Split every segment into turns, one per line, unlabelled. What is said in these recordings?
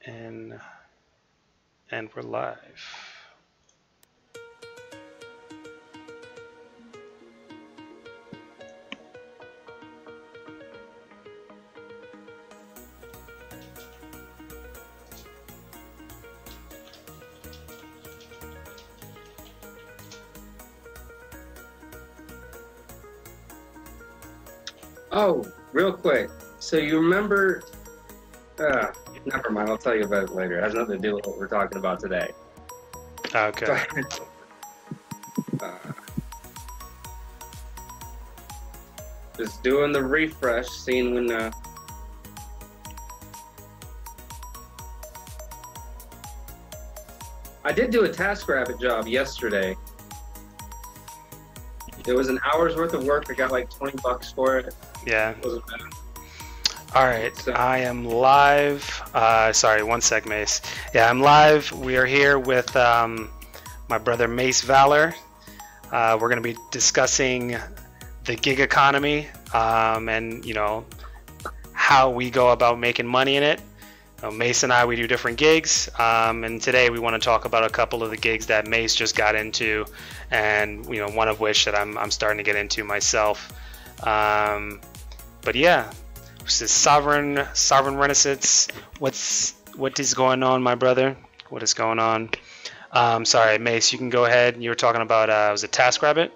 And we're live.
Oh, real quick. So you remember? Never mind. I'll tell you about it later. It has nothing to do with what we're talking about today.
Okay.
Just doing the refresh, seeing when. I did do a TaskRabbit job yesterday. It was an hour's worth of work. I got like $20 for it.
Yeah.
It wasn't bad.
All right, I am live. Sorry, one sec, Mace. Yeah, I'm live. We are here with my brother Mace Valor. We're going to be discussing the gig economy and, you know, how we go about making money in it. Mace and I, we do different gigs, and today we want to talk about a couple of the gigs that Mace just got into, and, you know, one of which that I'm starting to get into myself. But yeah. This is Sovereign Renaissance. What is going on, my brother? What is going on? Sorry, Mace, you can go ahead. You were talking about was it TaskRabbit?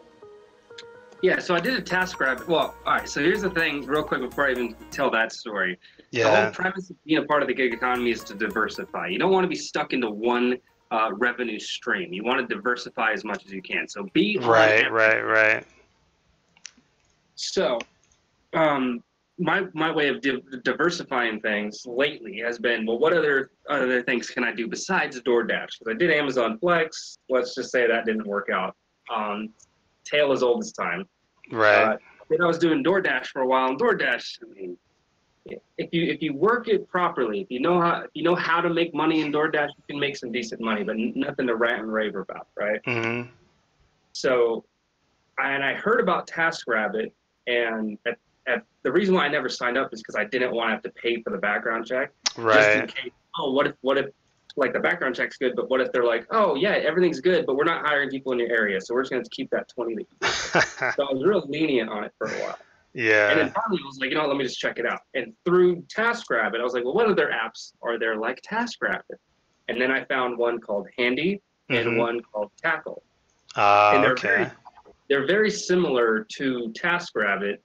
Yeah, so I did a TaskRabbit. Well, all right. So here's the thing, real quick, before I even tell that story.
Yeah.
The whole premise of being a part of the gig economy is to diversify. You don't want to be stuck into one revenue stream. You want to diversify as much as you can. So be
right.
So, my way of diversifying things lately has been, well, what other things can I do besides DoorDash? Because I did Amazon Flex. Let's just say that didn't work out. Tale as old as time.
Right.
Then I was doing DoorDash for a while, and DoorDash, I mean, if you work it properly, if you know how to make money in DoorDash, you can make some decent money, but nothing to rant and rave about, right?
Mm-hmm.
So, I heard about TaskRabbit, and the reason why I never signed up is because I didn't want to have to pay for the background check.
Right.
Just in case. Oh, what if like the background check's good, but what if they're like, oh yeah, everything's good, but we're not hiring people in your area, so we're just going to keep that 20 that you get. So I was real lenient on it for a while.
Yeah.
And then finally I was like, you know what, let me just check it out. And through TaskRabbit, I was like, well, what other apps are there like TaskRabbit? And then I found one called Handy and one called Takl. And they're very similar to TaskRabbit,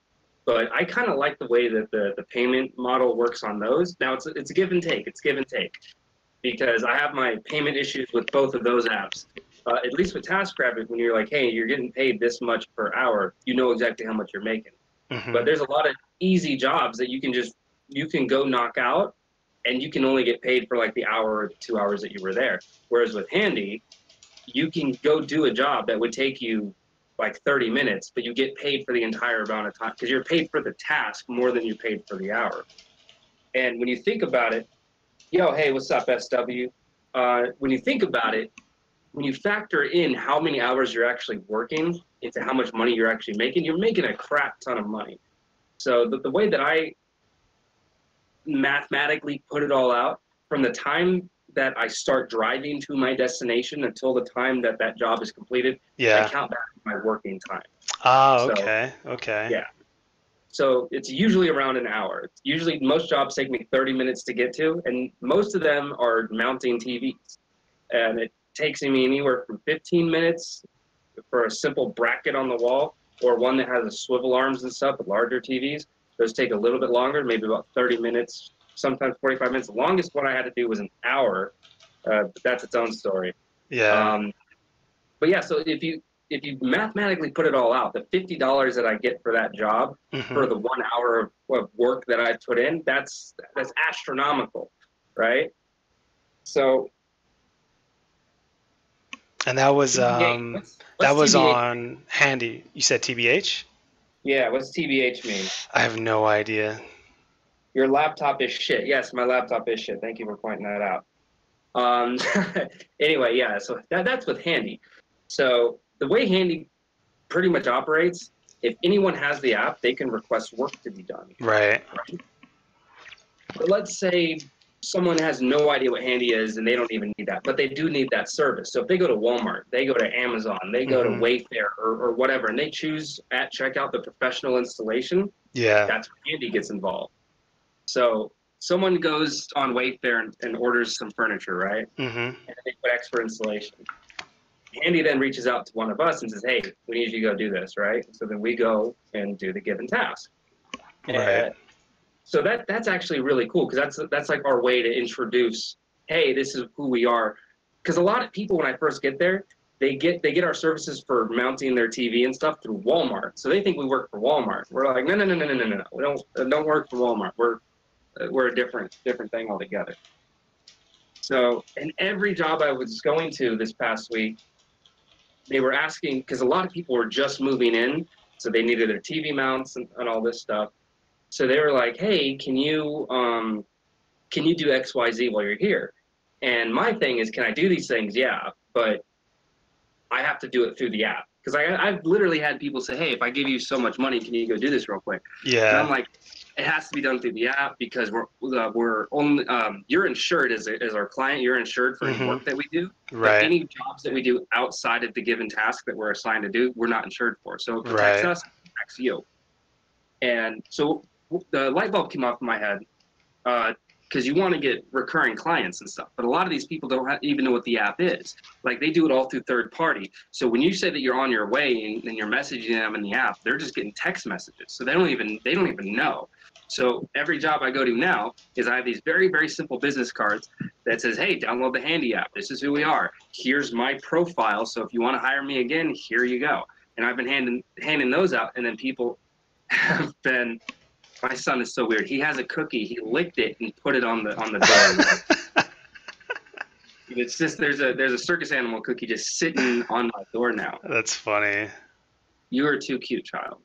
but I kind of like the way that the payment model works on those. Now it's a give and take. It's give and take, because I have my payment issues with both of those apps. At least with TaskRabbit, when you're like, hey, you're getting paid this much per hour, you know exactly how much you're making. But there's a lot of easy jobs that you can go knock out, and you can only get paid for like the hour or 2 hours that you were there. Whereas with Handy, you can go do a job that would take you like 30 minutes, but you get paid for the entire amount of time, because you're paid for the task more than you're paid for the hour. And when you think about it, yo, hey, what's up, SW? When you think about it, when you factor in how many hours you're actually working into how much money you're actually making, you're making a crap ton of money. So the way that I mathematically put it all out, from the time that I start driving to my destination until the time that that job is completed, I count back my working time.
Oh, okay. Okay.
Yeah. So it's usually around an hour. It's usually, most jobs take me 30 minutes to get to, and most of them are mounting TVs. And it takes me anywhere from 15 minutes for a simple bracket on the wall, or one that has a swivel arms and stuff with larger TVs. Those take a little bit longer, maybe about 30 minutes, sometimes 45 minutes. The longest one I had to do was an hour, but that's its own story.
Yeah.
But yeah, so if you mathematically put it all out, the $50 that I get for that job for the 1 hour of work that I put in, that's astronomical, right? So.
And that was that was
TBH?
on Handy. You said TBH?
Yeah, what's TBH mean?
I have no idea.
Your laptop is shit. Yes, my laptop is shit. Thank you for pointing that out. Anyway, yeah, so that's with Handy. So the way Handy pretty much operates, if anyone has the app, they can request work to be done.
Right.
But let's say someone has no idea what Handy is, and they don't even need that, but they do need that service. So if they go to Walmart, they go to Amazon, they go to Wayfair or whatever, and they choose at checkout the professional installation, that's where Handy gets involved. So someone goes on Wayfair and orders some furniture, right? And they put expert installation. Handy then reaches out to one of us and says, hey, we need you to go do this, right? So then we go and do the given task. So that's actually really cool, because that's like our way to introduce, hey, this is who we are. Because a lot of people, when I first get there, they get our services for mounting their TV and stuff through Walmart. So they think we work for Walmart. We're like, no. We don't work for Walmart. We're a different thing altogether. So in every job I was going to this past week, they were asking, because a lot of people were just moving in, so they needed their TV mounts and all this stuff. So they were like, hey, can you do XYZ while you're here? And my thing is, can I do these things? Yeah, but I have to do it through the app. Because I've literally had people say, hey, if I give you so much money, can you go do this real quick? And I'm like, it has to be done through the app, because we're only you're insured as our client. You're insured for any work that we do. But any jobs that we do outside of the given task that we're assigned to do, we're not insured for. So it protects us, it protects you. And so the light bulb came off in my head, because you want to get recurring clients and stuff. But a lot of these people don't even know what the app is. Like, they do it all through third party. So when you say that you're on your way and you're messaging them in the app, they're just getting text messages. So they don't even know. So every job I go to now is I have these very, very simple business cards that says, hey, download the Handy app. This is who we are. Here's my profile. So if you want to hire me again, here you go. And I've been handing those out, and then people have been, my son is so weird. He has a cookie. He licked it and put it on the door. It's just there's a circus animal cookie just sitting on my door now.
That's funny.
You are too cute, child.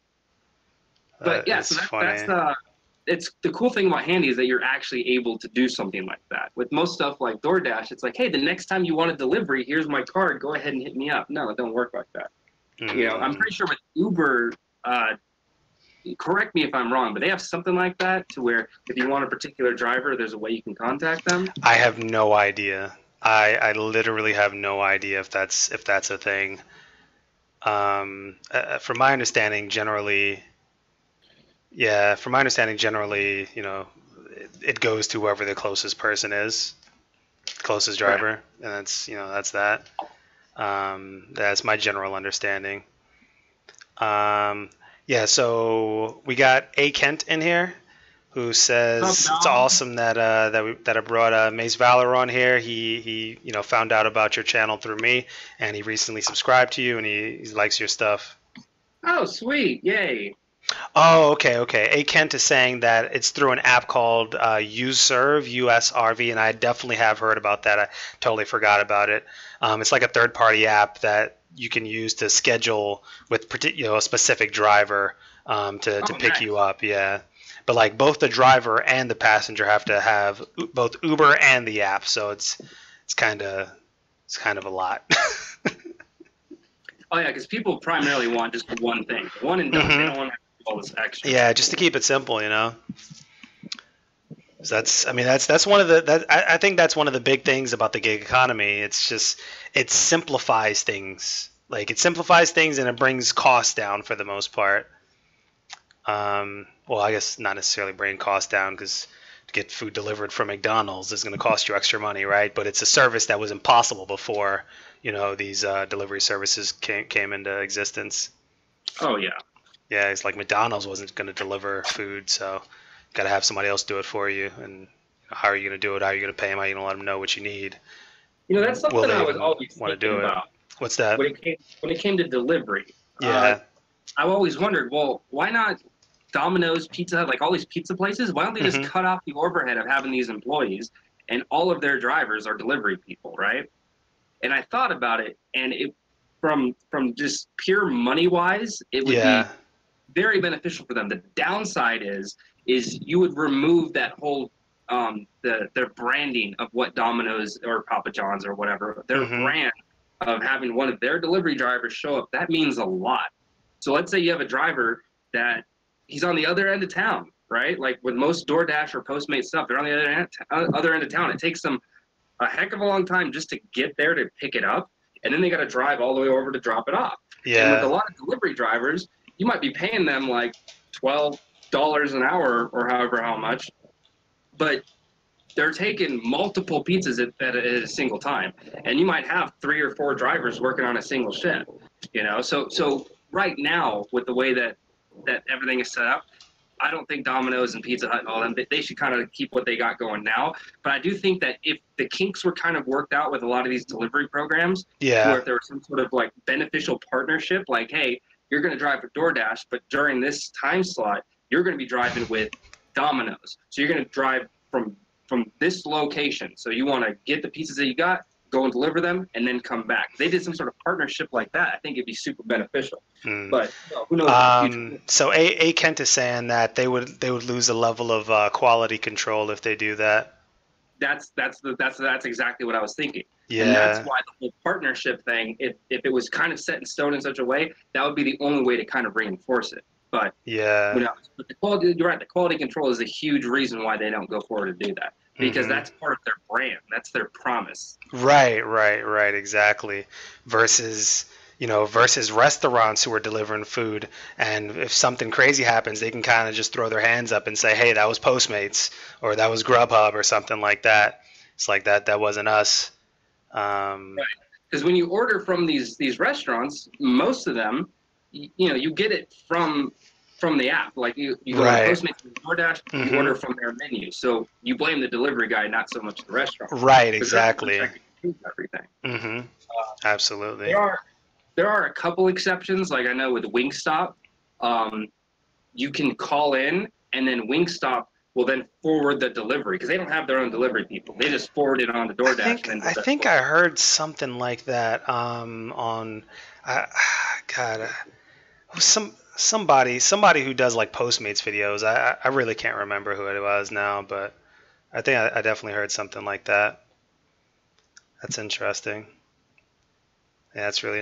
But yeah, so that's it's the cool thing about Handy is that you're actually able to do something like that. With most stuff like DoorDash, it's like, hey, the next time you want a delivery, here's my card. Go ahead and hit me up. No, it don't work like that. You know, I'm pretty sure with Uber. Correct me if I'm wrong, but they have something like that to where if you want a particular driver, there's a way you can contact them.
I have no idea. I literally have no idea if that's a thing. From my understanding, generally, you know, it goes to whoever the closest person is, closest driver, and that's that. That's my general understanding. Yeah, so we got A. Kent in here, who says it's awesome that I brought Mace Valor on here. He found out about your channel through me, and he recently subscribed to you, and he likes your stuff.
Oh, sweet! Yay!
Oh, okay. A. Kent is saying that it's through an app called USRV, USRV, and I definitely have heard about that. I totally forgot about it. It's like a third-party app that you can use to schedule with a specific driver to pick you up. Yeah, but like both the driver and the passenger have to have both Uber and the app, so it's kind of a lot.
Oh yeah, because people primarily want just one thing, one and done. They don't want to do all this extra.
Yeah, just to keep it simple, you know. That's one of the I think that's one of the big things about the gig economy. It's just it simplifies things. Like it simplifies things and it brings costs down for the most part. Well, I guess not necessarily bring costs down, because to get food delivered from McDonald's is going to cost you extra money, right? But it's a service that was impossible before, these delivery services came into existence.
Oh yeah.
Yeah, it's like McDonald's wasn't going to deliver food, so got to have somebody else do it for you. And how are you going to do it? How are you going to pay them? How are you going to let them know what you need?
That's something I was always thinking about.
What's that?
When it came to delivery,
yeah,
I've always wondered, well, why not Domino's, Pizza Hut, like all these pizza places? Why don't they just cut off the overhead of having these employees, and all of their drivers are delivery people, right? And I thought about it, and it from just pure money wise, it would be very beneficial for them. The downside is you would remove that whole their branding of what Domino's or Papa John's or whatever, their brand of having one of their delivery drivers show up. That means a lot. So let's say you have a driver that he's on the other end of town, right? Like with most DoorDash or Postmates stuff, they're on the other end of town. It takes them a heck of a long time just to get there to pick it up, and then they got to drive all the way over to drop it off.
Yeah.
And with a lot of delivery drivers, you might be paying them like $12 an hour or however how much, but they're taking multiple pizzas at a single time, and you might have 3 or 4 drivers working on a single shift. You know, so right now with the way that everything is set up, I don't think Domino's and Pizza Hut and all them, they should kind of keep what they got going now. But I do think that if the kinks were kind of worked out with a lot of these delivery programs, where if there was some sort of like beneficial partnership, like, hey, you're going to drive for DoorDash, but during this time slot, you're going to be driving with Domino's. So you're going to drive from this location. So you want to get the pizzas that you got, go and deliver them, and then come back. If they did some sort of partnership like that, I think it'd be super beneficial. But who knows?
So A Kent is saying that they would lose a level of quality control if they do that.
That's exactly what I was thinking.
Yeah.
And that's why the whole partnership thing, if it was kind of set in stone in such a way, that would be the only way to kind of reinforce it. But
yeah,
but the quality, you're right, the quality control is a huge reason why they don't go forward to do that, because that's part of their brand, that's their promise.
Right, exactly. Versus restaurants who are delivering food, and if something crazy happens, they can kind of just throw their hands up and say, hey, that was Postmates, or that was Grubhub, or something like that. It's like that wasn't us.
Right, because when you order from these restaurants, most of them, you get it from the app. Like you go to Postmates or DoorDash, you order from their menu. So you blame the delivery guy, not so much the restaurant.
Right, exactly.
Everything.
Absolutely.
There are a couple exceptions. Like I know with Wingstop, you can call in, and then Wingstop will then forward the delivery, because they don't have their own delivery people. They just forward it on to DoorDash.
I think I heard something like that somebody who does like Postmates videos. I really can't remember who it was now, but I think I definitely heard something like that. That's interesting. Yeah, that's really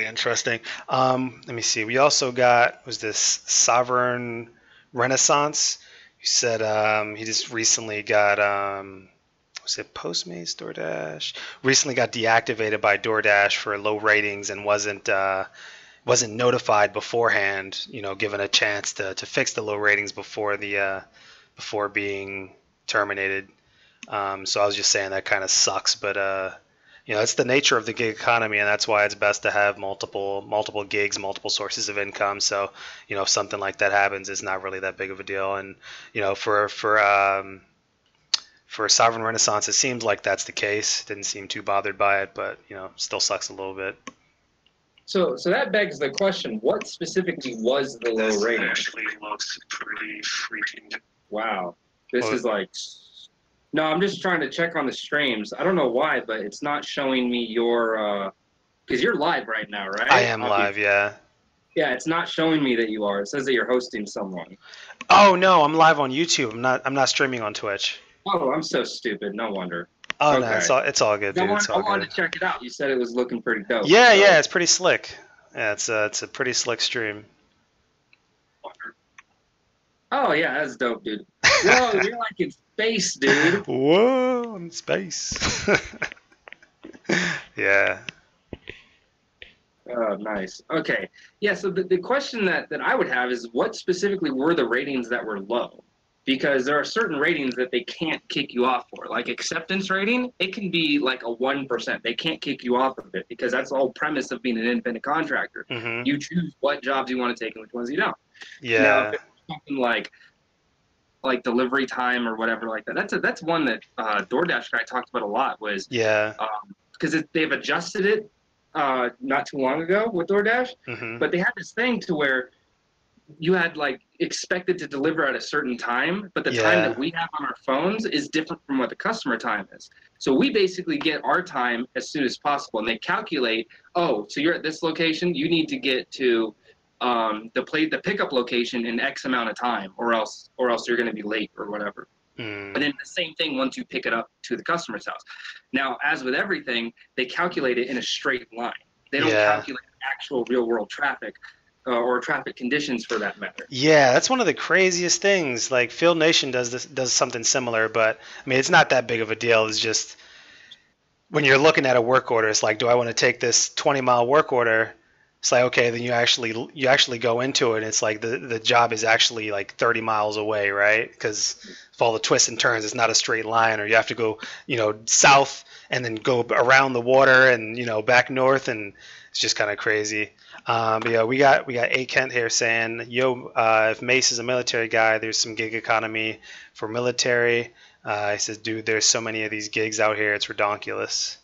interesting. Let me see. We also got, was this Sovereign Renaissance? He said he just recently got was it Postmates, DoorDash? Recently got deactivated by DoorDash for low ratings and wasn't notified beforehand, given a chance to fix the low ratings before being terminated. So I was just saying that kind of sucks, but it's the nature of the gig economy, and that's why it's best to have multiple gigs, multiple sources of income. So if something like that happens, it's not really that big of a deal. And for Sovereign Renaissance, it seems like that's the case. Didn't seem too bothered by it, but still sucks a little bit.
So that begs the question: what specifically was the low rating?
Actually looks pretty freaking.
Wow, this is like. No, I'm just trying to check on the streams. I don't know why, but it's not showing me your. Because you're live right now, right?
I am live, yeah.
Yeah, it's not showing me that you are. It says that you're hosting someone.
Oh no, I'm live on YouTube. I'm not streaming on Twitch.
Oh, I'm so stupid. No wonder.
Oh okay. No, it's all good, dude.
I wanted to check it out. You said it was looking pretty dope.
Yeah, yeah, it's pretty slick. Yeah, it's a pretty slick stream.
Oh yeah, that's dope, dude. Whoa, you're like in space, dude.
Whoa, in space. Yeah.
Oh, nice. Okay. Yeah, so the question that I would have is, what specifically were the ratings that were low? Because there are certain ratings that they can't kick you off for. Like acceptance rating, it can be like a 1%. They can't kick you off of it, because that's the whole premise of being an independent contractor.
Mm-hmm.
You choose what jobs you want to take and which ones you don't.
Yeah.
Now, if it's something like delivery time or whatever like that, that's one that DoorDash guy talked about a lot, was because they've adjusted it not too long ago with DoorDash, but they had this thing to where you had like expected to deliver at a certain time, but the time that we have on our phones is different from what the customer time is. So we basically get our time as soon as possible, and they calculate, oh, so you're at this location, you need to get to the pickup location in X amount of time, or else you're going to be late or whatever. And then the same thing once you pick it up to the customer's house. Now, as with everything, they calculate it in a straight line. They don't calculate actual real world traffic. or traffic conditions for that matter.
Yeah, that's one of the craziest things. Like Field Nation does something similar, but I mean it's not that big of a deal. It's just when you're looking at a work order, it's like, do I want to take this 20-mile work order? It's like, okay, then you actually go into it. And it's like the job is actually like 30 miles away, right? Because of all the twists and turns, it's not a straight line, or you have to go, south and then go around the water and back north, and it's just kind of crazy. But yeah, we got A Kent here saying, yo, if Mace is a military guy, there's some gig economy for military. He says, dude, there's so many of these gigs out here, it's redonkulous.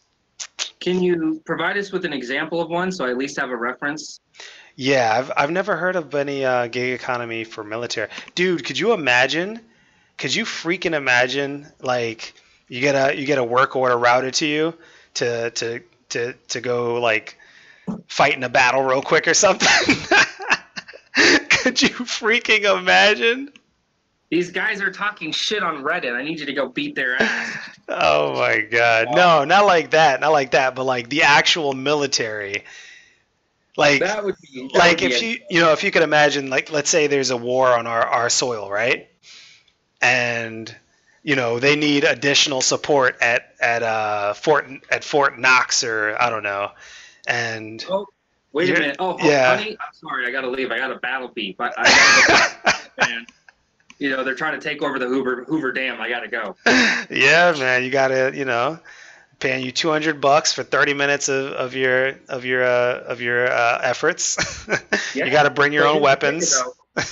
Can you provide us with an example of one so I at least have a reference?
Yeah, I've never heard of any gig economy for military. Dude, could you imagine? Could you freaking imagine, like, you get a work order routed to you to go like fight in a battle real quick or something? Could you freaking imagine?
These guys are talking shit on Reddit. I need you to go beat their ass.
Oh my God. No, not like that. Not like that, but like the actual military. Like
that would be
if you could imagine, like, let's say there's a war on our soil, right? And they need additional support at Fort Knox, or I don't know. And
wait a minute.
Yeah.
Honey, I'm sorry, I gotta leave. I got a battle beef. I gotta go, man. They're trying to take over the Hoover Dam. I gotta go.
Yeah, man, you gotta, paying you $200 for 30 minutes of your efforts.
Yeah.
You got to bring your own weapons.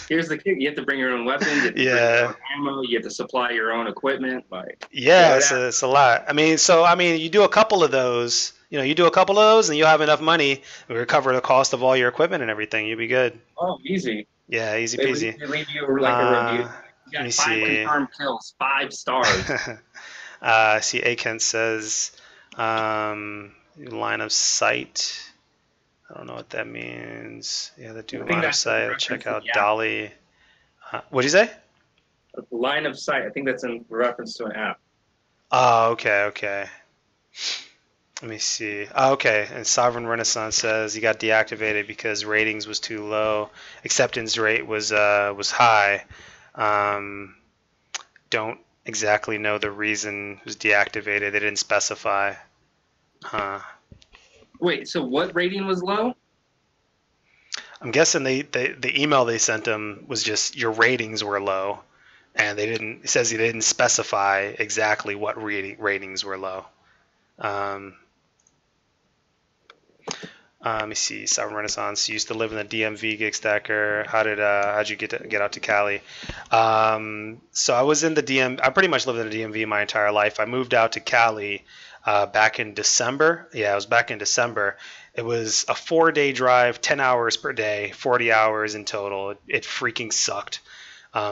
Here's the kick: you have to bring your own weapons. You have to bring your own ammo. You have to supply your own equipment.
It's a lot. I mean, you do a couple of those. And you'll have enough money to recover the cost of all your equipment and everything. You'll be good.
Oh, easy.
Yeah, easy peasy.
They leave you like a review. You got 5 confirmed kills, 5 stars.
See, A Kent says line of sight. I don't know what that means. Yeah, they do line of sight. Check out Dolly. What'd you say?
Line of sight. I think that's in reference to an app.
Oh, okay. Let me see. Oh, okay. And Sovereign Renaissance says he got deactivated because ratings was too low. Acceptance rate was high. Don't exactly know the reason it was deactivated. They didn't specify.
Wait, so what rating was low?
I'm guessing the email they sent him was just your ratings were low, and it says they didn't specify exactly what ratings were low. Let me see. Sovereign Renaissance. You used to live in the DMV, GigStacker. How'd you get out to Cali? So I was in the I pretty much lived in the DMV my entire life. I moved out to Cali back in December. Yeah, it was back in December. It was a 4-day drive, 10 hours per day, 40 hours in total. It freaking sucked.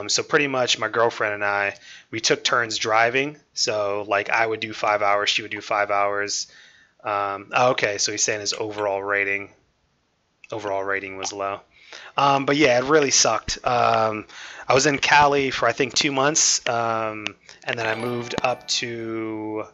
So pretty much my girlfriend and I, we took turns driving. So like I would do 5 hours, she would do 5 hours. Okay, so he's saying his overall rating was low. But yeah, it really sucked. I was in Cali for I think 2 months, and then I moved up to.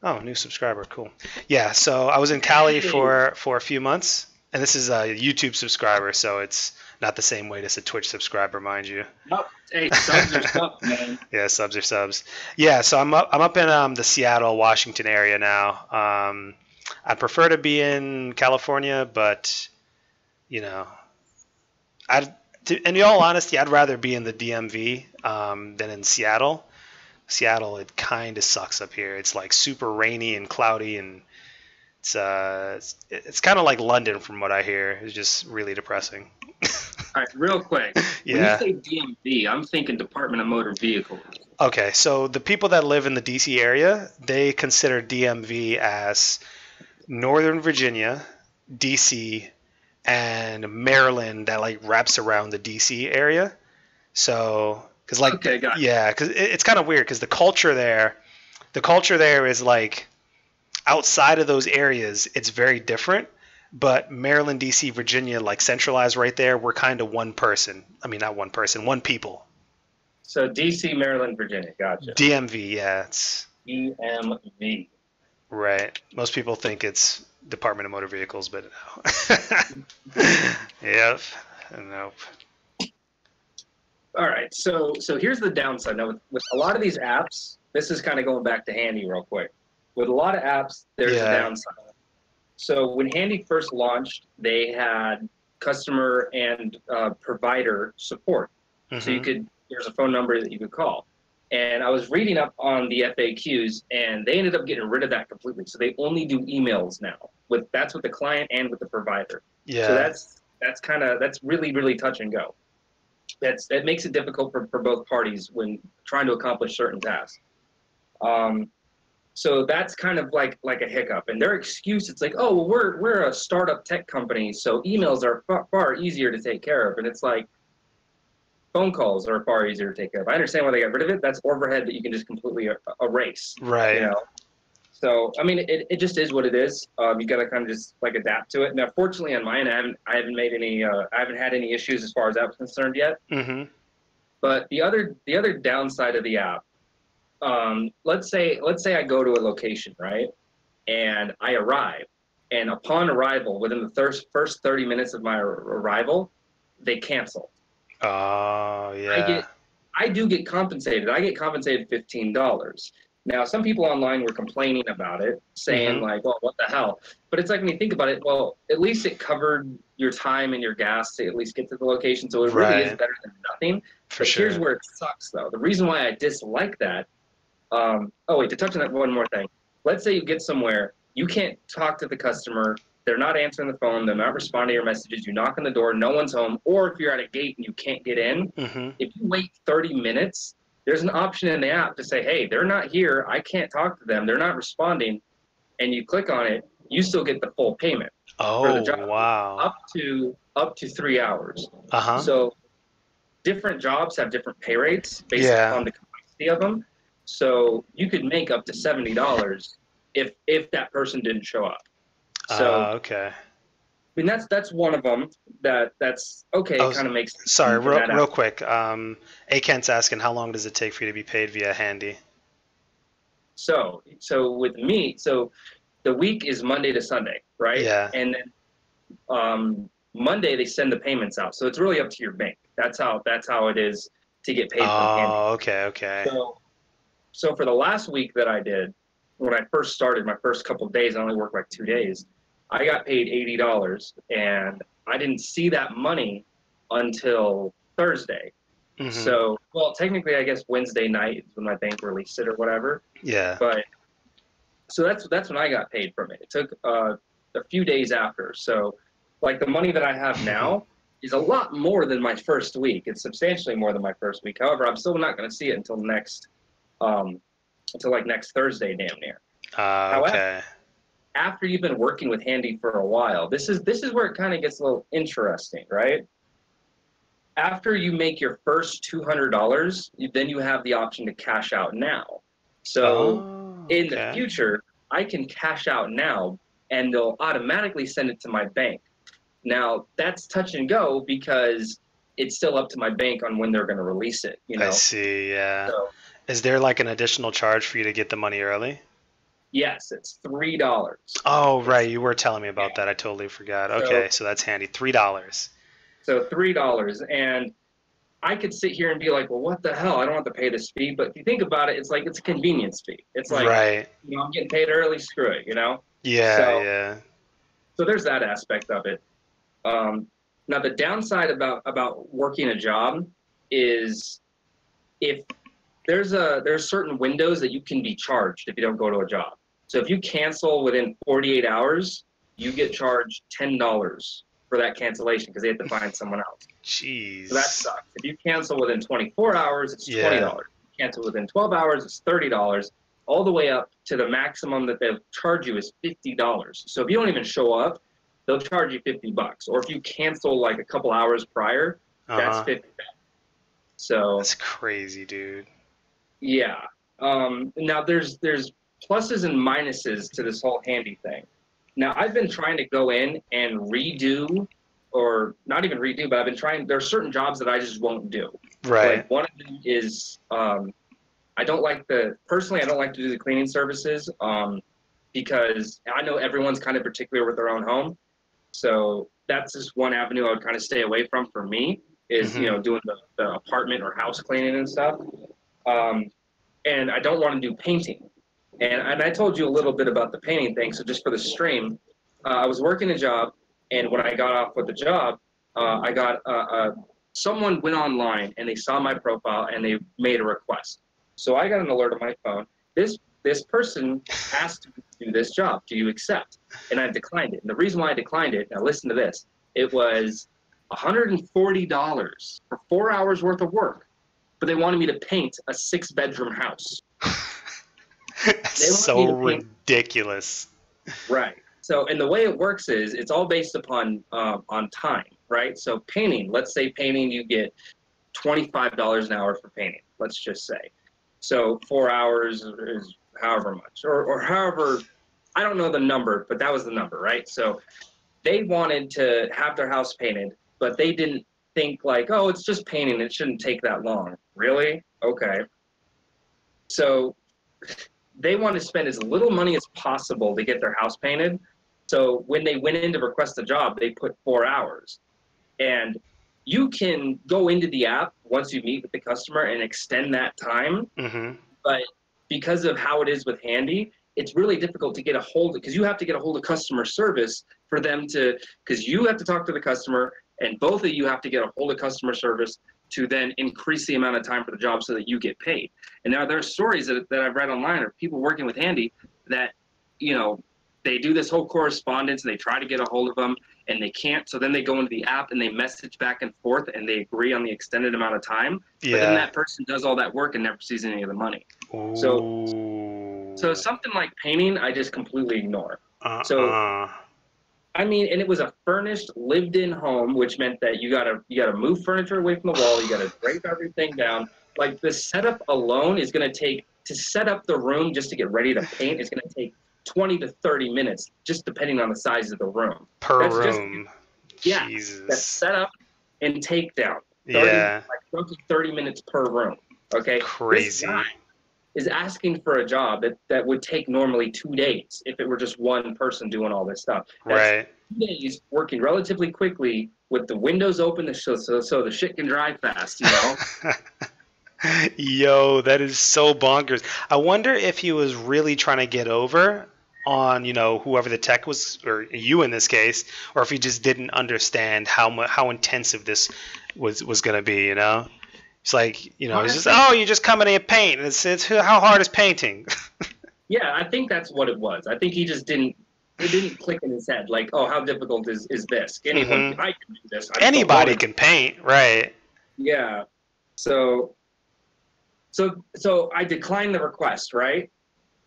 Oh, new subscriber, cool. Yeah, so I was in Cali for a few months, and this is a YouTube subscriber, so it's not the same weight as a Twitch subscriber, mind you.
Nope. Hey, subs are subs, man.
Yeah, subs are subs. Yeah, so I'm up in the Seattle, Washington area now. I'd prefer to be in California, but in all honesty, I'd rather be in the DMV than in Seattle. Seattle, it kind of sucks up here. It's like super rainy and cloudy, and it's kind of like London from what I hear. It's just really depressing.
All right, real quick.
Yeah.
When you say DMV, I'm thinking Department of Motor Vehicles.
Okay, so the people that live in the DC area, they consider DMV as Northern Virginia, DC, and Maryland that like wraps around the DC area. So, because like,
okay, got it.
Yeah, because it's kind of weird because the culture there is like outside of those areas, it's very different. But Maryland, DC, Virginia, like centralized right there, we're kind of one person. I mean, not one person, one people.
So DC, Maryland, Virginia, gotcha.
DMV, yeah, it's
DMV.
Right. Most people think it's Department of Motor Vehicles, but no. Yep. Nope.
All right, so here's the downside. Now, with a lot of these apps, this is kind of going back to Handy real quick. With a lot of apps, there's a downside. So when Handy first launched, they had customer and provider support. So there's a phone number that you could call. And I was reading up on the FAQs, and they ended up getting rid of that completely. So they only do emails now. That's with the client and with the provider. Yeah. So that's really, really touch and go. That makes it difficult for both parties when trying to accomplish certain tasks. So that's kind of like a hiccup. And their excuse, it's like, oh, well, we're a startup tech company, so emails are far easier to take care of. And it's like, phone calls are far easier to take care of. I understand why they got rid of it. That's overhead that you can just completely erase. Right. You know. So I mean, it just is what it is. You got to kind of just like adapt to it. Now, fortunately, on mine, I haven't had any issues as far as that was concerned yet. Mm-hmm. But the other downside of the app, let's say I go to a location, right, and I arrive, and upon arrival, within the first 30 minutes of my arrival, they cancel. Oh, yeah. I do get compensated. I get compensated $15. Now, some people online were complaining about it, saying like, well, what the hell? But it's like, when you think about it, well, at least it covered your time and your gas to at least get to the location. So it really is better than nothing. But here's where it sucks, though. The reason why I dislike that, to touch on that one more thing. Let's say you get somewhere, you can't talk to the customer. They're not answering the phone. They're not responding to your messages. You knock on the door. No one's home. Or if you're at a gate and you can't get in, if you wait 30 minutes, there's an option in the app to say, hey, they're not here. I can't talk to them. They're not responding. And you click on it. You still get the full payment. For the job. Wow. Up to 3 hours. So different jobs have different pay rates based on the complexity of them. So you could make up to $70 if that person didn't show up. So okay. I mean, that's one of them that's okay. It kind of makes sense.
Sorry, real quick. Kent's asking, how long does it take for you to be paid via Handy?
So with me, the week is Monday to Sunday, right? Yeah. And then Monday they send the payments out. So it's really up to your bank. That's how it is to get paid from Handy. Oh, okay. So for the last week that I did, when I first started, my first couple of days, I only worked like 2 days. I got paid $80, and I didn't see that money until Thursday. So, well, technically, I guess Wednesday night is when my bank released it or whatever. Yeah. But so that's when I got paid from it. It took a few days after. So, like, the money that I have now is a lot more than my first week. It's substantially more than my first week. However, I'm still not going to see it until next Thursday, damn near. However, after you've been working with Handy for a while, this is where it kind of gets a little interesting, right? After you make your first $200, then you have the option to cash out now. So in the future, I can cash out now, and they'll automatically send it to my bank. Now, that's touch and go because it's still up to my bank on when they're going to release it. You know? I
see, yeah. So, is there like an additional charge for you to get the money early?
Yes, it's $3.
Oh, right. You were telling me about that. I totally forgot. Okay, so that's handy. $3.
So $3. And I could sit here and be like, well, what the hell? I don't have to pay this fee. But if you think about it, it's like it's a convenience fee. It's like, I'm getting paid early, screw it, Yeah, So there's that aspect of it. Now, the downside about working a job is if there's certain windows that you can be charged if you don't go to a job. So if you cancel within 48 hours, you get charged $10 for that cancellation because they have to find someone else. Jeez. So that sucks. If you cancel within 24 hours, it's $20. If you cancel within 12 hours, it's $30. All the way up to the maximum that they'll charge you is $50. So if you don't even show up, they'll charge you $50. Or if you cancel like a couple hours prior, that's $50. So
that's crazy, dude.
Yeah. Now there's pluses and minuses to this whole Handy thing. Now I've been trying to go in and redo, or not even redo, but I've been trying. There are certain jobs that I just won't do. Right. Like one of them is I don't like to do the cleaning services. because I know everyone's kind of particular with their own home. So that's just one avenue I would kind of stay away from for me is, doing the apartment or house cleaning and stuff. And I don't want to do painting. And I told you a little bit about the painting thing. So just for the stream, I was working a job, and when I got off with the job, I got someone went online and they saw my profile and they made a request. So I got an alert on my phone. This person asked me to do this job. Do you accept? And I declined it. And the reason why I declined it, now listen to this, it was $140 for 4 hours worth of work, but they wanted me to paint a 6-bedroom house.
That's so ridiculous.
Right. So, and the way it works is it's all based upon on time, right? So painting, let's say painting, you get $25 an hour for painting, let's just say. So 4 hours is however much, or however, I don't know the number, but that was the number, right? So they wanted to have their house painted, but they didn't think like, oh, it's just painting, it shouldn't take that long. Really? Okay. So they wanted to spend as little money as possible to get their house painted. So when they went in to request a job, they put 4 hours. And you can go into the app once you meet with the customer and extend that time. But because of how it is with Handy, it's really difficult to get a hold of, because you have to get a hold of customer service for them to, because you have to talk to the customer and both of you have to get a hold of customer service to then increase the amount of time for the job so that you get paid. And now there are stories that I've read online of people working with Handy that, they do this whole correspondence and they try to get a hold of them and they can't. So then they go into the app and they message back and forth and they agree on the extended amount of time. Yeah. But then that person does all that work and never sees any of the money. Ooh. So something like painting, I just completely ignore. So, I mean, and it was a furnished, lived-in home, which meant that you gotta move furniture away from the wall. You gotta drape everything down. Like the setup alone is gonna take, to set up the room just to get ready to paint, is gonna take 20 to 30 minutes, just depending on the size of the room.
Per room.
Yeah.
Jesus.
That's setup and takedown. 30 minutes per room. Okay.
Crazy.
This guy is asking for a job that would take normally 2 days if it were just one person doing all this stuff. That's 2 days working relatively quickly with the windows open so the shit can dry fast,
Yo, that is so bonkers. I wonder if he was really trying to get over on, whoever the tech was, or you in this case, or if he just didn't understand how intensive this was going to be, It's like, it's just, you just come in and paint. It's how hard is painting?
Yeah, I think that's what it was. I think he just didn't click in his head, like, oh, how difficult is this? Anyone, I can do this.
Anybody can paint, right?
Yeah. So I declined the request, right?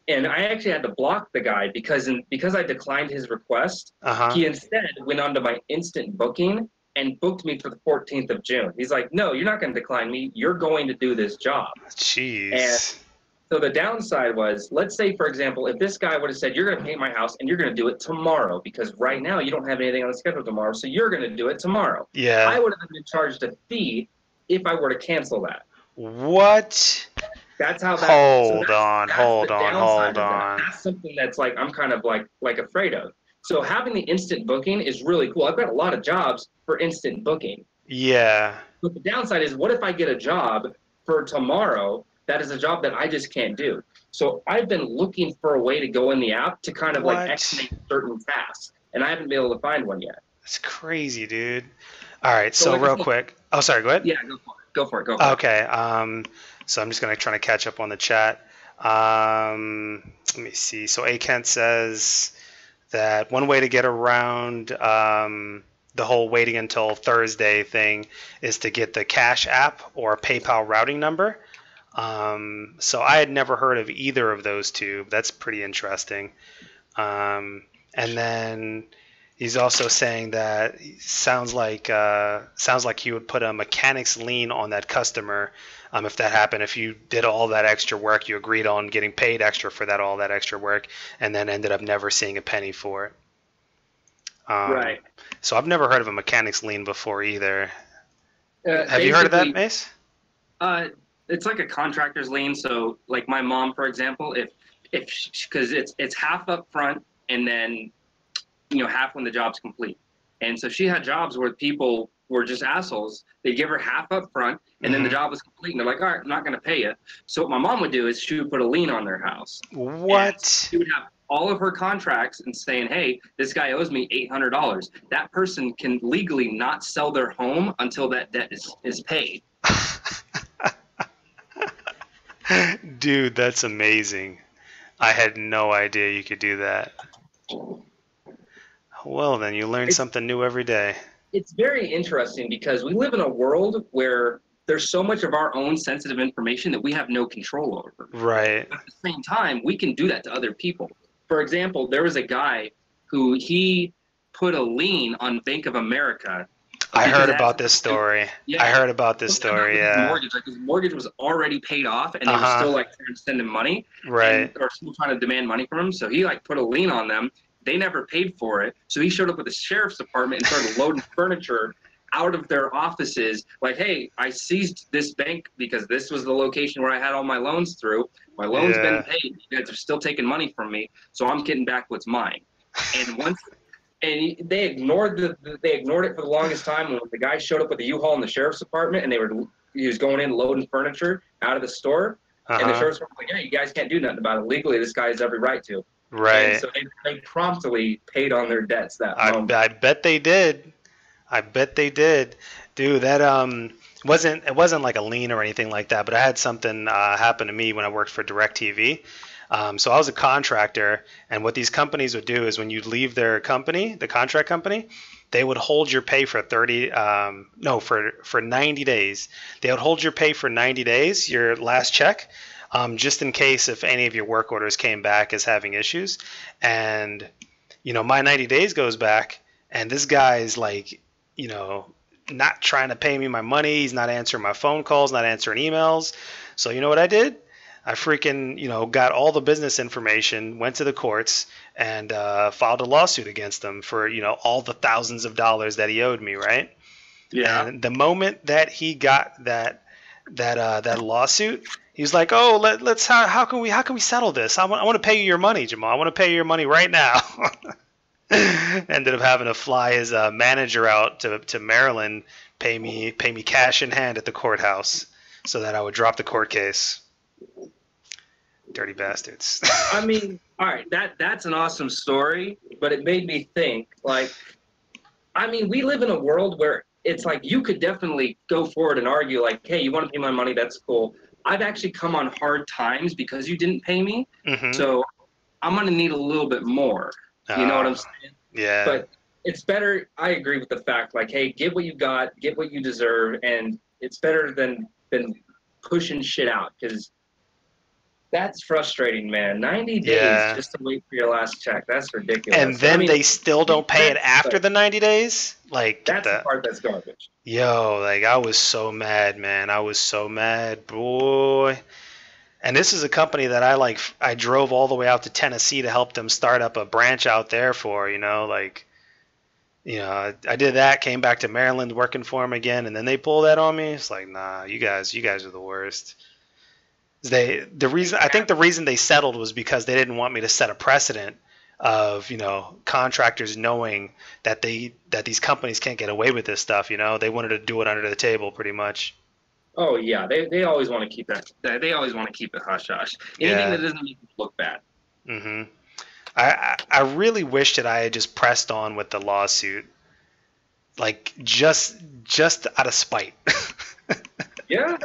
And I actually had to block the guy because I declined his request. He instead went onto my instant booking and booked me for the 14th of June. He's like, no, you're not going to decline me. You're going to do this job.
Jeez.
And so the downside was, let's say, for example, if this guy would have said, you're going to paint my house and you're going to do it tomorrow because right now you don't have anything on the schedule tomorrow, so you're going to do it tomorw.
Yeah.
I would have been charged a fee if I were to cancel that.
What?
That's how that.
Hold on.
That's something that's like I'm kind of like afraid of. So having the instant booking is really cool. I've got a lot of jobs for instant booking.
Yeah.
But the downside is, what if I get a job for tomorrow that is a job that I just can't do? So I've been looking for a way to go in the app to kind of like estimate certain tasks, and I haven't been able to find one yet.
That's crazy, dude. All right, so real quick. Oh, sorry. Go ahead.
Yeah, go for it.
Okay. So I'm just gonna try to catch up on the chat. Let me see. So A Kent says that one way to get around the whole waiting until Thursday thing is to get the Cash App or PayPal routing number. So I had never heard of either of those two. That's pretty interesting. And then he's also saying that sounds like he would put a mechanic's lien on that customer if that happened. If you did all that extra work, you agreed on getting paid extra for all that extra work, and then ended up never seeing a penny for it.
Right.
So I've never heard of a mechanic's lien before either. Have you heard of that, Mace?
It's like a contractor's lien. So like my mom, for example, because it's half up front and then half when the job's complete. And so she had jobs where people were just assholes. They give her half up front, and then the job was complete, and they're like, all right, I'm not going to pay you. So what my mom would do is she would put a lien on their house.
What?
She would have all of her contracts and saying, hey, this guy owes me $800. That person can legally not sell their home until that debt is paid.
Dude, that's amazing. I had no idea you could do that. Well, then you learn something new every day.
It's very interesting because we live in a world where there's so much of our own sensitive information that we have no control over.
Right.
But at the same time, we can do that to other people. For example, there was a guy who he put a lien on Bank of America.
I heard about this story. Yeah, I heard about this story, yeah.
Mortgage, like his mortgage was already paid off, and they were still like trying to send him money,
right?
Or still trying to demand money from him. So he like put a lien on them. They never paid for it, so he showed up with the sheriff's department and started loading furniture out of their offices. Like, hey, I seized this bank because this was the location where I had all my loans through. My loan's been paid. You guys are still taking money from me, so I'm getting back what's mine. And once. And they ignored it for the longest time. When the guy showed up with the U-Haul in the sheriff's department, and he was going in loading furniture out of the store, and the sheriff's department was like, "Yeah, you guys can't do nothing about it legally. This guy has every right to."
Right.
And so they promptly paid on their debts that moment.
I bet they did. I bet they did, dude. That wasn't like a lien or anything like that, but I had something happen to me when I worked for DirecTV. So I was a contractor, and what these companies would do is when you leave their company, the contract company, they would hold your pay for 90 days. They would hold your pay for 90 days, your last check, just in case if any of your work orders came back as having issues. And, my 90 days goes back, and this guy's like, not trying to pay me my money. He's not answering my phone calls, not answering emails. So you know what I did? I freaking, got all the business information, went to the courts, and filed a lawsuit against him for, all the thousands of dollars that he owed me, right?
Yeah.
And the moment that he got that lawsuit, he was like, "Oh, let's how can we settle this? I want to pay you your money, Jamal. I want to pay you your money right now." Ended up having to fly his manager out to Maryland, pay me cash in hand at the courthouse, so that I would drop the court case. Dirty bastards.
I mean, all right, that's an awesome story, but it made me think, we live in a world where it's like you could definitely go forward and argue like, hey, you want to pay my money, that's cool. I've actually come on hard times because you didn't pay me, so I'm going to need a little bit more. You know what I'm saying?
Yeah.
But it's better, I agree with the fact, like, hey, get what you got, get what you deserve, and it's better than pushing shit out, because that's frustrating, man. 90 days just to wait for your last check. That's ridiculous.
And then they still don't pay it after the 90 days? Like,
that's the part that's garbage.
Yo, I was so mad, man. I was so mad, boy. And this is a company that I drove all the way out to Tennessee to help them start up a branch out there for, I did that, came back to Maryland working for them again, and then they pull that on me. It's like, nah, you guys are the worst. I think the reason they settled was because they didn't want me to set a precedent of, contractors knowing that these companies can't get away with this stuff, They wanted to do it under the table pretty much.
Oh yeah, they always want to keep that. They always want to keep it hush hush. Anything that doesn't make it look bad.
Mhm. I really wish that I had just pressed on with the lawsuit, just out of spite.
Yeah,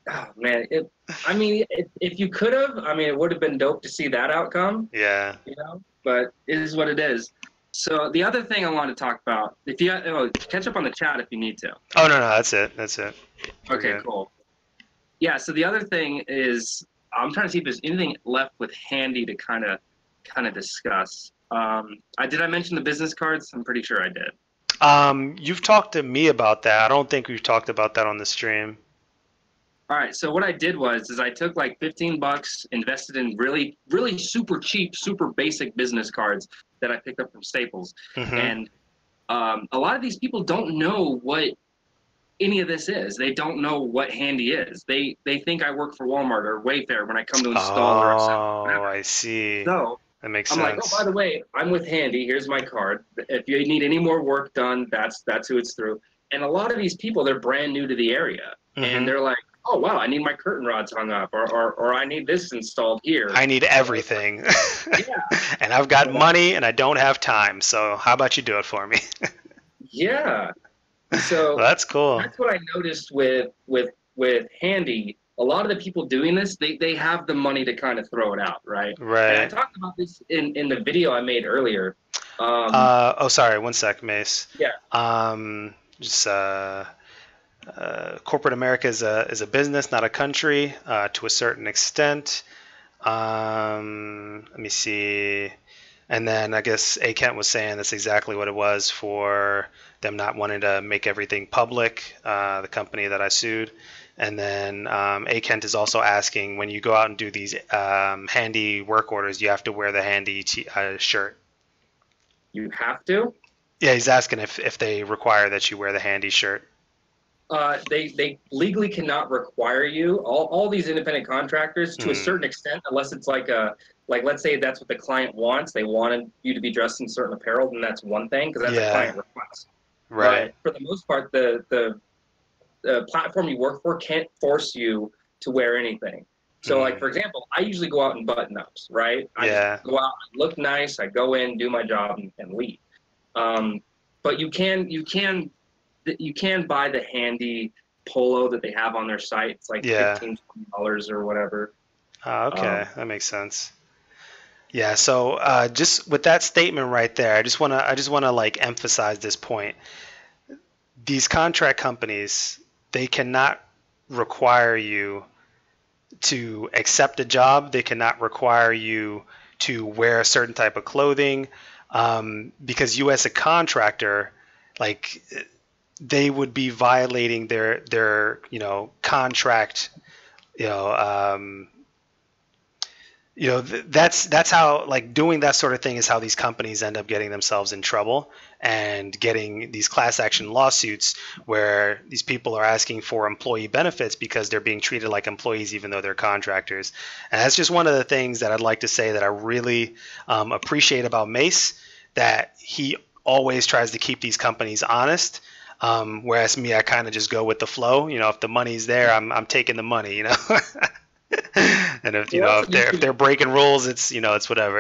oh man, if you could have, it would have been dope to see that outcome.
Yeah.
But it is what it is. So the other thing I want to talk about, if you catch up on the chat if you need to.
Oh no, that's it.
Okay, cool. Yeah. So the other thing is, I'm trying to see if there's anything left with Handy to kind of discuss. Did I mention the business cards? I'm pretty sure I did.
You've talked to me about that. I don't think we've talked about that on the stream.
All right, so what I did was I took like $15, invested in really, really super cheap, super basic business cards that I picked up from Staples. And a lot of these people don't know what any of this is. They don't know what Handy is. They think I work for Walmart or Wayfair when I come to install or assemble,
Oh,
whatever.
I see.
So
That makes
I'm like, oh,
sense.
by the way, I'm with Handy. Here's my card. If you need any more work done, that's who it's through. And a lot of these people, they're brand new to the area, and they're like, oh wow, I need my curtain rods hung up, or I need this installed here.
I need everything.
Yeah.
And I've got money and I don't have time. So how about you do it for me?
Yeah. So
Well, that's cool.
that's what I noticed with Handy. A lot of the people doing this, they have the money to kind of throw it out, right?
Right.
And I talked about this in the video I made earlier.
Oh, sorry. One sec, Mace.
Yeah.
Just corporate America is a business, not a country, to a certain extent. Let me see. And then I guess A. Kent was saying that's exactly what it was for them not wanting to make everything public, the company that I sued. And then A. Kent is also asking, when you go out and do these Handy work orders, you have to wear the Handy shirt.
You have to?
Yeah, he's asking if they require that you wear the Handy shirt.
They legally cannot require you. All these independent contractors, to a certain extent, unless it's like let's say that's what the client wants. They wanted you to be dressed in certain apparel, then that's one thing because that's a client request.
Right.
But for the most part, the platform you work for can't force you to wear anything. So, like for example, I usually go out in button-ups, right? I just go out, look nice, I go in, do my job, and leave. But you can buy the Handy polo that they have on their site. It's like $15, $20 or whatever.
Okay, that makes sense. Yeah, so just with that statement right there, I just wanna like emphasize this point. These contract companies, they cannot require you to accept a job. They cannot require you to wear a certain type of clothing, because you as a contractor, like, they would be violating their contract. That's how, like, doing that sort of thing is how these companies end up getting themselves in trouble and getting these class action lawsuits where these people are asking for employee benefits because they're being treated like employees even though they're contractors. And that's just one of the things that I'd like to say that I really appreciate about Mace, that he always tries to keep these companies honest. Whereas me, I kind of just go with the flow. If the money's there, I'm taking the money. And if they're breaking rules, it's whatever.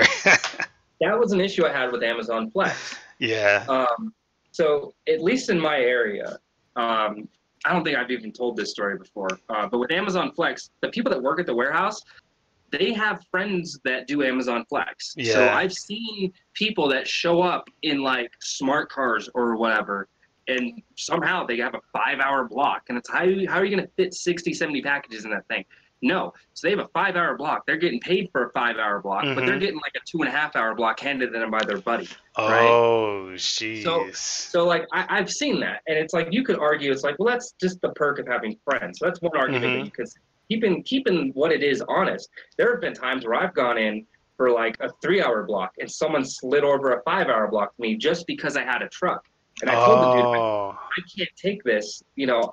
That was an issue I had with Amazon Flex.
Yeah.
So at least in my area, I don't think I've even told this story before, but with Amazon Flex, the people that work at the warehouse, they have friends that do Amazon Flex.
Yeah.
So I've seen people that show up in like smart cars or whatever, and somehow they have a 5-hour block, and it's how are you going to fit 60, 70 packages in that thing? No. So they have a 5-hour block. They're getting paid for a 5-hour block, but they're getting like a 2.5-hour block handed to them by their buddy.
Oh, jeez.
So like I've seen that, and it's like you could argue it's like, well, that's just the perk of having friends. So that's one argument that you could keeping what it is honest. There have been times where I've gone in for like a 3-hour block, and someone slid over a 5-hour block to me just because I had a truck. And I told the dude, I can't take this.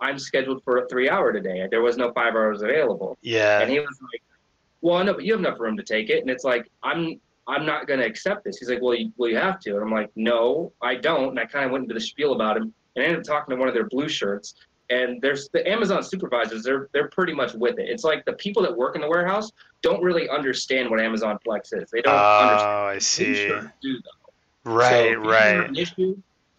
I'm scheduled for a 3-hour today. There was no 5 hours available.
Yeah.
And he was like, well, no, but you have enough room to take it. And it's like, I'm not going to accept this. He's like, well, you have to. And I'm like, no, I don't. And I kind of went into the spiel about him, and I ended up talking to one of their blue shirts. And there's the Amazon supervisors. They're pretty much with it. It's like the people that work in the warehouse don't really understand what Amazon Flex is. They don't understand.
Oh, I see.
Blue shirts do though.
Right,
so
right.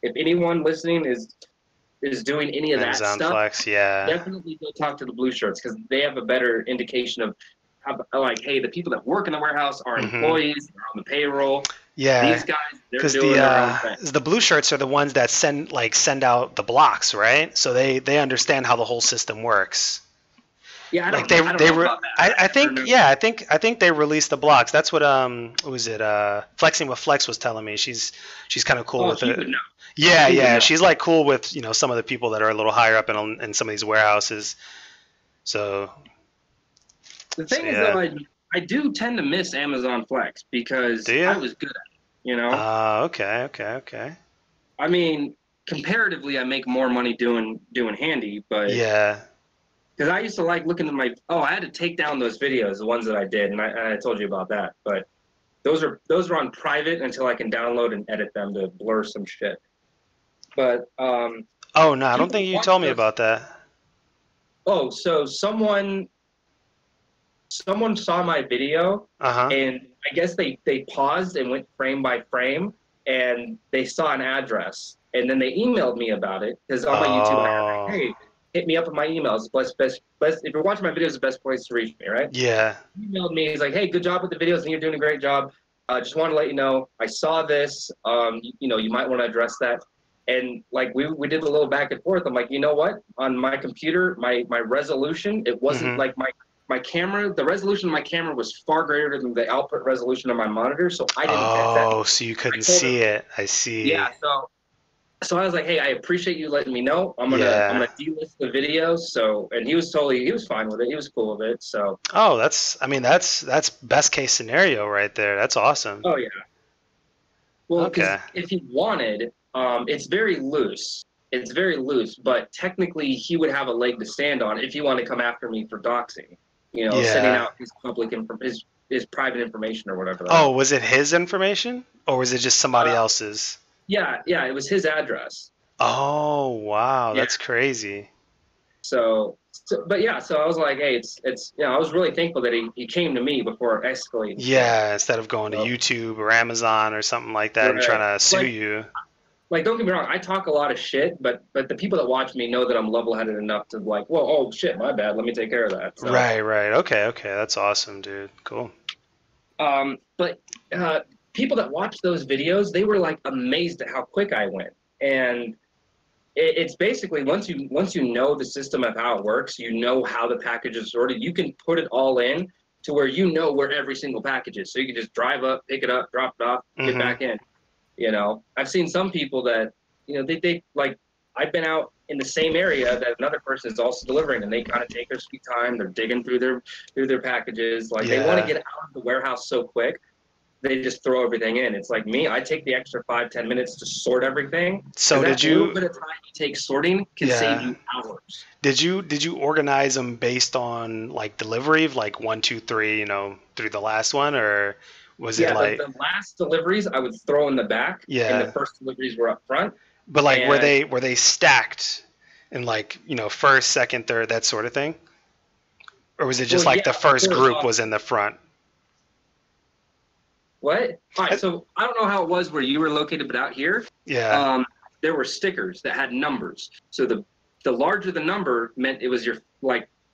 If anyone listening is doing any of that
Amazon
stuff,
Flex, yeah.
definitely go talk to the blue shirts because they have a better indication of how, like, hey, the people that work in the warehouse are employees, they're on the payroll.
Yeah,
these guys, they're doing their own thing.
The blue shirts are the ones that send out the blocks, right? So they understand how the whole system works.
Yeah, I don't know about that.
I think they released the blocks. That's what was it? Flexing with Flex was telling me. She's kind of cool with it.
Would know.
Yeah. She's like cool with some of the people that are a little higher up in some of these warehouses. So
the thing is, though, I do tend to miss Amazon Flex because I was good at it.
Okay.
I mean, comparatively, I make more money doing Handy, but
Yeah.
because I used to like looking at I had to take down those videos, the ones that I did, and I told you about that, but those are on private until I can download and edit them to blur some shit. But
Oh no, I don't think you told me about that.
Oh, so someone saw my video, and I guess they paused and went frame by frame, and they saw an address, and then they emailed me about it because on my YouTube, I had, hey, hit me up with my emails. Best. If you're watching my videos, the best place to reach me, right?
Yeah.
He emailed me. He's like, hey, good job with the videos, and you're doing a great job. Just want to let you know, I saw this. You might want to address that. And like we did a little back and forth. I'm like, you know what? On my computer, my resolution, it wasn't like my camera. The resolution of my camera was far greater than the output resolution of my monitor, so I didn't catch that.
Oh, so you couldn't see it. I see.
Yeah. So I was like, hey, I appreciate you letting me know. I'm gonna delist the video. So, and he was fine with it. He was cool with it. So.
Oh, that's best case scenario right there. That's awesome.
Oh yeah. Well, because if he wanted, it's very loose. It's very loose, but technically he would have a leg to stand on if he wanted to come after me for doxing. Sending out his public his private information or whatever.
Oh, was it his information or was it just somebody else's?
Yeah, it was his address.
Oh, wow, that's crazy.
So I was like, hey, it's I was really thankful that he came to me before escalating.
Yeah, instead of going to YouTube or Amazon or something like that and trying to sue you.
Like, don't get me wrong, I talk a lot of shit, but the people that watch me know that I'm level-headed enough to like, well, oh shit, my bad, let me take care of that. So,
right. Okay, that's awesome, dude. Cool.
But people that watch those videos, they were like amazed at how quick I went, and it's basically once you know the system of how it works, you know how the package is sorted, you can put it all in to where you know where every single package is, so you can just drive up, pick it up, drop it off, get back in. I've seen some people that, they like, I've been out in the same area that another person is also delivering, and they kind of take their sweet time. They're digging through their packages. Like, they want to get out of the warehouse so quick, they just throw everything in. It's like me, I take the extra 5-10 minutes to sort everything.
So
that little bit of time you take sorting can save you hours.
Did you organize them based on like delivery of like 1, 2, 3, through the last one, or was it like
the last deliveries I would throw in the back, and the first deliveries were up front.
But like, were they stacked in like, first, second, third, that sort of thing, or was it just the first group was in the front?
What? All right, so I don't know how it was where you were located, but out here, there were stickers that had numbers. So the larger the number meant it was your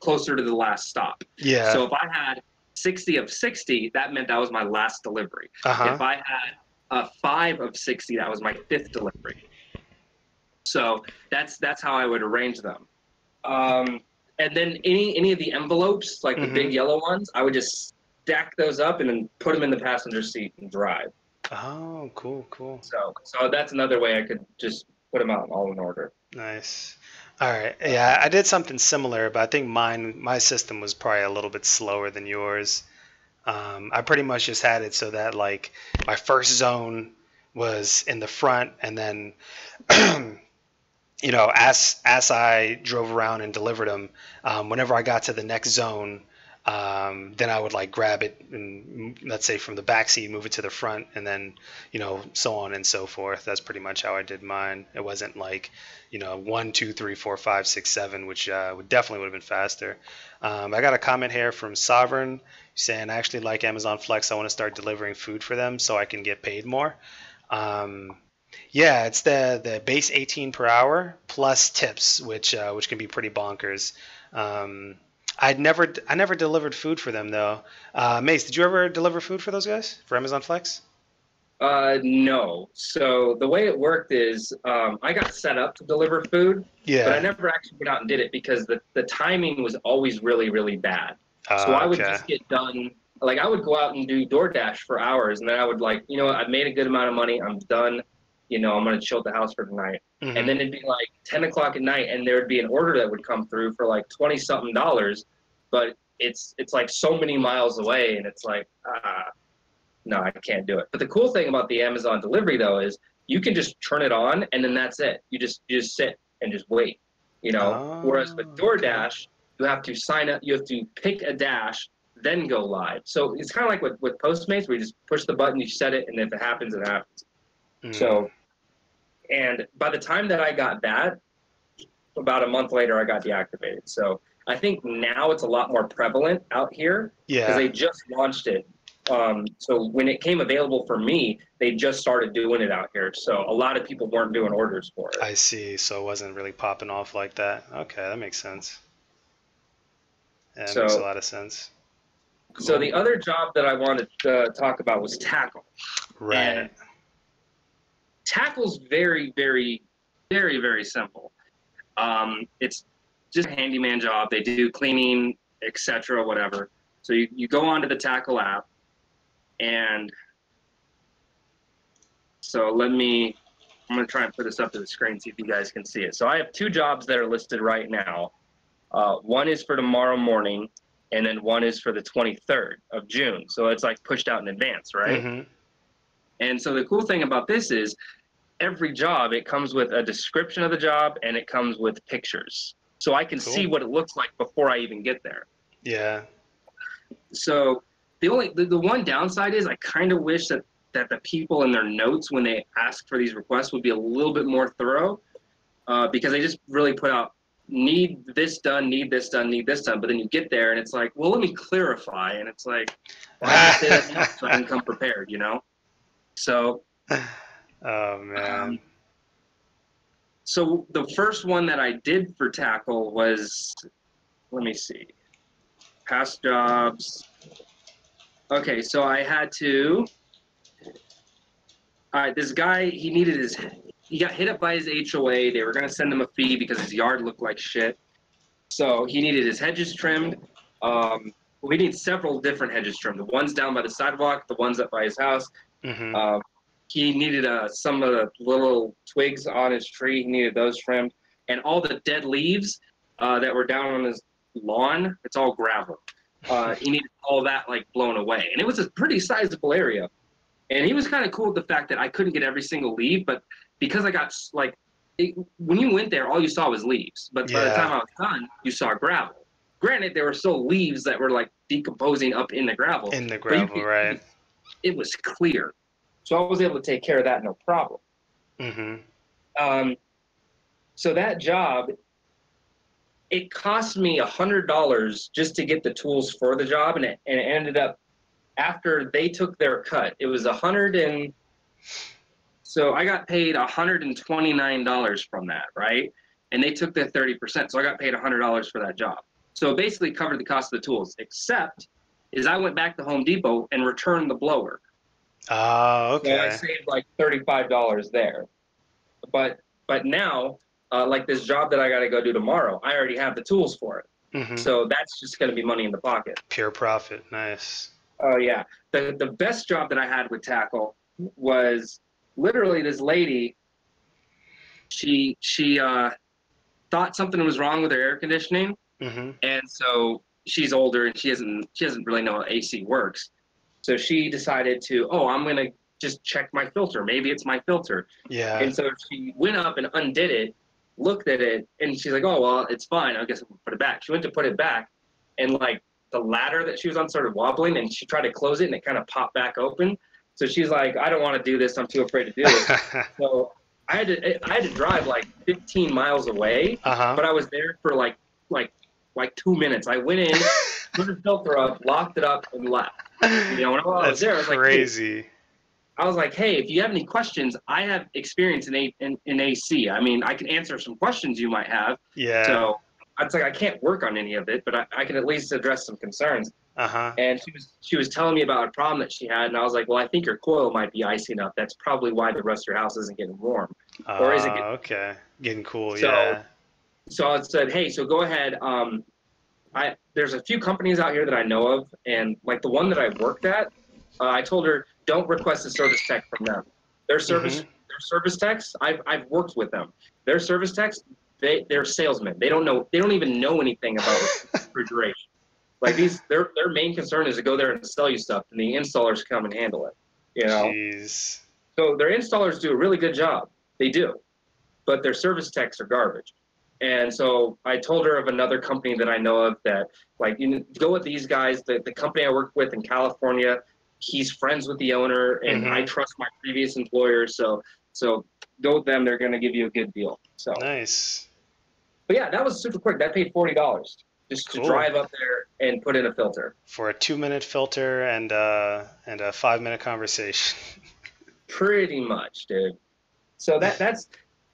closer to the last stop.
Yeah.
So if I had 60 of 60, that meant that was my last delivery. If I had a 5 of 60, that was my 5th delivery. So that's how I would arrange them. And then any of the envelopes, like the big yellow ones, I would just stack those up and then put them in the passenger seat and drive.
Oh, cool.
So that's another way I could just put them out all in order.
Nice. All right. Yeah, I did something similar, but I think my system was probably a little bit slower than yours. I pretty much just had it so that like my first zone was in the front, and then as I drove around and delivered them, whenever I got to the next zone, then I would like grab it and, let's say, from the back seat, move it to the front, and then so on and so forth. That's pretty much how I did mine. It wasn't like 1, 2, 3, 4, 5, 6, 7, which definitely would have been faster. I got a comment here from Sovereign saying, I actually like Amazon Flex. I want to start delivering food for them so I can get paid more. Yeah, it's the base 18 per hour plus tips, which can be pretty bonkers. I never delivered food for them though. Mace, did you ever deliver food for those guys for Amazon Flex?
No. So the way it worked is I got set up to deliver food, but I never actually went out and did it because the timing was always really, really bad. So I would just get done. Like, I would go out and do DoorDash for hours, and then I would I've made a good amount of money. I'm done. I'm going to chill at the house for the night. And then it'd be like 10 o'clock at night, and there would be an order that would come through for like $20-something, but it's like so many miles away, and it's like, no, I can't do it. But the cool thing about the Amazon delivery, though, is you can just turn it on and then that's it. You just sit and just wait, you know.
Oh,
Whereas with DoorDash, you have to sign up, you have to pick a dash, then go live. So it's kind of like with Postmates, where you just push the button, you set it, and if it happens, it happens. So, and by the time that I got that, about a month later, I got deactivated. So I think now it's a lot more prevalent out here because they just launched it. So when it came available for me, they just started doing it out here. So a lot of people weren't doing orders for it.
I see. So it wasn't really popping off like that. Okay, that makes sense. Yeah, that makes a lot of sense.
Cool. So the other job that I wanted to talk about was Takl.
Right.
And Takl's very, very, very, very simple. It's just a handyman job. They do cleaning, etc., whatever. So you go onto the Takl app, and so I'm going to try and put this up to the screen, see if you guys can see it. So I have 2 jobs that are listed right now. One is for tomorrow morning, and then one is for the 23rd of June. So it's like pushed out in advance, right? And so the cool thing about this is every job, it comes with a description of the job, and it comes with pictures. So I can see what it looks like before I even get there.
Yeah.
So the one downside is I kind of wish that the people in their notes when they ask for these requests would be a little bit more thorough, because they just really put out, need this done, need this done, need this done. But then you get there and it's like, well, let me clarify. And it's like, why did you say that now? So I can come prepared, you know? So.
Oh, man.
So the first one that I did for Takl was, let me see, past jobs. Okay, so I had to, this guy, he got hit up by his HOA. They were going to send him a fee because his yard looked like shit. So he needed his hedges trimmed. We need several different hedges trimmed. The ones down by the sidewalk, the ones up by his house. He needed some of the little twigs on his tree. He needed those trimmed. And all the dead leaves that were down on his lawn, it's all gravel. He needed all that like blown away. And it was a pretty sizable area. And he was kind of cool with the fact that I couldn't get every single leaf, but because I got when you went there, all you saw was leaves. But by the time I was done, you saw gravel. Granted, there were still leaves that were like decomposing up in the gravel.
In the gravel, right.
It was clear. So I was able to take care of that, no problem. So that job, it cost me $100 just to get the tools for the job, and it ended up, after they took their cut, it was so I got paid $129 from that, right? And they took their 30%, so I got paid $100 for that job. So it basically covered the cost of the tools, except is I went back to Home Depot and returned the blower.
Oh, okay.
So I saved like $35 there. But now, like this job that I got to go do tomorrow, I already have the tools for it. So that's just going to be money in the pocket.
Pure profit. Nice.
Oh, yeah. The best job that I had with Takl was literally this lady. She thought something was wrong with her air conditioning. And so she's older and she doesn't really know how AC works. So she decided to, I'm going to just check my filter. Maybe it's my filter.
Yeah.
And so she went up and undid it, looked at it, and she's like, oh, well, it's fine. I guess I'll put it back. She went to put it back, and like the ladder that she was on started wobbling, and she tried to close it, and it kind of popped back open. So she's like, I don't want to do this. I'm too afraid to do it. So I had to drive like 15 miles away, but I was there for like 2 minutes. I went in, put the filter up, locked it up, and left. You know, when I was there, I was
crazy.
Like, I was like, hey, if you have any questions, I have experience in AC. I mean, I can answer some questions you might have.
Yeah.
So it's like I can't work on any of it, but I can at least address some concerns. And she was telling me about a problem that she had, and I was like, well, I think your coil might be icing up. That's probably why the rest of your house isn't getting warm. Or is it
getting cool?
So I said, hey, so go ahead. There's a few companies out here that I know of, and like the one that I worked at, I told her, don't request a service tech from them. Their service techs, I've worked with them. Their service techs, they're salesmen. They don't even know anything about refrigeration. Like their main concern is to go there and sell you stuff, and the installers come and handle it. You know.
Jeez.
So their installers do a really good job. They do. But their service techs are garbage. And so I told her of another company that I know of that, like, you know, go with these guys. The company I work with in California, he's friends with the owner, and I trust my previous employer. So go with them. They're going to give you a good deal. So
nice.
But yeah, that was super quick. That paid $40 just to drive up there and put in a filter.
For a 2-minute filter and a 5-minute conversation.
Pretty much, dude. So that's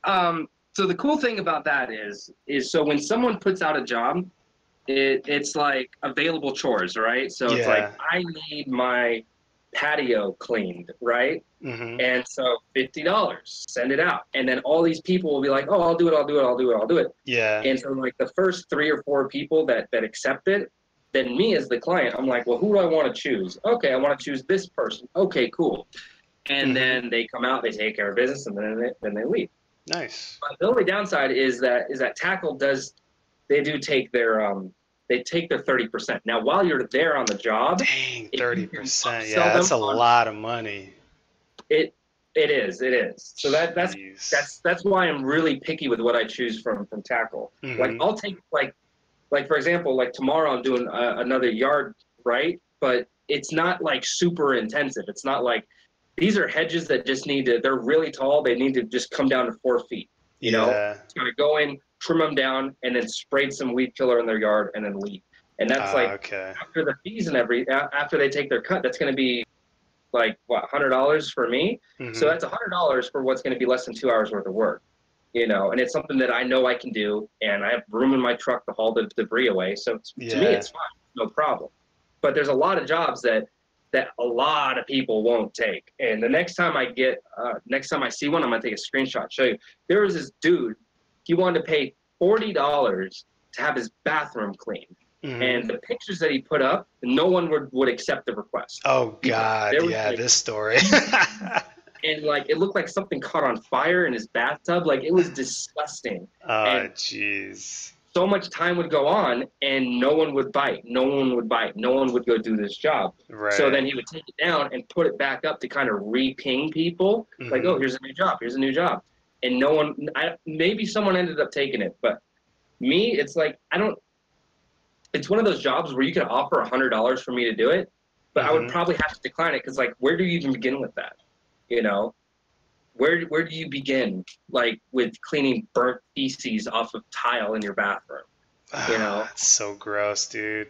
so the cool thing about that is so when someone puts out a job, it's like available chores, right? So it's like, I need my patio cleaned, right? And so $50, send it out. And then all these people will be like, oh, I'll do it.
Yeah.
And so like the first 3 or 4 people that accept it, then me as the client, I'm like, well, who do I want to choose? Okay, I want to choose this person. Okay, cool. And then they come out, they take care of business, and then they leave.
Nice.
But the only downside is that Takl they take their 30%. Now while you're there on the job,
dang, 30%, yeah, that's a lot of money.
It is. So that's why I'm really picky with what I choose from Takl. Like I'll take like for example, like tomorrow I'm doing another yard, right? But it's not like super intensive. It's not like these are hedges that just they're really tall. They need to just come down to 4 feet. You know, it's going to go in, trim them down, and then spray some weed killer in their yard and then leave. And that's after the fees and after they take their cut, that's going to be like, what, $100 for me? So that's $100 for what's going to be less than 2 hours worth of work. You know, and it's something that I know I can do, and I have room in my truck to haul the debris away. So to me, it's fine. No problem. But there's a lot of jobs that a lot of people won't take. And the next time I see one, I'm gonna take a screenshot, show you. There was this dude, he wanted to pay $40 to have his bathroom cleaned. And the pictures that he put up, no one would accept the request.
Oh God, this story.
And like it looked like something caught on fire in his bathtub. Like it was disgusting.
Oh jeez.
So much time would go on, and no one would bite. No one would go do this job.
Right.
So then he would take it down and put it back up to kind of re-ping people. Like, oh, here's a new job. Here's a new job. And no one, maybe someone ended up taking it. But me, it's like, it's one of those jobs where you can offer $100 for me to do it, but I would probably have to decline it because, like, where do you even begin with that? You know? Where do you begin, like, with cleaning burnt feces off of tile in your bathroom? You know,
it's so gross, dude.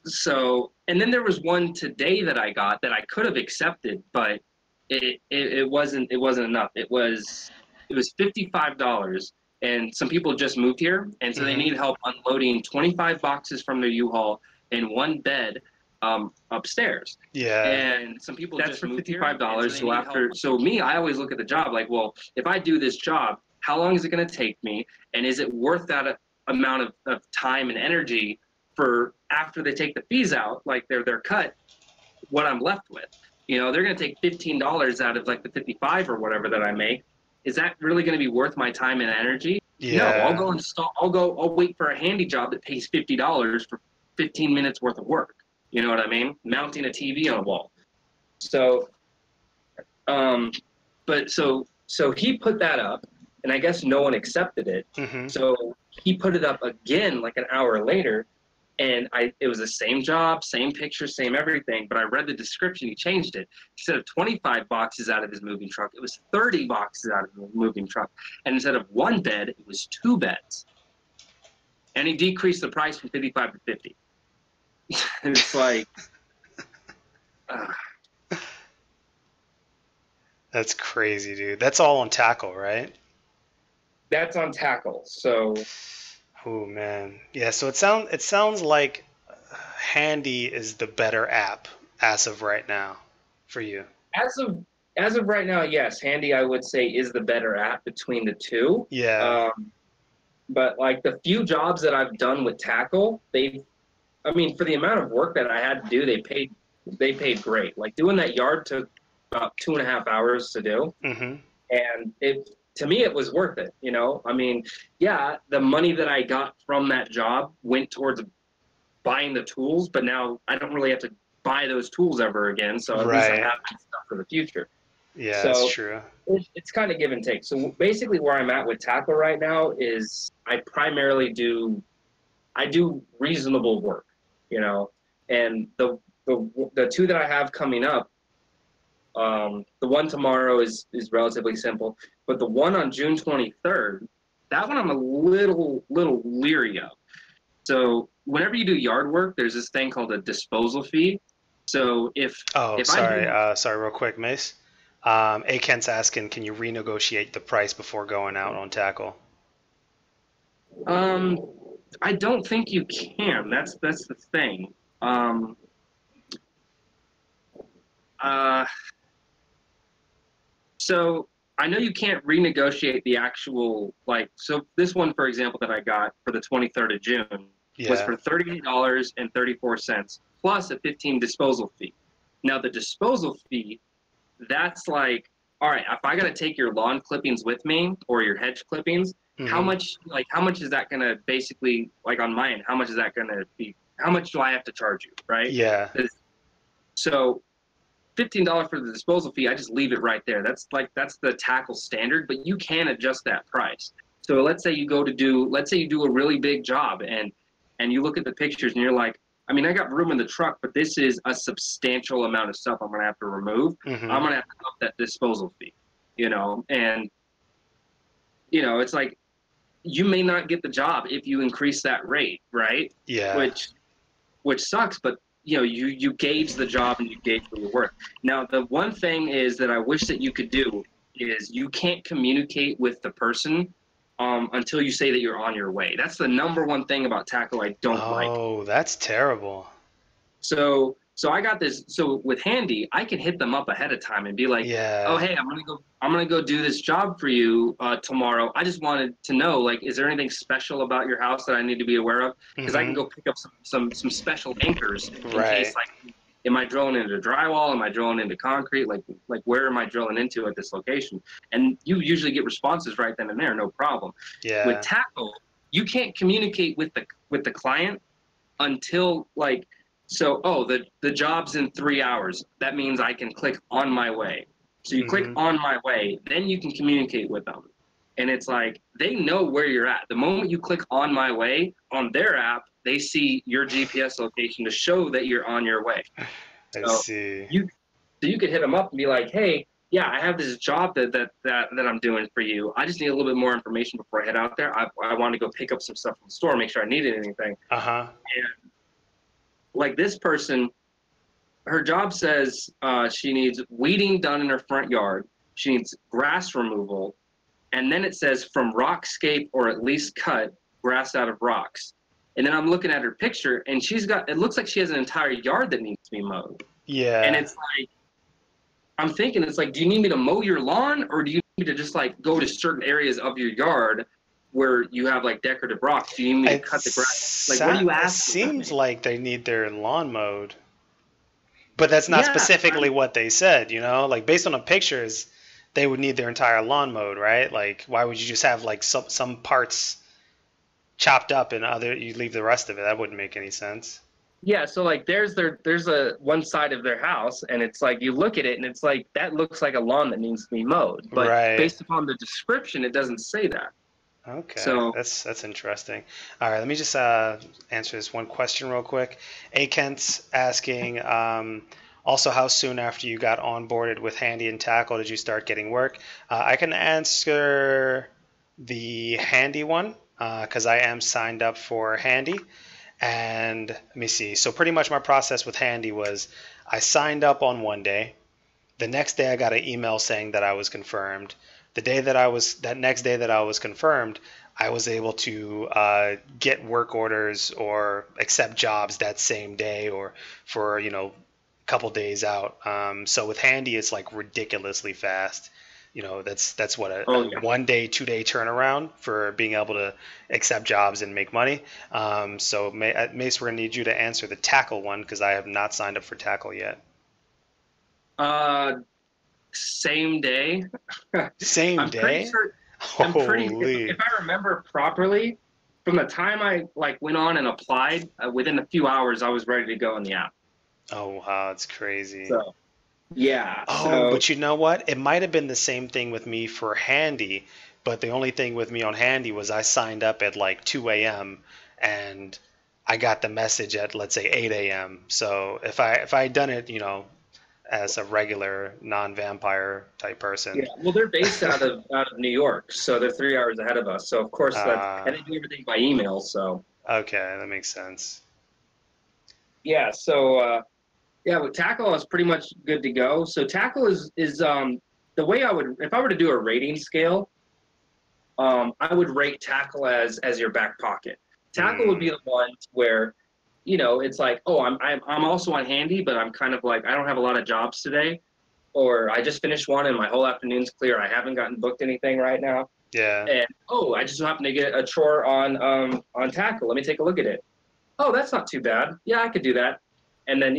So, and then there was one today that I got that I could have accepted, but it wasn't enough. It was $55, and some people just moved here, and so they need help unloading 25 boxes from their U-Haul and 1 bed. Upstairs. Yeah. And some people that's just for $55. So me, I always look at the job like, well, if I do this job, how long is it going to take me? And is it worth that amount of time and energy for after they take the fees out, like their cut, what I'm left with? You know, they're going to take $15 out of like the 55 or whatever that I make. Is that really going to be worth my time and energy? Yeah. No, I'll wait for a handy job that pays $50 for 15 minutes worth of work. You know what I mean? Mounting a TV on a wall. So, so he put that up, and I guess no one accepted it. So he put it up again like an hour later, and it was the same job, same picture, same everything, but I read the description, he changed it. Instead of 25 boxes out of his moving truck, it was 30 boxes out of the moving truck. And instead of 1 bed, it was 2 beds. And he decreased the price from 55 to 50. It's like,
that's crazy, dude. That's all on Takl, right?
That's on Takl. So,
oh man, yeah. So it sounds like Handy is the better app as of right now for you.
As of right now, yes, Handy I would say is the better app between the two.
Yeah.
But like the few jobs that I've done with Takl, I mean, for the amount of work that I had to do, they paid great. Like doing that yard took about 2.5 hours to do, and to me it was worth it. You know, I mean, yeah, the money that I got from that job went towards buying the tools, but now I don't really have to buy those tools ever again. So at least I have that stuff for the future.
Yeah, that's
So
true.
it's kind of give and take. So basically, where I'm at with Takl right now is I primarily I do reasonable work, you know, and the two that I have coming up, the one tomorrow is relatively simple, but the one on June 23rd, that one I'm a little leery of. So whenever you do yard work, there's this thing called a disposal fee. So
Oh,
if I
sorry.
do,
Sorry, real quick, Mace. A Kent's asking, can you renegotiate the price before going out on Takl?
um, I don't think you can. That's the thing. Um, uh, so I know you can't renegotiate the actual like. So this one, for example, that I got for the 23rd of June was
Yeah.
for $38.34 plus a 15 disposal fee. Now the disposal fee, that's like, all right, if I got to take your lawn clippings with me or your hedge clippings,
Hmm.
how much is that going to basically, like on my end, how much is that going to be? How much do I have to charge you, right?
Yeah.
So $15 for the disposal fee, I just leave it right there. That's the Takl standard, but you can adjust that price. So let's say let's say you do a really big job and you look at the pictures and you're like, I mean, I got room in the truck, but this is a substantial amount of stuff I'm gonna have to remove.
Hmm.
I'm gonna have to up that disposal fee, you know, and it's like you may not get the job if you increase that rate, right?
Yeah.
Which sucks, but you gauge the job and you gauge what you're worth. Now, the one thing is that I wish that you could do is you can't communicate with the person until you say that you're on your way. That's the number one thing about Takl I don't like.
Oh, that's terrible.
So I got this. So with Handy, I can hit them up ahead of time and be like, "Oh,
Yeah.
hey, I'm gonna go do this job for you tomorrow. I just wanted to know, like, is there anything special about your house that I need to be aware of? Because I can
Hmm.
go pick up some special anchors in case,
Right.
like, am I drilling into drywall? Am I drilling into concrete? Like where am I drilling into at this location? And you usually get responses right then and there, no problem. With
Yeah.
Takl, you can't communicate with the client until like the job's in 3 hours. That means I can click on my way. So you click
Hmm.
on my way, then you can communicate with them. And it's like they know where you're at. The moment you click on my way on their app, they see your GPS location to show that you're on your way.
I
So
see.
you you could hit them up and be like, hey, yeah, I have this job that I'm doing for you. I just need a little bit more information before I head out there. I want to go pick up some stuff from the store, make sure I needed anything.
Uh-huh.
And like this person, her job says she needs weeding done in her front yard. She needs grass removal. And then it says from rockscape or at least cut grass out of rocks. And then I'm looking at her picture and it looks like she has an entire yard that needs to be mowed. And
Yeah.
it's like, I'm thinking, it's like, do you need me to mow your lawn or do you need me to just like go to certain areas of your yard where you have like decorative rocks? Do you need me to cut the grass? Like, what are you
It
asking of
seems
me?
like they need their lawn mowed, but that's not
Yeah,
specifically what they said, you know? Like based on the pictures, they would need their entire lawn mowed, right? Like why would you just have like some parts chopped up and other you leave the rest of it? That wouldn't make any sense.
yeah, so like there's a one side of their house and it's like you look at it and it's like that looks like a lawn that needs to be mowed. But
Right.
based upon the description, it doesn't say that.
Okay,
So
that's interesting. All right, let me just answer this one question real quick. A Kent's asking, also how soon after you got onboarded with Handy and Takl did you start getting work? I can answer the Handy one because I am signed up for Handy. And let me see. So pretty much my process with Handy was I signed up on one day. The next day I got an email saying that I was confirmed. That next day that I was confirmed, I was able to get work orders or accept jobs that same day or for a couple days out. So with Handy, it's like ridiculously fast. That's what
oh
a
yeah.
1 day, 2 day turnaround for being able to accept jobs and make money. So Mace, we're gonna need you to answer the Takl one because I have not signed up for Takl yet.
Uh Same day.
Same
I'm pretty
day?
sure if
Holy.
I remember properly, from the time I like went on and applied, within a few hours I was ready to go in the app.
Oh wow, it's crazy.
So Yeah.
Oh,
So
but you know what? It might have been the same thing with me for Handy, but the only thing with me on Handy was I signed up at like 2 a.m. and I got the message at, let's say, 8 a.m. So if I had done it, as a regular non-vampire type
yeah,
person,
well, they're based out of New York, so they're 3 hours ahead of us. So of course that's
uh,
and they do everything by email. So
okay, that makes sense.
yeah, so yeah, with Takl is pretty much good to go. So Takl is the way I would if I were to do a rating scale, I would rate Takl as your back pocket. Takl would
Mm,
be the one where, it's like, oh, I'm also on Handy, but I'm kind of like I don't have a lot of jobs today, or I just finished one and my whole afternoon's clear. I haven't gotten booked anything right now,
yeah.
and oh, I just happened to get a chore on Takl. Let me take a look at it. Oh, that's not too bad. Yeah, I could do that. And then,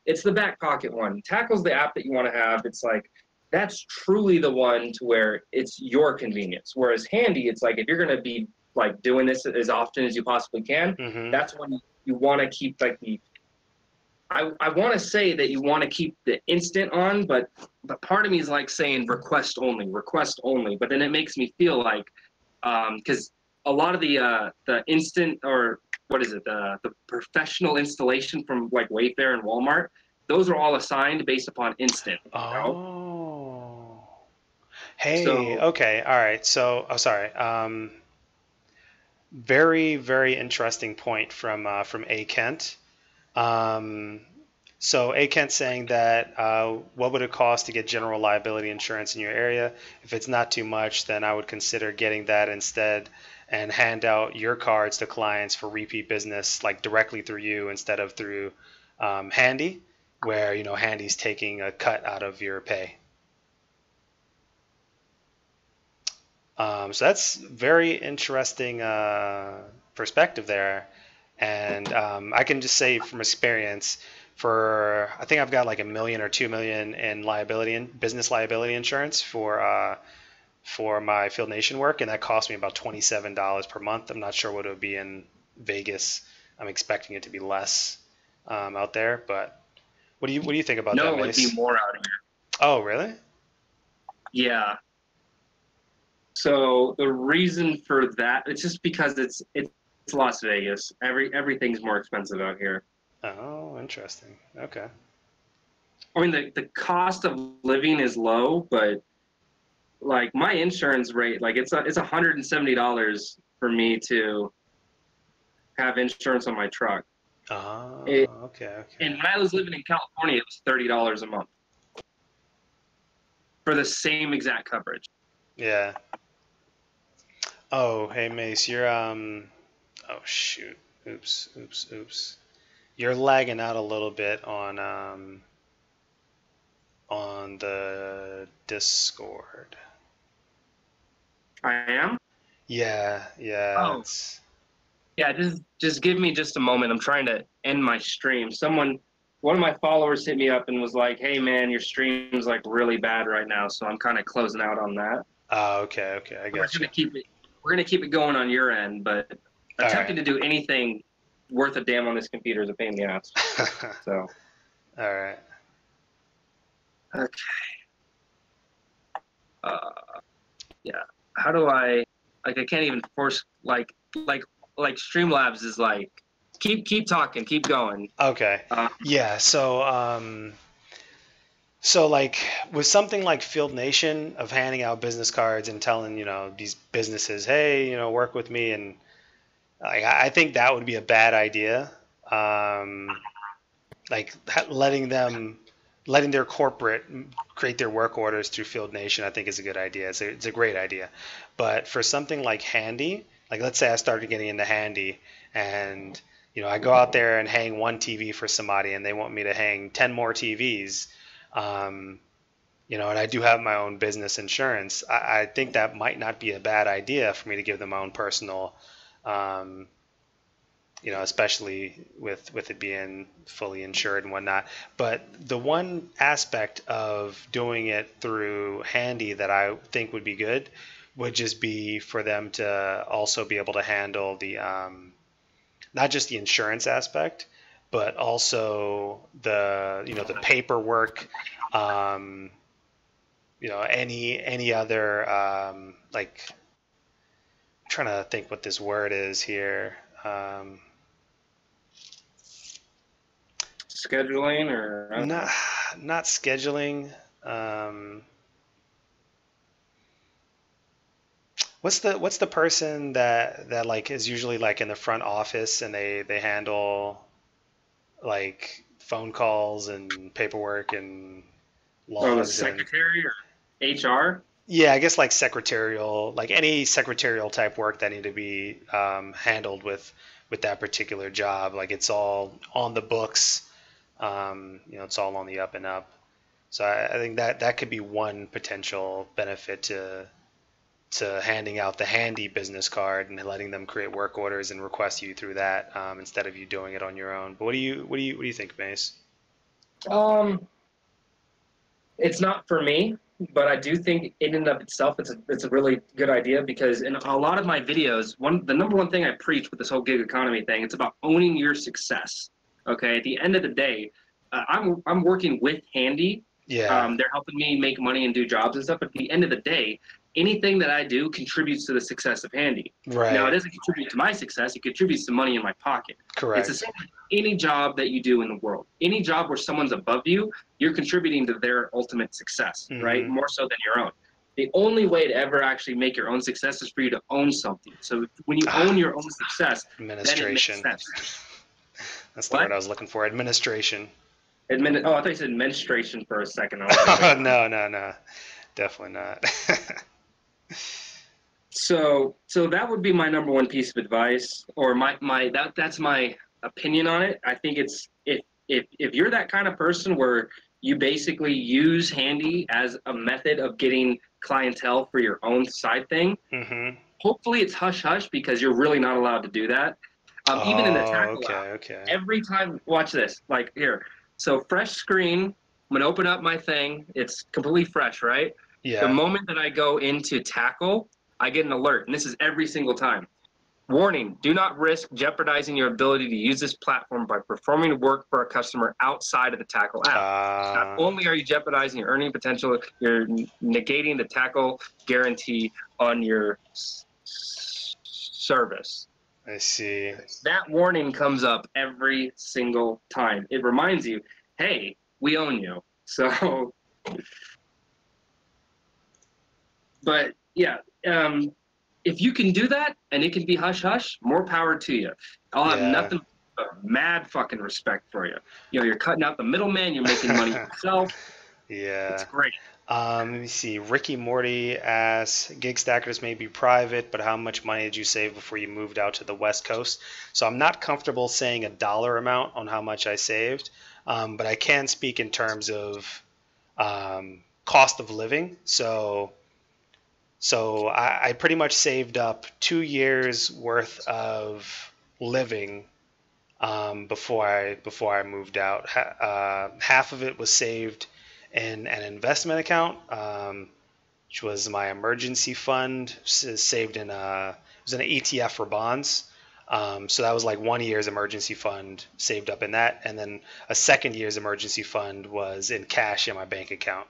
it's the back pocket one. Tackle's the app that you want to have. It's like, that's truly the one to where it's your convenience. Whereas Handy, it's like, if you're going to be like doing this as often as you possibly can,
Mm-hmm.
that's when you want to keep like I want to say that you want to keep the instant on, but part of me is like saying request only. But then it makes me feel like, because a lot of the instant or what is it the professional installation from like Wayfair and Walmart, those are all assigned based upon instant.
Oh. Hey,
So
okay, all right. So, oh, sorry. Very, very interesting point from A Kent. Um, so A Kent saying that what would it cost to get general liability insurance in your area? If it's not too much, then I would consider getting that instead and hand out your cards to clients for repeat business, like directly through you instead of through Handy, where Handy's taking a cut out of your pay. So that's very interesting perspective there. And I can just say from experience, I think I've got like 1 million or 2 million in liability and business liability insurance for my Field Nation work, and that cost me about $27 per month. I'm not sure what it would be in Vegas. I'm expecting it to be less out there, but what do you think about that,
no, it'd be
Mace?
more out of here.
Oh, really?
Yeah. So the reason for that, it's just because it's Las Vegas. Everything's more expensive out here.
Oh, interesting. Okay.
I mean, the cost of living is low, but like my insurance rate, like it's $170 for me to have insurance on my truck. It,
Oh, okay,
and
okay.
when I was living in California, it was $30 a month for the same exact coverage.
Yeah. Oh, hey Mace, you're oh shoot. Oops, oops, oops. You're lagging out a little bit on the Discord.
I am.
Yeah, yeah,
Oh,
it's
yeah. Just give me just a moment. I'm trying to end my stream. One of my followers hit me up and was like, "Hey man, your stream's like really bad right now." So I'm kind of closing out on that.
oh, okay, okay, I
We're
got you.
gonna keep it. We're gonna keep it going on your end, but
All right.
attempting to do anything worth a damn on this computer is a pain in the ass. So,
All right.
okay. Yeah. How do I like? I can't even force like Streamlabs is like keep talking, keep going.
Okay.
Uh,
Yeah, so like with something like Field Nation of handing out business cards and telling, these businesses, hey, work with me, and I think that would be a bad idea. Um, like letting their corporate create their work orders through Field Nation, I think is a good idea. It's a great idea. But for something like Handy, like let's say I started getting into Handy, and I go out there and hang one TV for somebody, and they want me to hang 10 more TVs. Um, and I do have my own business insurance. I think that might not be a bad idea for me to give them my own personal, um, especially with it being fully insured and whatnot. But the one aspect of doing it through Handy that I think would be good would just be for them to also be able to handle the not just the insurance aspect, but also the paperwork, any other like, I'm trying to think what this word is here.
Scheduling or I don't know.
Not scheduling. What's the person that like is usually like in the front office and they handle like phone calls and paperwork and
Oh, the
logs and
secretary or HR?
yeah, I guess like secretarial, like any secretarial type work that need to be handled with that particular job. Like it's all on the books. It's all on the up and up. So I think that could be one potential benefit to handing out the handy business card and letting them create work orders and request you through that instead of you doing it on your own. But what do you think, Mace?
It's not for me, but I do think in and of itself, it's a really good idea because in a lot of my videos, the number one thing I preach with this whole gig economy thing, it's about owning your success. Okay, at the end of the day, I'm working with Handy.
Yeah.
They're helping me make money and do jobs and stuff. But at the end of the day, anything that I do contributes to the success of Handy.
Right.
Now, it doesn't contribute to my success. It contributes to money in my pocket.
Correct.
It's the same with any job that you do in the world. Any job where someone's above you, you're contributing to their ultimate success, right? More so than your own. The only way to ever actually make your own success is for you to own something. So when you own your own success,
administration.
Then it makes sense.
That's the word I was looking for. Administration.
I thought you said administration for a second. I was like,
No. Definitely not.
So that would be my number one piece of advice, or that's my opinion on it. I think it's if you're that kind of person where you basically use Handy as a method of getting clientele for your own side thing, hopefully it's hush hush because you're really not allowed to do that. Even in the Takl app, every time, watch this, like here. So fresh screen, I'm gonna open up my thing. It's completely fresh, right?
Yeah.
The moment that I go into Takl, I get an alert, and this is every single time. Warning, do not risk jeopardizing your ability to use this platform by performing work for a customer outside of the Takl app. Not only are you jeopardizing your earning potential, you're negating the Takl guarantee on your service.
I see.
That warning comes up every single time. It reminds you, hey, we own you. So, but yeah, if you can do that and it can be hush hush, more power to you. I'll have nothing but mad fucking respect for you. You're cutting out the middleman. You're making money yourself.
Yeah.
It's great.
Let me see. Ricky Morty asks, GigStackers may be private, but how much money did you save before you moved out to the West Coast? So I'm not comfortable saying a dollar amount on how much I saved, but I can speak in terms of cost of living. So I pretty much saved up 2 years worth of living before I moved out. Half of it was saved in an investment account, which was my emergency fund, saved in it was an ETF for bonds. So that was like 1 year's emergency fund saved up in that, and then a second year's emergency fund was in cash in my bank account,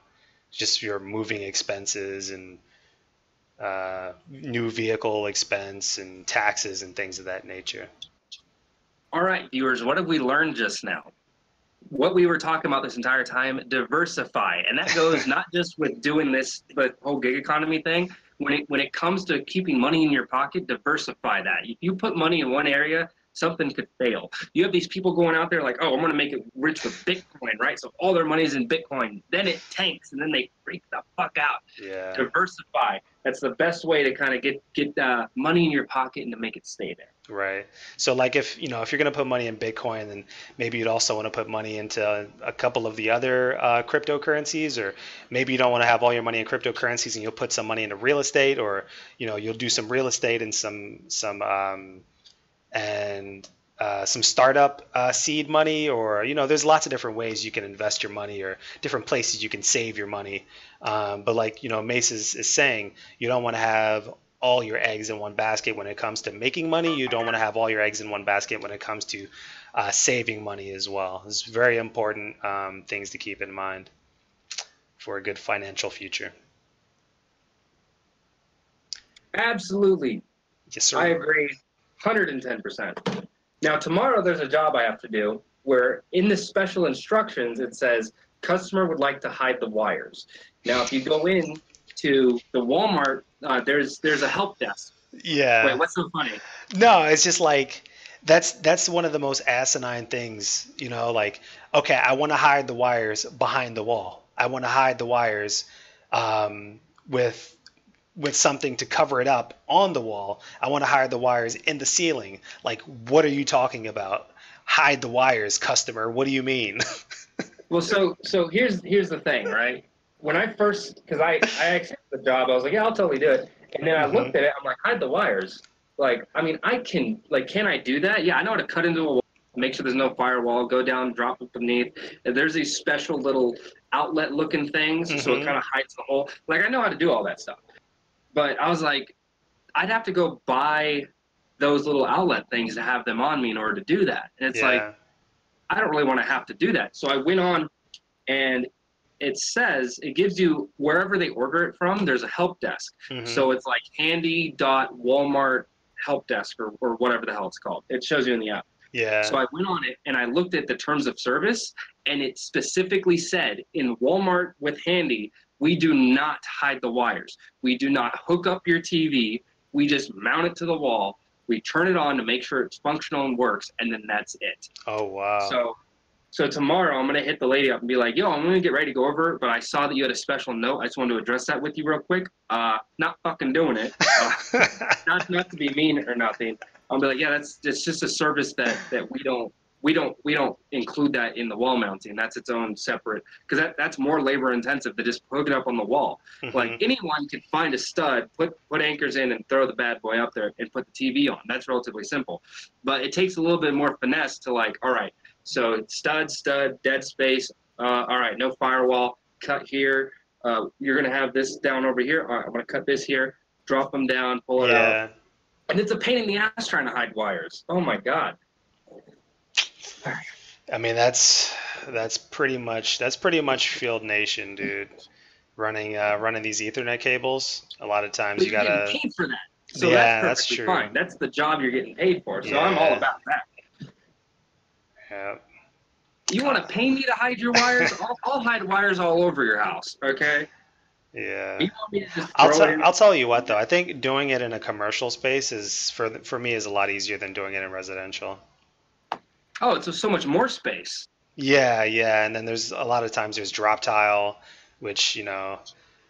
just your moving expenses and new vehicle expense and taxes and things of that nature.
All right, viewers, what have we learned just now? What we were talking about this entire time, diversify. And that goes not just with doing the whole gig economy thing. When it comes to keeping money in your pocket, diversify that. If you put money in one area, something could fail. You have these people going out there like, oh, I'm going to make it rich with Bitcoin, right? So all their money's in Bitcoin. Then it tanks, and then they freak the fuck out.
Yeah.
Diversify. That's the best way to kind of get money in your pocket and to make it stay there.
Right. So like if you're going to put money in Bitcoin, then maybe you'd also want to put money into a couple of the other cryptocurrencies, or maybe you don't want to have all your money in cryptocurrencies and you'll put some money into real estate, or you'll do some real estate and some startup seed money, or there's lots of different ways you can invest your money or different places you can save your money. But like Mace is saying, you don't want to have all your eggs in one basket when it comes to making money. You don't want to have all your eggs in one basket when it comes to saving money as well. It's very important things to keep in mind for a good financial future.
Absolutely.
Yes, sir.
I agree 110%. Now, tomorrow there's a job I have to do where in the special instructions it says customer would like to hide the wires. Now, if you go in to the Walmart, there's a help desk.
Yeah.
Wait, what's so funny?
No, it's just like that's one of the most asinine things, you know, like, okay, I want to hide the wires behind the wall. I want to hide the wires um, with something to cover it up on the wall. I want to hide the wires in the ceiling. Like, what are you talking about? Hide the wires, customer. What do you mean?
Well, so here's the thing, right? When I first, because I accepted the job, I was like, yeah, I'll totally do it. And then I looked at it, I'm like, hide the wires. Like, I mean, can I do that? Yeah, I know how to cut into a wall, make sure there's no firewall, go down, drop it beneath. And there's these special little outlet-looking things, so it kind of hides the hole. Like, I know how to do all that stuff. But I was like, I'd have to go buy those little outlet things to have them on me in order to do that. And it's like, I don't really want to have to do that. So I went on, and it says, it gives you, wherever they order it from, there's a help desk. So it's like handy.walmart help desk or whatever the hell it's called. It shows you in the app.
Yeah.
So I went on it, and I looked at the terms of service, and it specifically said, in Walmart with Handy, we do not hide the wires. We do not hook up your TV. We just mount it to the wall. We turn it on to make sure it's functional and works, and then that's it.
Oh, wow.
So tomorrow I'm going to hit the lady up and be like, yo, I'm going to get ready to go over, but I saw that you had a special note. I just wanted to address that with you real quick. Not fucking doing it. Not to be mean or nothing. I'll be like, yeah, it's just a service that we don't include that in the wall mounting. That's its own separate, because that's more labor intensive to just hook it up on the wall. Like, anyone can find a stud, put anchors in, and throw the bad boy up there and put the TV on. That's relatively simple. But it takes a little bit more finesse to, like, all right, so stud, dead space. All right, no firewall. Cut here. You're gonna have this down over here. All right, I'm gonna cut this here. Drop them down. Pull it out. And it's a pain in the ass trying to hide wires. Oh my god.
I mean, that's pretty much Field Nation, dude. Running these Ethernet cables. A lot of times
But
you
you're
gotta.
getting paid for that. So
Yeah,
that's
true.
fine. That's the job you're getting paid for. So I'm all about that.
Yeah.
You want to pay me to hide your wires? I'll hide wires all over your house. Okay.
Yeah.
You want me to just
I'll tell you what though. I think doing it in a commercial space is for me is a lot easier than doing it in residential.
Oh, it's so much more space.
Yeah, and then there's a lot of times there's drop tile, which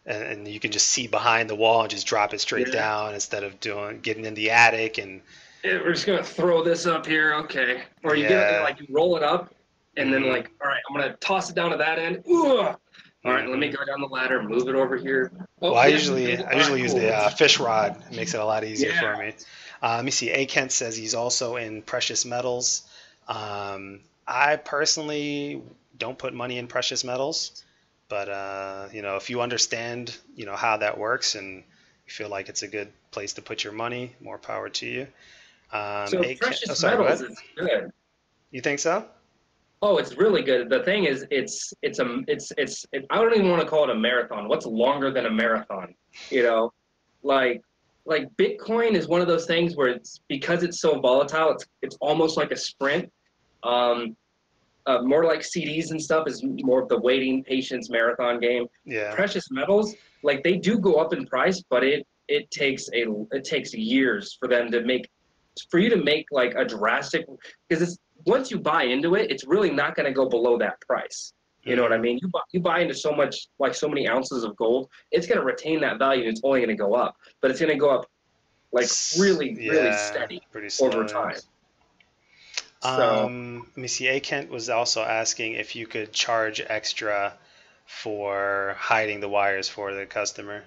and you can just see behind the wall and just drop it straight down instead of getting in the attic and.
Yeah, we're just gonna throw this up here, okay? Or you get it, like, you roll it up, and then like, all right, I'm gonna toss it down to that end. Ugh! All right, let me go down the ladder, move it over here.
Oh, well, I usually use the fish rod. It makes it a lot easier for me. Let me see. A Kent says he's also in precious metals. I personally don't put money in precious metals, but if you understand how that works and you feel like it's a good place to put your money, more power to you.
So precious metals is good.
You think so?
Oh, it's really good. The thing is, I don't even want to call it a marathon. What's longer than a marathon? Like Bitcoin is one of those things where because it's so volatile, it's almost like a sprint. More like CDs and stuff is more of the waiting, patience, marathon game.
Yeah.
Precious metals, like, they do go up in price, but it takes years for you to make like a drastic, because once you buy into it, it's really not going to go below that price. You know what I mean? You buy into so many ounces of gold, it's going to retain that value. And it's only going to go up, but it's going to go up like really steady over time. So,
let me see. A Kent was also asking if you could charge extra for hiding the wires for the customer.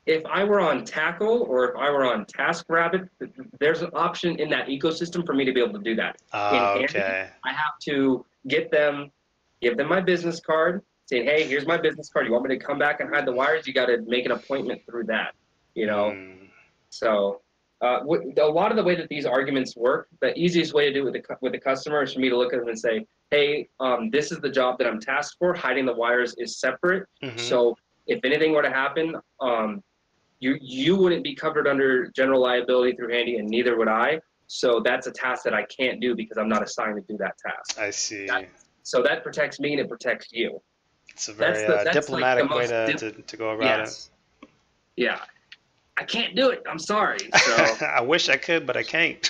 if I were on Takl or if I were on TaskRabbit, there's an option in that ecosystem for me to be able to do that.
Okay.
I have to give them my business card, saying, hey, here's my business card. You want me to come back and hide the wires? You got to make an appointment through that, you know? So A lot of the way that these arguments work, the easiest way to do it with the customer is for me to look at them and say, hey, this is the job that I'm tasked for. Hiding the wires is separate. So if anything were to happen, you wouldn't be covered under general liability through Handy, and neither would I. So that's a task that I can't do because I'm not assigned to do that task.
I see.
So that protects me and it protects you.
It's a very diplomatic way to go about it.
Yeah. I can't do it. I'm sorry. So
I wish I could, but I can't.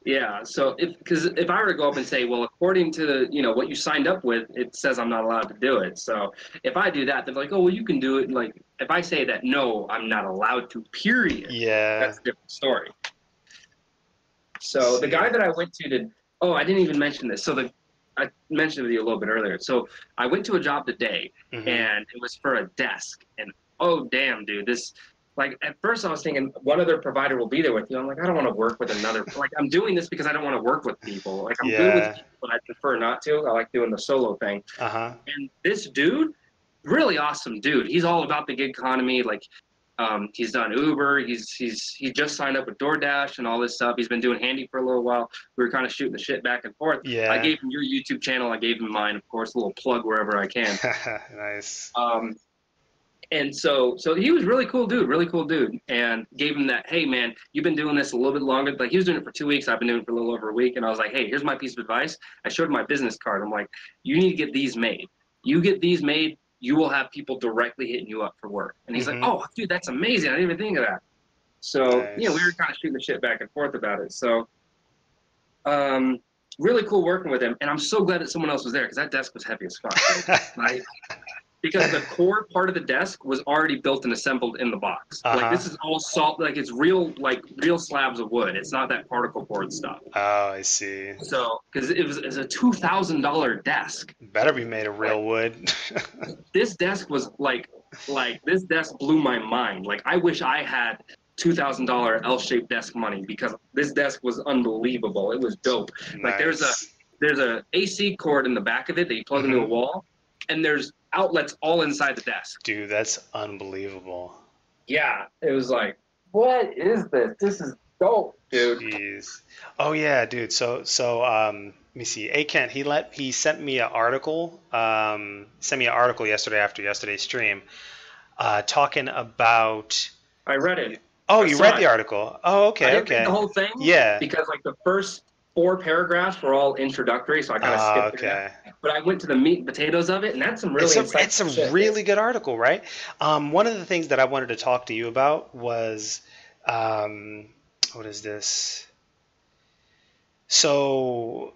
Yeah. So because if I were to go up and say, well, according to what you signed up with, it says I'm not allowed to do it. So if I do that, they're like, oh, well, you can do it. Like if I say that, no, I'm not allowed to. Period.
Yeah.
That's a different story. So the guy that I went to I didn't even mention this. So I mentioned it to you a little bit earlier. So I went to a job today, and it was for a desk. And oh, damn, dude, this. Like, at first I was thinking one other provider will be there with you. I'm like, I don't want to work with another. Like, I'm doing this because I don't want to work with people. Like, I'm good with people, but I prefer not to. I like doing the solo thing. And this dude, really awesome dude. He's all about the gig economy. Like, he's done Uber. He just signed up with DoorDash and all this stuff. He's been doing Handy for a little while. We were kind of shooting the shit back and forth.
Yeah.
I gave him your YouTube channel. I gave him mine, of course, a little plug wherever I can.
Nice.
And so he was really cool dude, and gave him that, hey man, you've been doing this a little bit longer. Like he was doing it for 2 weeks. I've been doing it for a little over a week. And I was like, hey, here's my piece of advice. I showed him my business card. I'm like, you need to get these made. You get these made, you will have people directly hitting you up for work. And he's like, oh dude, that's amazing. I didn't even think of that. So, we were kind of shooting the shit back and forth about it. So, really cool working with him. And I'm so glad that someone else was there because that desk was heavy as fuck. Because the core part of the desk was already built and assembled in the box. Like this is all salt, like it's real slabs of wood. It's not that particle board stuff.
Oh, I see.
So, because it was a $2,000 desk.
Better be made of real wood.
This desk was like this desk blew my mind. Like I wish I had $2,000 L-shaped desk money because this desk was unbelievable. It was dope.
Nice.
Like there's a AC cord in the back of it that you plug into a wall, and there's outlets all inside the desk.
Dude, that's unbelievable.
Yeah, it was like, what is this? This is dope, dude.
Jeez. Oh yeah, dude. So let me see. Kent, he sent me an article. Yesterday after yesterday's stream, talking about.
I read it.
Oh, you read the article? Oh, okay,
I didn't read the whole thing.
Yeah.
Because like the first 4 paragraphs were all introductory, so I kind of skipped through that. But I went to the meat and potatoes of it, and that's some really
it's a really good article, right? One of the things that I wanted to talk to you about was, what is this? So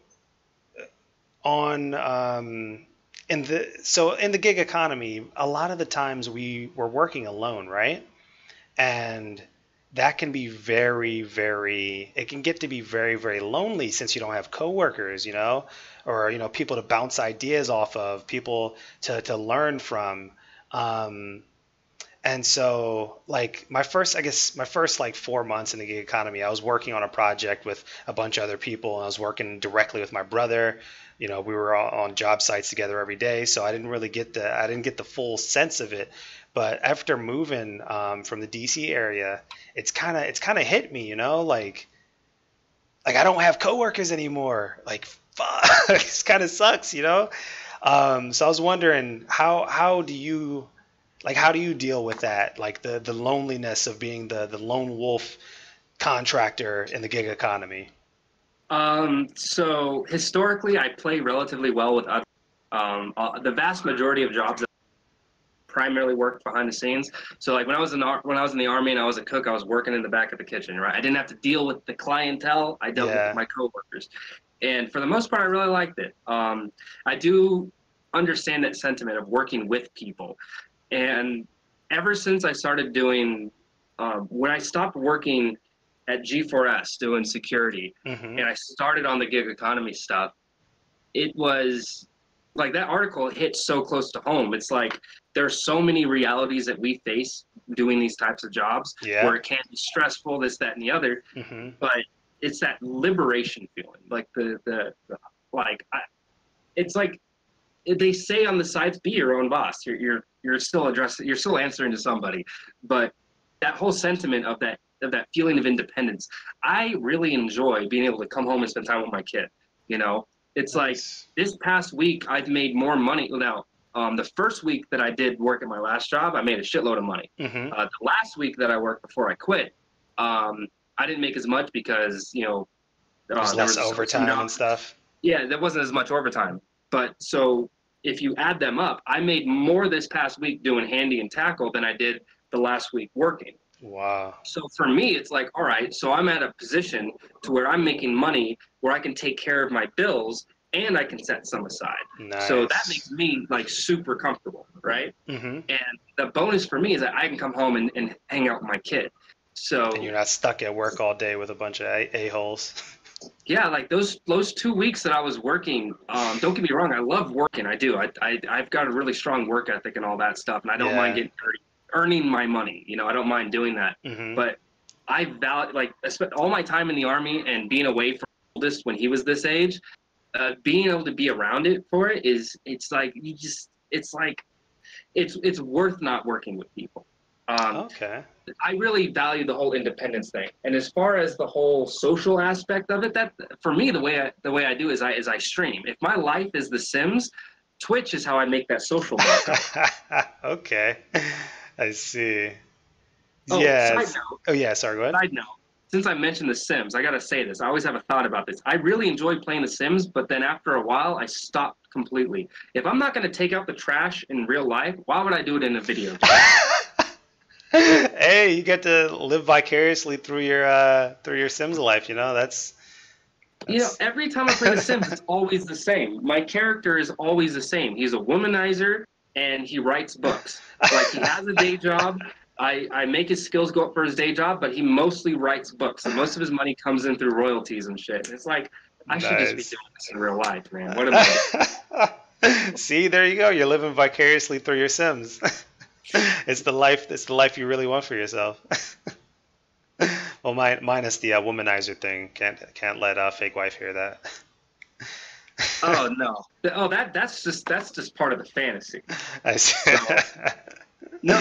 in the gig economy, a lot of the times we were working alone, right? And that can be it can get to be very, very lonely since you don't have coworkers, or, people to bounce ideas off of, people to learn from. And so like my first like 4 months in the gig economy, I was working on a project with a bunch of other people, and I was working directly with my brother. We were all on job sites together every day. So I didn't get the full sense of it. But after moving from the DC area, it's kind of hit me, like I don't have coworkers anymore. Like, fuck, it kind of sucks, So I was wondering how do you deal with that, like the loneliness of being the lone wolf contractor in the gig economy?
So historically, I play relatively well with others. The vast majority of jobs primarily worked behind the scenes. So like when I was in the army and I was a cook, I was working in the back of the kitchen, right? I didn't have to deal with the clientele. I dealt with my coworkers. And for the most part, I really liked it. I do understand that sentiment of working with people. And ever since I started doing, when I stopped working at G4S doing security, and I started on the gig economy stuff, it was like that article hit so close to home. It's like there's so many realities that we face doing these types of jobs where it can be stressful, this, that, and the other. But it's that liberation feeling, like it's like they say on the sites, be your own boss. You're still answering to somebody, but that whole sentiment of that that feeling of independence. I really enjoy being able to come home and spend time with my kid. You know, it's like this past week I've made more money. Now, the first week that I did work at my last job, I made a shitload of money. The last week that I worked before I quit, I didn't make as much because, you know,
there was overtime and stuff.
Yeah, there wasn't as much overtime. But so if you add them up, I made more this past week doing handy and tackle than I did the last week working.
Wow.
So for me, it's like, all right, so I'm at a position to where I'm making money where I can take care of my bills and I can set some aside.
Nice.
So that makes me like super comfortable, right? And the bonus for me is that I can come home and hang out with my kid. So
and you're not stuck at work all day with a bunch of a-holes.
Yeah, like those 2 weeks that I was working, don't get me wrong, I love working. I do. I've got a really strong work ethic and all that stuff, and I don't mind earning my money. You know, I don't mind doing that. But I value, like, I spent all my time in the Army and being away from oldest when he was this age, being able to be around it for it it's like it's worth not working with people.
Okay.
I really value the whole independence thing, and as far as the whole social aspect of it, that for me the way I do is I stream. If my life is The Sims, Twitch is how I make that social life.
Okay, I see.
Oh,
yes.
Side note,
oh yeah, sorry. Go ahead.
Side note. Since I mentioned The Sims, I gotta say this. I always have a thought about this. I really enjoy playing The Sims, but then after a while, I stopped completely. If I'm not gonna take out the trash in real life, why would I do it in a video game?
Hey, you get to live vicariously through your Sims life. You know, that's
you know, every time I play The Sims, it's always the same. My character is always the same. He's a womanizer and he writes books. Like, he has a day job. I make his skills go up for his day job, but he mostly writes books, and most of his money comes in through royalties and shit. It's like, I should just be doing this in real life, man. What am I doing?
See, there you go. You're living vicariously through your Sims. It's the life you really want for yourself. Well, minus the womanizer thing. Can't let fake wife hear that.
Oh no. Oh, that's just part of the fantasy.
I see.
So, no,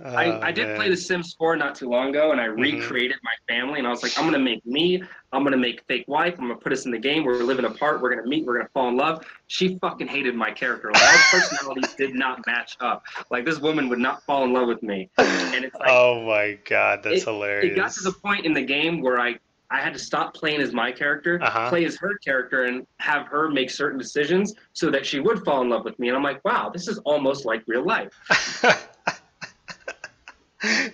I did play The Sims 4 not too long ago, and I recreated my family, and I was like, I'm gonna make me, I'm gonna make fake wife, I'm gonna put us in the game, we're living apart, we're gonna meet, we're gonna fall in love. She fucking hated my character. Like, our personalities did not match up. Like, this woman would not fall in love with me. And it's like,
oh my god, that's hilarious.
It got to the point in the game where I had to stop playing as my character, play as her character, and have her make certain decisions so that she would fall in love with me. And I'm like, wow, this is almost like real life.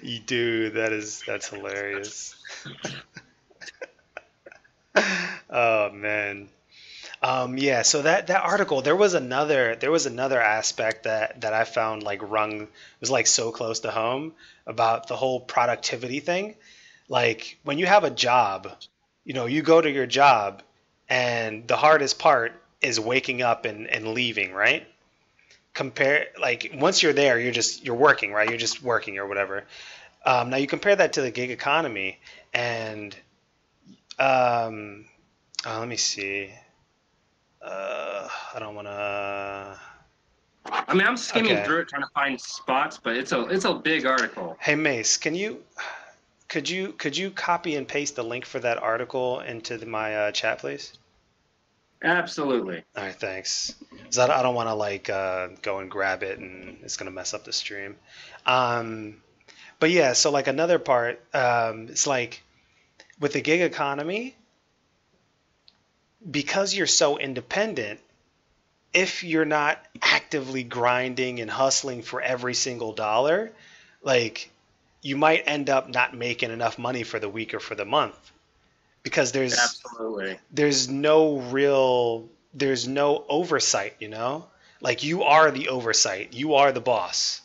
You do. That's hilarious. Oh man. Yeah, so that article, there was another aspect that I found like was like so close to home about the whole productivity thing. Like, when you have a job, you know, you go to your job and the hardest part is waking up and leaving, right? Like, once you're there, you're working, right? You're just working or whatever. Now you compare that to the gig economy, and let me see. I don't want to.
I mean, I'm skimming through it trying to find spots, but it's a big article.
Hey Mace, could you copy and paste the link for that article into my chat, please?
Absolutely.
All right, thanks. 'Cause I don't want to like go and grab it, and it's gonna mess up the stream. But yeah, so like another part, it's like with the gig economy, because you're so independent, if you're not actively grinding and hustling for every single dollar, like, you might end up not making enough money for the week or for the month, because there's no oversight, you know? Like, you are the oversight. You are the boss.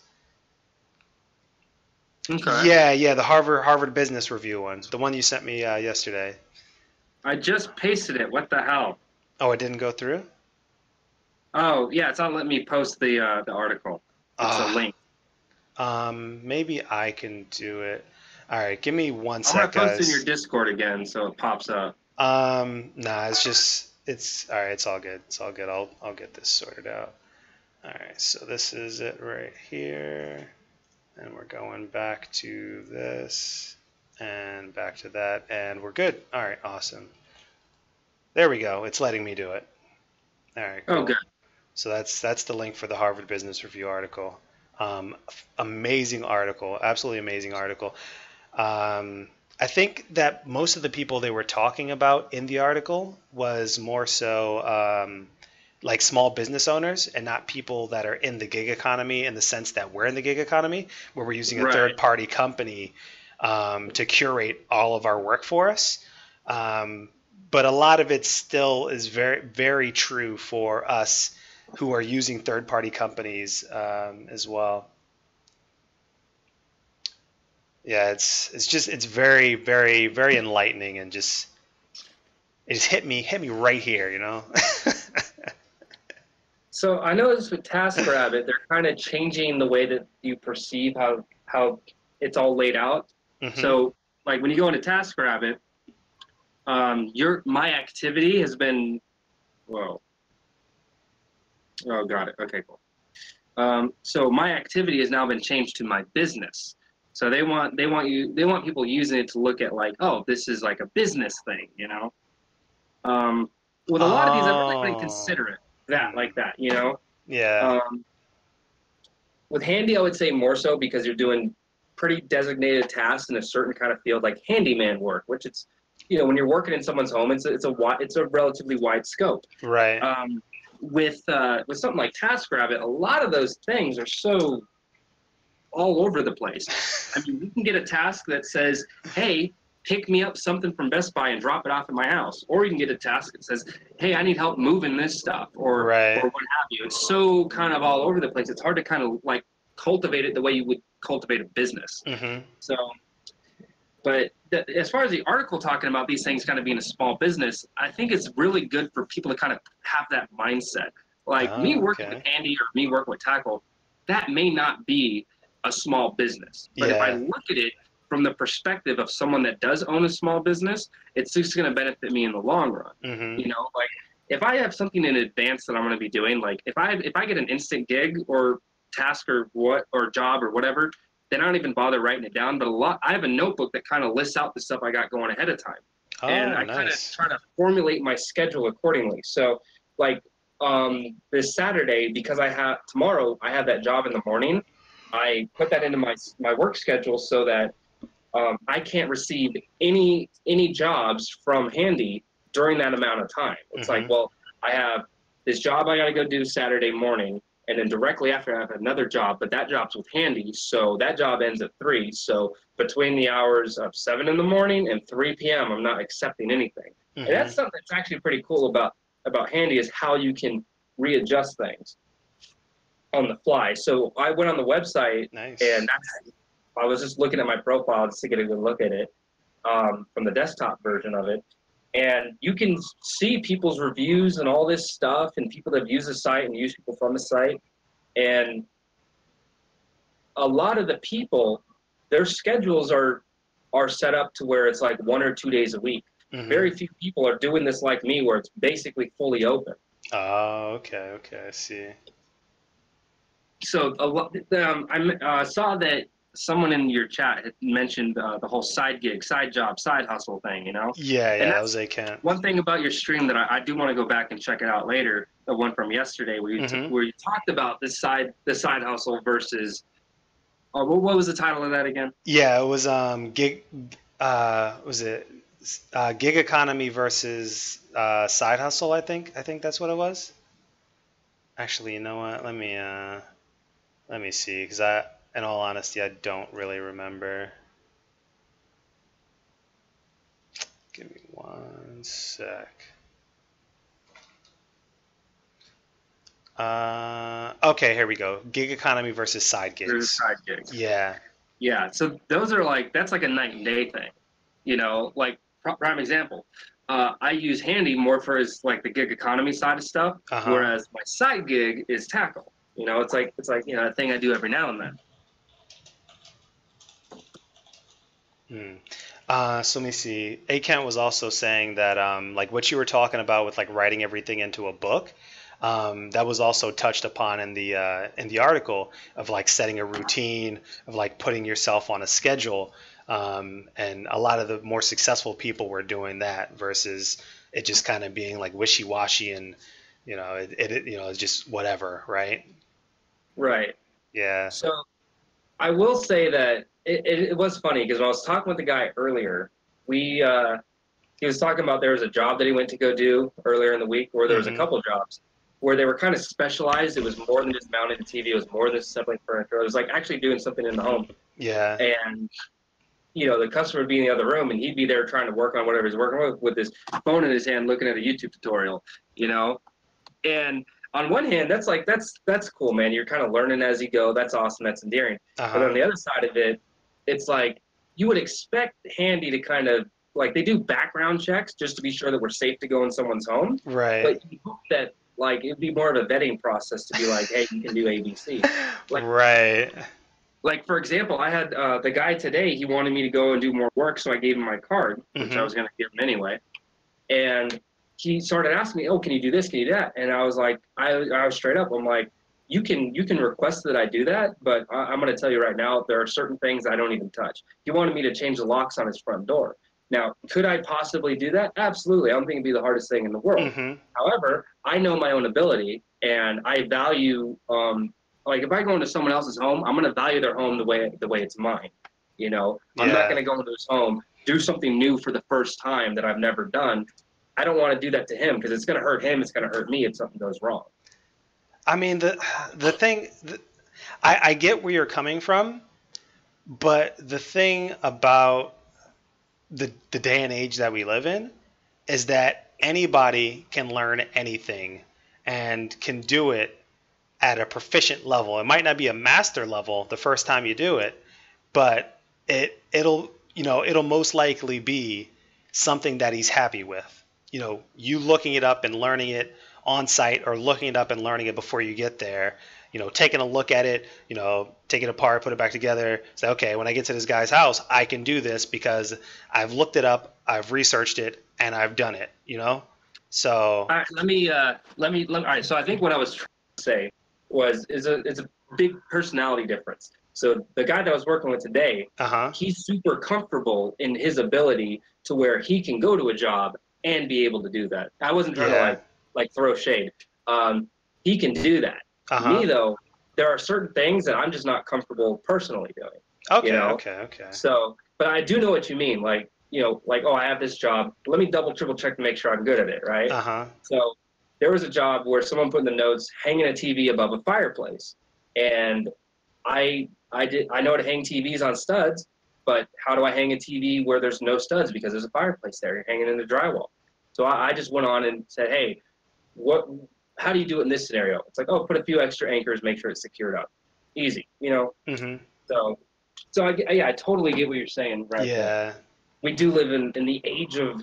Okay.
Yeah, the Harvard Business Review one, the one you sent me yesterday.
I just pasted it. What the hell?
Oh, it didn't go through?
Oh, yeah, it's not letting me post the article. It's a link.
Maybe I can do it. All right, give me 1 sec,
I'm gonna post
guys.
in your Discord again, so it pops up.
Nah, it's all right. It's all good. It's all good. I'll get this sorted out. All right, so this is it right here, and we're going back to this, And back to that, and we're good. All right, awesome. There we go. It's letting me do it. All right, cool.
Oh, good.
So that's the link for the Harvard Business Review article. Amazing article, absolutely amazing article. I think that most of the people they were talking about in the article was more so like small business owners and not people that are in the gig economy in the sense that we're in the gig economy, where we're using a
Right.
third-party company to curate all of our work for us. But a lot of it still is very, very true for us who are using third-party companies as well. Yeah, it's very, very, very enlightening, and just it just hit me right here, you know.
So I noticed with TaskRabbit, they're kind of changing the way that you perceive how it's all laid out.
Mhm.
So like when you go into TaskRabbit, my activity has been, whoa. Oh, got it. Okay, cool. So my activity has now been changed to my business. So they want people using it to look at like, oh, this is like a business thing, you know. With a lot of these, I really wouldn't consider it like that, you know.
Yeah.
With Handy, I would say more so because you're doing pretty designated tasks in a certain kind of field, like handyman work, which it's, you know, when you're working in someone's home, it's a relatively wide scope.
Right.
With something like TaskRabbit, a lot of those things are so all over the place. I mean, you can get a task that says, hey, pick me up something from Best Buy and drop it off at my house. Or you can get a task that says, hey, I need help moving this stuff, or
Right.
or what have you. It's so kind of all over the place. It's hard to kind of like cultivate it the way you would cultivate a business.
Mm-hmm.
So, but as far as the article talking about these things kind of being a small business, I think it's really good for people to kind of have that mindset. Like me working with Andy or me working with Takl, that may not be a small business. But if I look at it from the perspective of someone that does own a small business, it's just going to benefit me in the long run.
Mm-hmm.
You know, like if I have something in advance that I'm going to be doing, like if I get an instant gig or task or job or whatever, then I don't even bother writing it down. But I have a notebook that kind of lists out the stuff I got going ahead of time.
Oh,
and I kind of try to formulate my schedule accordingly. So like this Saturday, because tomorrow I have that job in the morning, I put that into my work schedule so that I can't receive any jobs from Handy during that amount of time. It's like, well, I have this job I got to go do Saturday morning, and then directly after I have another job, but that job's with Handy, so that job ends at 3. So between the hours of 7 in the morning and 3 p.m., I'm not accepting anything. And that's something that's actually pretty cool about Handy, is how you can readjust things on the fly. So I went on the website, and I was just looking at my profile just to get a good look at it from the desktop version of it. And you can see people's reviews and all this stuff, and people that have used the site and use people from the site. And a lot of the people, their schedules are set up to where it's like 1 or 2 days a week. Very few people are doing this like me, where it's basically fully open.
Oh, okay, I see.
So I saw that someone in your chat had mentioned the whole side gig, side job, side hustle thing, you know?
Yeah, that was Kent.
One thing about your stream that I do want to go back and check it out later, the one from yesterday, where you talked about the side hustle versus, what was the title of that again?
Yeah, it was gig economy versus side hustle, I think that's what it was. Actually, you know what? Let me see, because in all honesty, I don't really remember. Give me 1 sec. Okay, here we go. Gig economy versus side gigs.
Versus side gigs.
Yeah.
Yeah, so those are that's like a night and day thing. You know, like prime example. I use Handy more for like the gig economy side of stuff, whereas my side gig is Takl. You know, it's like you know, a thing I do every now and then.
So let me see. Akent was also saying that like what you were talking about with like writing everything into a book, that was also touched upon in the article, of like setting a routine, of like putting yourself on a schedule. And a lot of the more successful people were doing that versus it just kind of being like wishy-washy and it's just whatever, right?
Right.
Yeah.
So I will say that it was funny because when I was talking with the guy earlier, we he was talking about there was a job that he went to go do earlier in the week, or there was a
Mm-hmm.
couple of jobs where they were kind of specialized. It was more than just mounting the TV. It was more than just assembling furniture. It was like actually doing something in the home.
Yeah.
And the customer would be in the other room, and he'd be there trying to work on whatever he's working with his phone in his hand, looking at a YouTube tutorial. And on one hand, that's cool, man. You're kind of learning as you go. That's awesome. That's endearing. But on
Uh-huh.
the other side of it, it's like you would expect Handy to kind of like they do background checks just to be sure that we're safe to go in someone's home.
Right.
But you hope that like it'd be more of a vetting process to be like, hey, you can do ABC. Like
Right.
like for example, I had the guy today. He wanted me to go and do more work, so I gave him my card, which I
Mm-hmm.
was going to give him anyway. And he started asking me, "Oh, can you do this? Can you do that?" And I was like, I was straight up. I'm like, you can request that I do that, but I'm going to tell you right now, there are certain things I don't even touch. He wanted me to change the locks on his front door. Now, could I possibly do that? Absolutely. I don't think it'd be the hardest thing in the world.
Mm-hmm.
However, I know my own ability, and I value like if I go into someone else's home, I'm going to value their home the way it's mine. I'm not
Yeah.
going to go into his home, do something new for the first time that I've never done. I don't want to do that to him because it's going to hurt him. It's going to hurt me if something goes wrong.
I mean, the thing, I get where you're coming from, but the thing about the day and age that we live in is that anybody can learn anything and can do it at a proficient level. It might not be a master level the first time you do it, but it'll most likely be something that he's happy with. You looking it up and learning it on site or looking it up and learning it before you get there, taking a look at it, take it apart, put it back together, say, okay, when I get to this guy's house, I can do this because I've looked it up, I've researched it, and I've done it. So.
All right, all right. So I think what I was trying to say is a big personality difference. So the guy that I was working with today,
Uh-huh.
he's super comfortable in his ability to where he can go to a job and be able to do that. I wasn't trying to
Yeah.
like throw shade. He can do that.
Uh-huh.
Me though, there are certain things that I'm just not comfortable personally doing.
Okay.
So, but I do know what you mean. Like, oh, I have this job. Let me double, triple check to make sure I'm good at it, right?
Uh-huh.
So there was a job where someone put in the notes hanging a TV above a fireplace, and I know how to hang TVs on studs, but how do I hang a TV where there's no studs because there's a fireplace there? You're hanging in the drywall. So I just went on and said, hey, how do you do it in this scenario? It's like, oh, put a few extra anchors, make sure it's secured up. Easy.
Mm-hmm.
So I totally get what you're saying right there.
Yeah.
We do live in the age of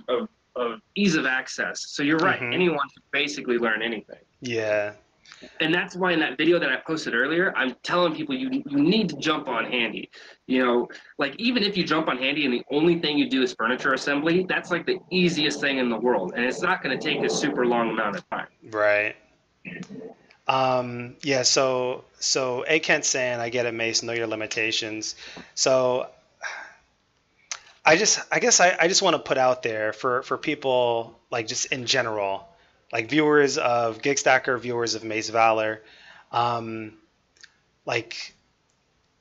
ease of access. So you're right.
Mm-hmm.
Anyone can basically learn anything.
Yeah.
And that's why in that video that I posted earlier, I'm telling people you need to jump on Handy. Like even if you jump on Handy and the only thing you do is furniture assembly, that's like the easiest thing in the world. And it's not going to take a super long amount of time.
Right. Yeah, so A Kent's saying, I get it, Mace, know your limitations. So I guess I just want to put out there for people, like just in general, like viewers of GigStacker, viewers of Mace Valor, like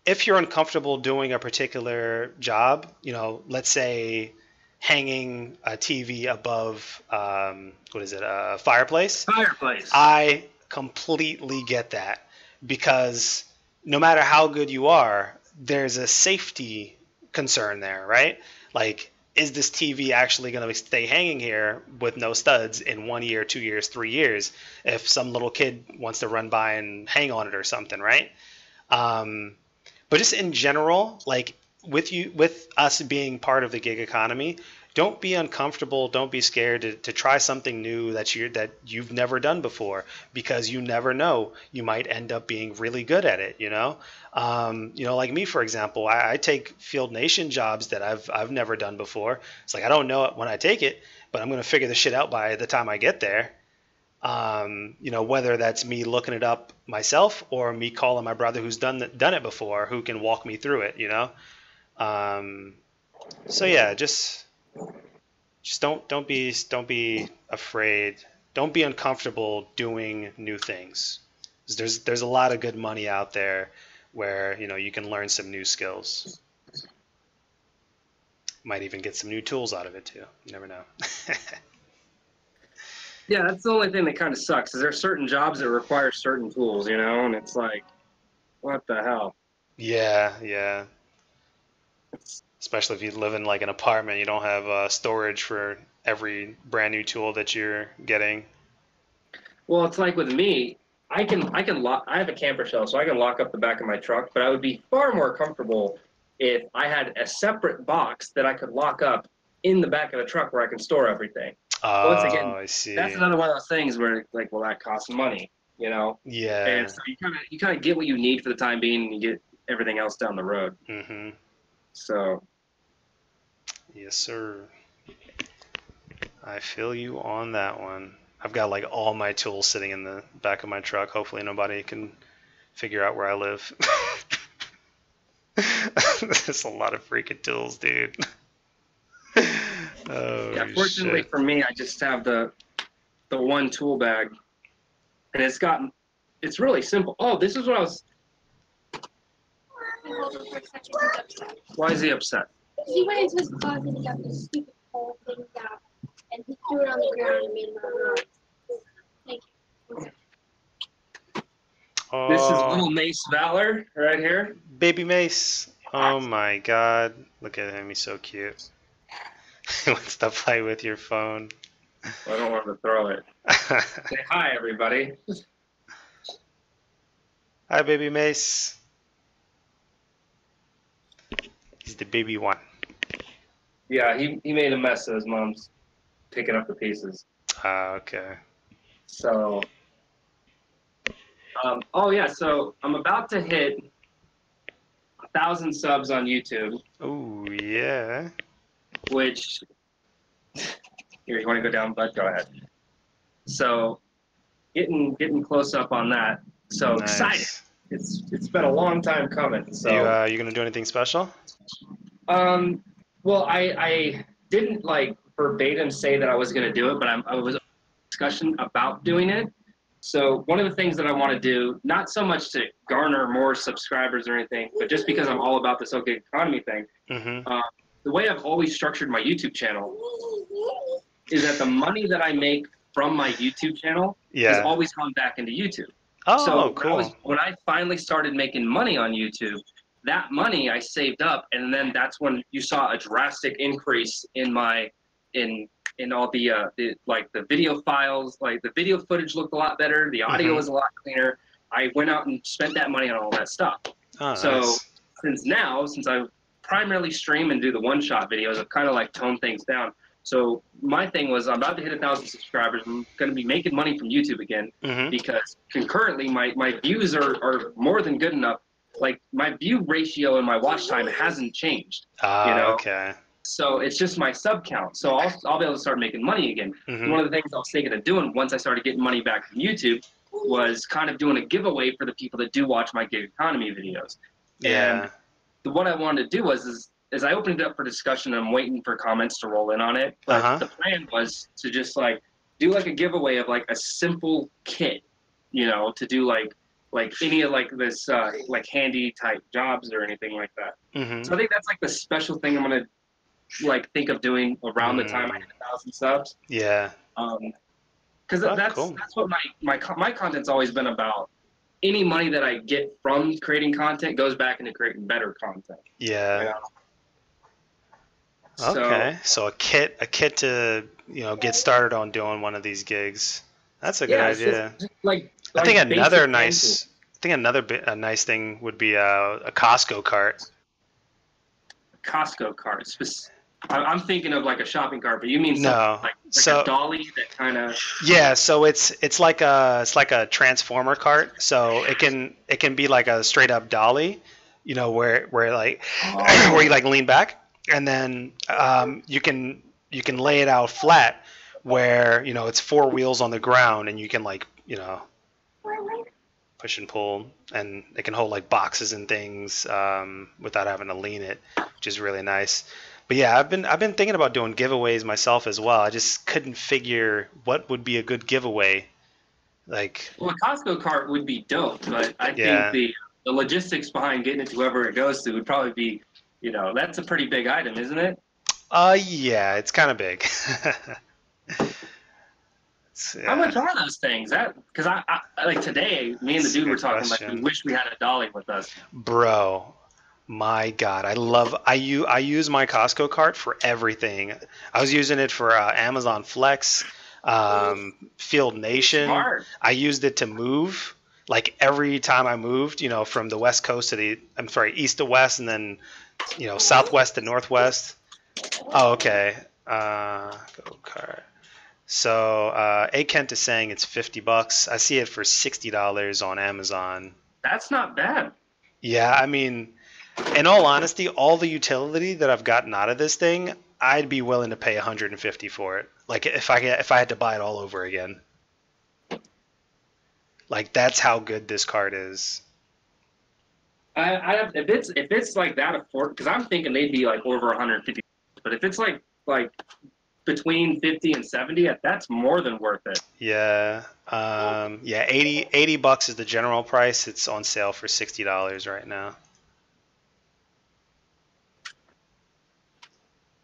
if you're uncomfortable doing a particular job, let's say hanging a TV above, what is it, a fireplace?
Fireplace.
I completely get that because no matter how good you are, there's a safety concern there, right? Like, is this TV actually going to stay hanging here with no studs in 1 year, 2 years, 3 years if some little kid wants to run by and hang on it or something, right? But just in general, like with us being part of the gig economy, don't be uncomfortable. Don't be scared to try something new that you've never done before, because you never know. You might end up being really good at it. Like me, for example, I take Field Nation jobs that I've never done before. It's like I don't know it when I take it, but I'm going to figure the shit out by the time I get there. Whether that's me looking it up myself or me calling my brother who's done it before, who can walk me through it. So yeah, just don't be afraid. Don't be uncomfortable doing new things. There's a lot of good money out there where you can learn some new skills. Might even get some new tools out of it too. You never know.
Yeah, that's the only thing that kind of sucks. Is there certain jobs that require certain tools, and it's like, what the hell?
Yeah, yeah. Especially if you live in like an apartment, you don't have storage for every brand new tool that you're getting.
Well, it's like with me, I can lock. I have a camper shell, so I can lock up the back of my truck. But I would be far more comfortable if I had a separate box that I could lock up in the back of the truck where I can store everything. But once again,
Oh, I see.
that's another one of those things where like, well, that costs money.
Yeah.
And so you kind of get what you need for the time being, and you get everything else down the road.
Mm-hmm.
So.
Yes, sir. I feel you on that one. I've got like all my tools sitting in the back of my truck. Hopefully nobody can figure out where I live. There's a lot of freaking tools, dude. Oh,
Yeah, fortunately
shit.
for me, I just have the one tool bag, and it's really simple. Oh, this is what I was. Why is he upset?
He went into his closet and he got this stupid whole thing out, and he threw it on the ground and made a noise. Thank you.
This is little Mace Valor right here.
Baby Mace. Oh my god. Look at him. He's so cute. He wants to play with your phone.
I don't want to throw it. Say hi, everybody.
Hi, Baby Mace. He's the baby one.
Yeah, he made a mess of his mom's picking up the pieces.
Okay.
So, oh yeah, so I'm about to hit 1,000 subs on YouTube.
Oh yeah.
Which, here, you want to go down, bud? Go ahead. So, getting close up on that. So
Nice.
excited! It's been a long time coming. So
you gonna do anything special?
Well, I didn't like verbatim say that I was gonna do it, but I was discussion about doing it. So one of the things that I want to do, not so much to garner more subscribers or anything, but just because I'm all about this gig economy thing.
Mm-hmm.
The way I've always structured my YouTube channel is that the money that I make from my YouTube channel is always gone back into YouTube.
Oh,
so
cool.
When I finally started making money on YouTube, that money I saved up, and then that's when you saw a drastic increase in my in all the video files. Like the video footage looked a lot better, the audio was a lot cleaner. I went out and spent that money on all that stuff.
Oh,
so
nice.
since I primarily stream and do the one-shot videos, I've kind of like toned things down. So my thing was, I'm about to hit 1,000 subscribers. I'm going to be making money from YouTube again because concurrently my views are more than good enough. Like my view ratio and my watch time hasn't changed.
Okay.
So it's just my sub count. So I'll be able to start making money again. One of the things I was thinking of doing once I started getting money back from YouTube was kind of doing a giveaway for the people that do watch my gig economy videos.
Yeah.
And what I wanted to do was I opened it up for discussion, and I'm waiting for comments to roll in on it. But the plan was to just like do like a giveaway of like a simple kit, to do like any of like this like handy type jobs or anything like that. So I think that's like the special thing I'm gonna like think of doing around the time I hit 1,000 subs.
Yeah.
Because that's what my content's always been about. Any money that I get from creating content goes back into creating better content.
Yeah. Okay. So a kit to get started on doing one of these gigs. That's a good idea. I think another nice thing would be a Costco cart.
Costco cart. I'm thinking of like a shopping cart, but you mean
no,
like a dolly that kind of.
Yeah, so it's like a transformer cart. So it can be like a straight up dolly, where like where you like lean back, and then you can lay it out flat, where it's four wheels on the ground, and you can like push and pull, and it can hold like boxes and things without having to lean it, which is really nice. But yeah, I've been thinking about doing giveaways myself as well. I just couldn't figure what would be a good giveaway. Like,
Well, a Costco cart would be dope, but I think
yeah.
the logistics behind getting it to whoever it goes to would probably be, that's a pretty big item, isn't it?
Yeah, it's kind of big.
How
Yeah.
much are those things? Because I like today, me and the
That's a
dude were
good
talking like we
question.
wish we had a dolly with us.
Bro, my God, I use my Costco cart for everything. I was using it for Amazon Flex, Field Nation.
Smart.
I used it to move. Like every time I moved, from the West Coast to east to west, and then, southwest to northwest. Oh, okay. Go kart. So A Kent is saying it's $50. I see it for $60 on Amazon.
That's not bad.
Yeah, I mean, in all honesty, all the utility that I've gotten out of this thing, I'd be willing to pay 150 for it. Like if I had to buy it all over again. Like that's how good this card is.
If it's like that afford, because I'm thinking they'd be like over 150, but if it's like between 50 and 70, that's more than worth it.
Yeah. Yeah, 80 bucks is the general price. It's on sale for $60 right now.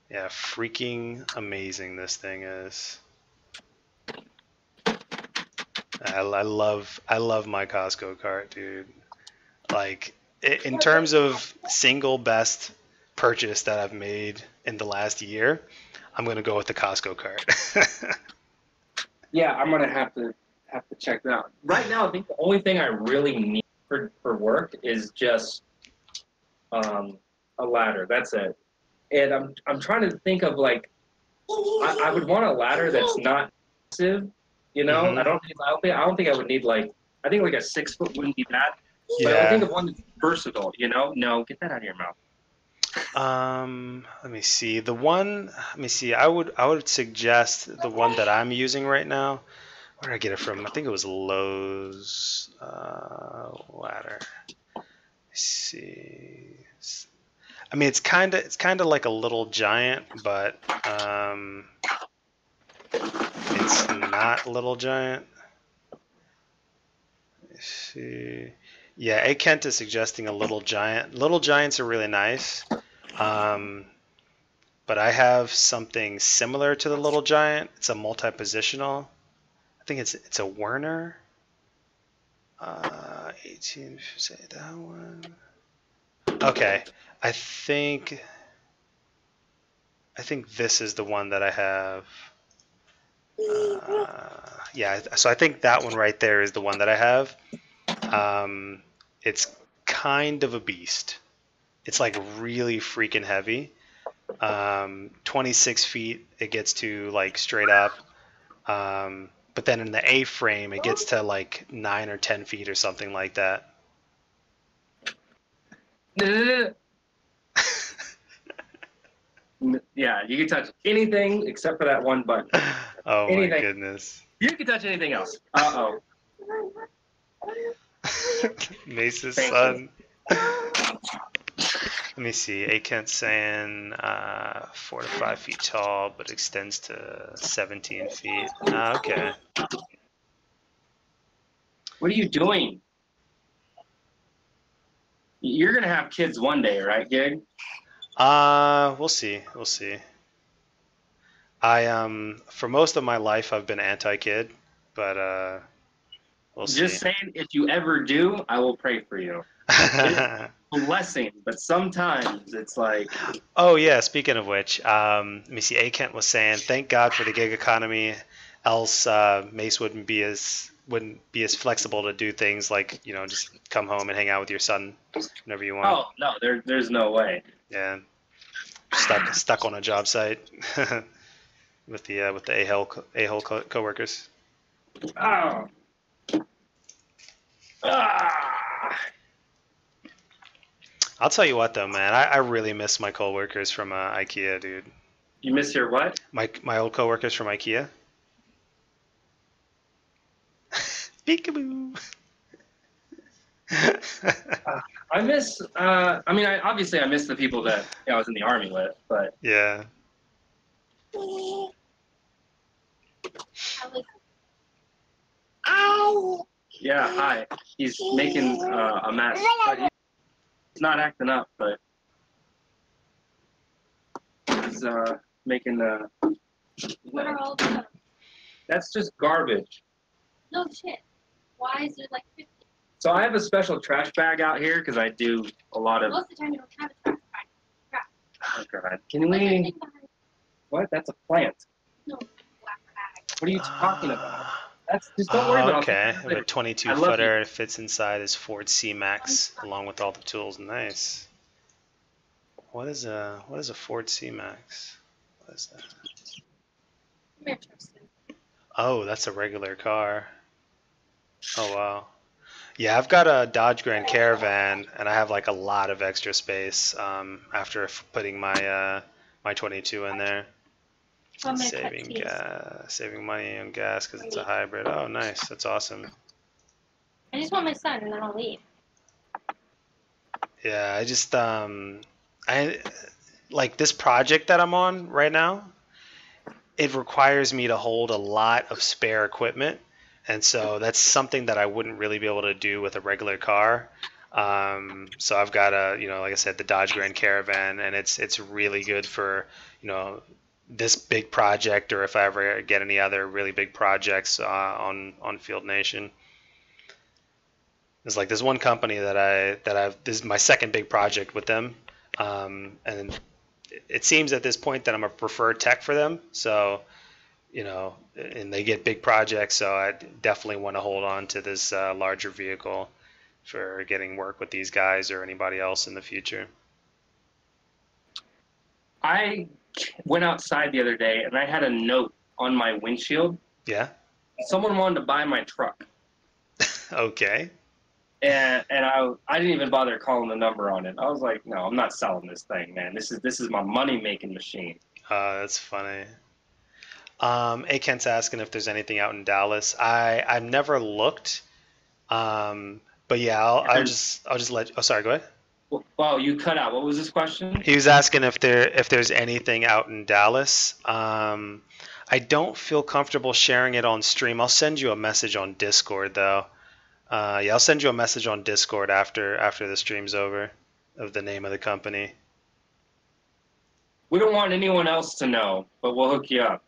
Yeah, freaking amazing this thing is. I love my Costco cart, dude. Like in terms of single best purchase that I've made in the last year, I'm gonna go with the Costco cart.
Yeah, I'm gonna have to check that out. Right now, I think the only thing I really need for work is just a ladder. That's it. And I'm trying to think of like I would want a ladder that's not massive.
Mhm.
I don't think I would need I think like a 6 foot wouldn't be bad. But I
Yeah.
think of one that's versatile. No, get that out of your mouth.
Let me see. Let me see. I would suggest the one that I'm using right now. Where did I get it from? I think it was Lowe's ladder. Let's see. I mean, it's kind of like a little giant, but it's not Little Giant. Let's see. Yeah, A Kent is suggesting a Little Giant. Little Giants are really nice. But I have something similar to the Little Giant. It's a multi-positional. I think it's a Werner. 18, say that one. Okay, I think this is the one that I have. Yeah, so I think that one right there is the one that I have. It's kind of a beast. It's like really freaking heavy. 26 feet it gets to like straight up. But then in the A-frame it gets to like 9 or 10 feet or something like that.
Yeah, you can touch anything except for that one button.
Oh
anything.
My goodness.
You can touch anything else. Uh-oh.
Mace's son. Let me see. A Kent's saying 4 to 5 feet tall, but extends to 17 feet. Okay.
What are you doing? You're gonna have kids one day, right, Gig?
We'll see. We'll see. For most of my life I've been anti-kid, but we'll see.
Just saying, if you ever do, I will pray for you. It's a blessing, but sometimes it's like.
Oh yeah. Speaking of which, let me see. A Kent was saying, "Thank God for the gig economy, else Mace wouldn't be as flexible to do things like just come home and hang out with your son whenever you want."
Oh no, there's no way.
Yeah. Stuck on a job site with the a-hole coworkers.
Oh. Ah.
I'll tell you what though, man, I really miss my coworkers from IKEA, dude.
You miss your what?
My old coworkers from IKEA. Peekaboo.
I miss. I mean, obviously I miss the people that I was in the army with, but
Yeah.
yeah. Hi. He's making a mess. But he's not acting up, but he's making the.
What are all the?
That's just garbage.
No shit. Why is there like 50?
So I have a special trash bag out here because I do a lot of.
Most of the time you don't have a trash bag.
Oh God! Can we? What? That's a plant.
No, black bag.
What are you talking about? That's just don't worry about it.
Okay, a 22 footer. It fits inside his Ford C-Max along with all the tools. Nice. What is a Ford C-Max? What is that?
Come here, Tristan.
Oh, that's a regular car. Oh wow. Yeah, I've got a Dodge Grand Caravan, and I have like a lot of extra space after putting my my 22 in there. Saving money on gas because it's a hybrid. Oh, nice. That's awesome.
I just want my son, and then I'll leave.
Yeah, I just I like this project that I'm on right now. It requires me to hold a lot of spare equipment, and so that's something that I wouldn't really be able to do with a regular car. So I've got like I said, the Dodge Grand Caravan, and it's really good for, this big project, or if I ever get any other really big projects on Field Nation. There's one company this is my second big project with them, and it seems at this point that I'm a preferred tech for them. So, and they get big projects, so I definitely want to hold on to this larger vehicle for getting work with these guys or anybody else in the future.
I went outside the other day and I had a note on my windshield.
Yeah.
Someone wanted to buy my truck.
Okay.
And I didn't even bother calling the number on it. I was like, no, I'm not selling this thing, man. This is my money making machine.
That's funny. A Kent's asking if there's anything out in Dallas. I've never looked. But yeah, I'll just let. Oh, sorry. Go ahead.
Well, you cut out. What was this question?
He was asking if there's anything out in Dallas. I don't feel comfortable sharing it on stream. I'll send you a message on Discord though. Yeah, I'll send you a message on Discord after the stream's over, of the name of the company.
We don't want anyone else to know, but we'll hook you up.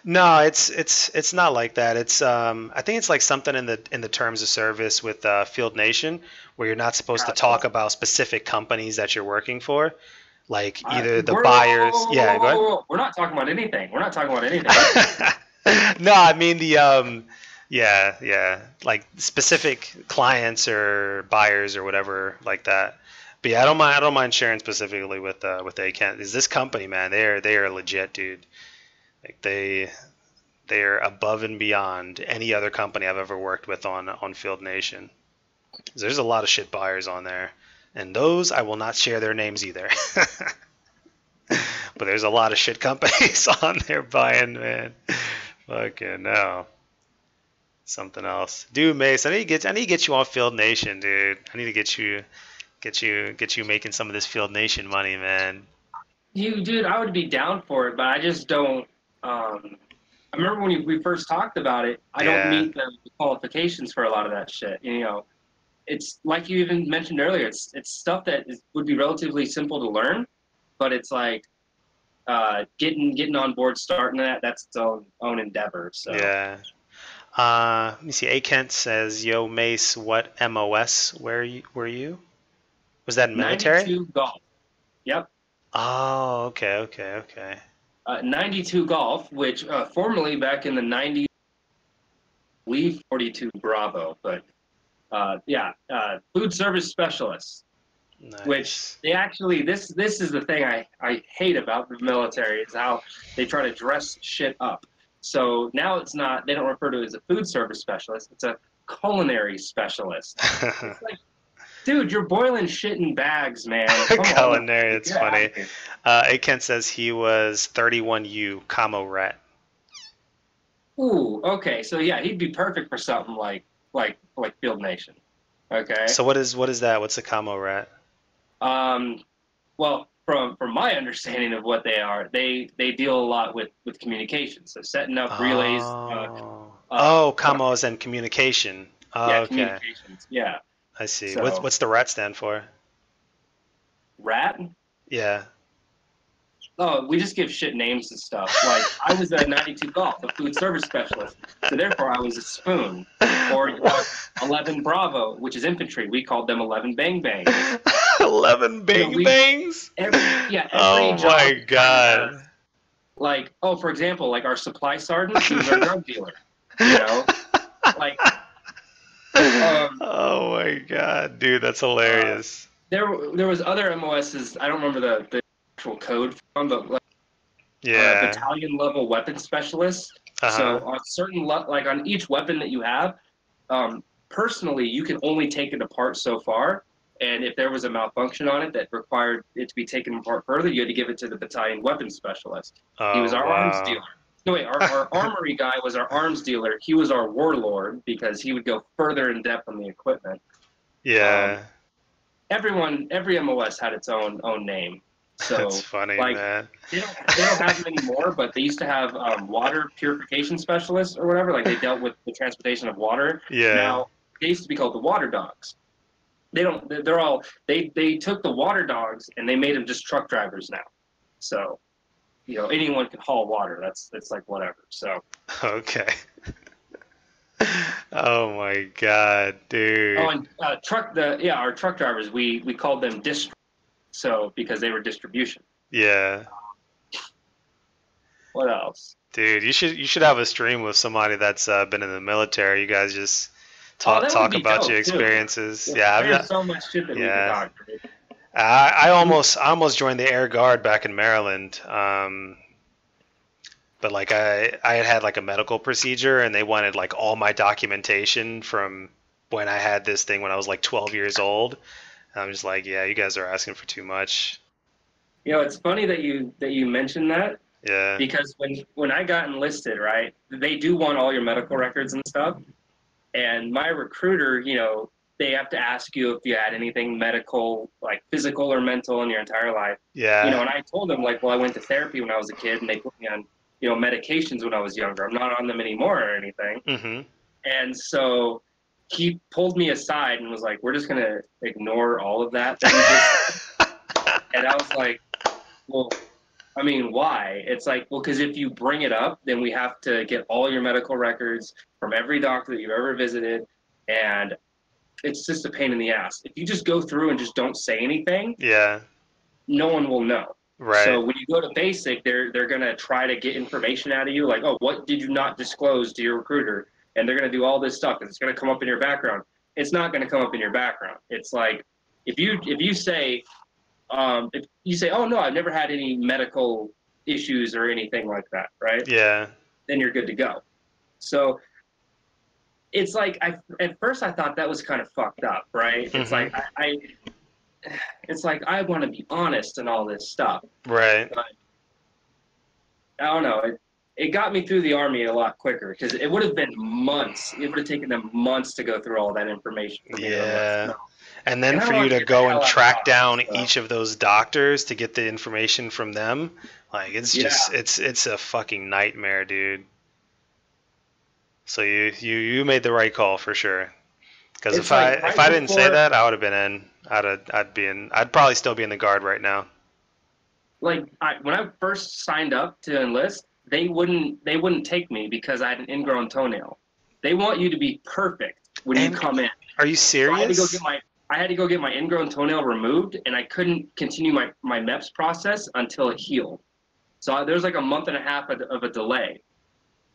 No, it's not like that. It's I think it's like something in the terms of service with Field Nation, where you're not supposed to talk about specific companies that you're working for, like either the buyers. Yeah, go ahead.
We're not talking about anything. We're not talking about anything.
No, I mean the yeah, like specific clients or buyers or whatever like that. But yeah, I don't mind sharing specifically with A-Kent. Is this company, man? They are legit, dude. Like they are above and beyond any other company I've ever worked with on Field Nation. There's a lot of shit buyers on there, and those I will not share their names either. But there's a lot of shit companies on there buying, man. Fucking no. Something else, dude. Mace, I need to get you on Field Nation, dude. I need to get you making some of this Field Nation money, man.
Dude, I would be down for it, but I just don't. I remember when we first talked about it. I don't meet the qualifications for a lot of that shit. It's like you even mentioned earlier. It's stuff that would be relatively simple to learn, but it's like getting on board, starting that's its own endeavor. So
yeah. Let me see. A Kent says, "Yo, Mace, what MOS were you? Was that military?"
92 Golf. Yep.
Oh, okay.
92 Golf, which formerly back in the 90s, I believe 42 Bravo, but food service specialist.
Nice.
Which they actually this is the thing I hate about the military, is how they try to dress shit up. So now it's not, they don't refer to it as a food service specialist, it's a culinary specialist. It's like, dude, you're boiling shit in bags, man.
Culinary, it's funny. A-Kent says he was 31U Camo Rat.
Ooh, okay, so yeah, he'd be perfect for something like Field Nation. Okay.
So what is that? What's a camo rat?
Well, from my understanding of what they are, they deal a lot with communication. So setting up relays.
Camos and communication. Oh,
Yeah,
okay.
communications. Yeah.
I see.
So
What's the rat stand for?
rat.
Yeah.
Oh, we just give shit names and stuff. Like I was a 92 Golf, a food service specialist, so therefore I was a spoon. Or you have 11 Bravo, which is infantry. We called them 11 Bang Bangs.
11 Bang Bangs.
Every
Oh
job
my god.
has, like, for example, like our supply sergeant, he was our drug dealer. You know, like.
Oh my god, dude, that's hilarious.
There was other MOSs. I don't remember the actual code from, but like,
yeah.
battalion level weapon specialist. So on certain like on each weapon that you have, personally you can only take it apart so far. And if there was a malfunction on it that required it to be taken apart further, you had to give it to the battalion weapons specialist. He was our arms dealer. No, wait, our armory guy was our arms dealer. He was our warlord because he would go further in depth on the equipment.
Yeah.
Every MOS had its own name. So
that's funny,
like,
man.
They don't have them anymore, but they used to have water purification specialists or whatever. Like they dealt with the transportation of water.
Yeah.
Now they used to be called the water dogs. They don't. They're all. They took the water dogs and they made them just truck drivers now. So, anyone can haul water. That's like whatever. So.
Okay. Oh my god, dude.
Oh, and our truck drivers. We called them so because they were distribution.
Yeah.
What else?
Dude, you should have a stream with somebody that's been in the military. You guys just talk about your experiences.
Too.
Yeah,
there's so much shit that we can talk about.
I almost joined the Air Guard back in Maryland. But like I had like a medical procedure and they wanted like all my documentation from when I had this thing when I was like 12 years old. I'm just like, yeah, you guys are asking for too much.
It's funny that you mentioned that.
Yeah.
Because when I got enlisted, right, they do want all your medical records and stuff. And my recruiter, they have to ask you if you had anything medical, like physical or mental in your entire life.
Yeah.
And I told them, like, well, I went to therapy when I was a kid and they put me on, medications when I was younger. I'm not on them anymore or anything.
Mm-hmm.
And so he pulled me aside and was like, we're just going to ignore all of that. And I was like, well, I mean, why? It's like, well, because if you bring it up, then we have to get all your medical records from every doctor that you've ever visited. And it's just a pain in the ass. If you just go through and just don't say anything, no one will know.
Right.
So when you go to basic, they're going to try to get information out of you. Like, oh, what did you not disclose to your recruiter? And they're going to do all this stuff. And it's going to come up in your background. It's not going to come up in your background. It's like, if you say, oh no, I've never had any medical issues or anything like that, right?
Yeah.
Then you're good to go. So it's like at first I thought that was kind of fucked up, right?
Mm-hmm.
It's like it's like I want to be honest and all this stuff.
Right.
But I don't know. It got me through the Army a lot quicker because it would have been months. It would have taken them months to go through all that information.
Yeah. And then for you to go and track down each of those doctors to get the information from them, like it's just it's a fucking nightmare, dude. So you made the right call for sure. Because if I didn't say that, I would have been in. I'd probably still be in the Guard right now.
Like when I first signed up to enlist, they wouldn't take me because I had an ingrown toenail. They want you to be perfect when you come in.
Are you serious?
So I had to go get my ingrown toenail removed, and I couldn't continue my MEPS process until it healed. So there was like a month and a half of a delay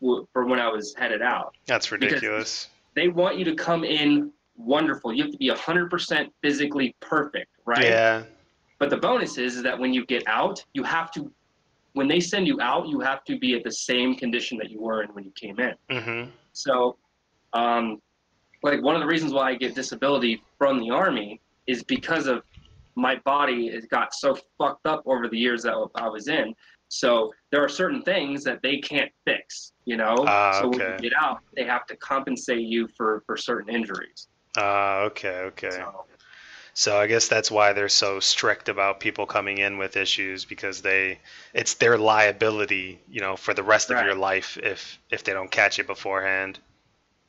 for when I was headed out.
That's ridiculous.
They want you to come in wonderful. You have to be 100% physically perfect, right?
Yeah.
But the bonus is that when you get out, you have to, when they send you out, you have to be at the same condition that you were in when you came in.
Mm-hmm.
So, like one of the reasons why I get disability from the Army is because of my body has got so fucked up over the years that I was in. So there are certain things that they can't fix, So when you get out, they have to compensate you for certain injuries.
Okay. So I guess that's why they're so strict about people coming in with issues, because it's their liability, for the rest of your life if they don't catch it beforehand.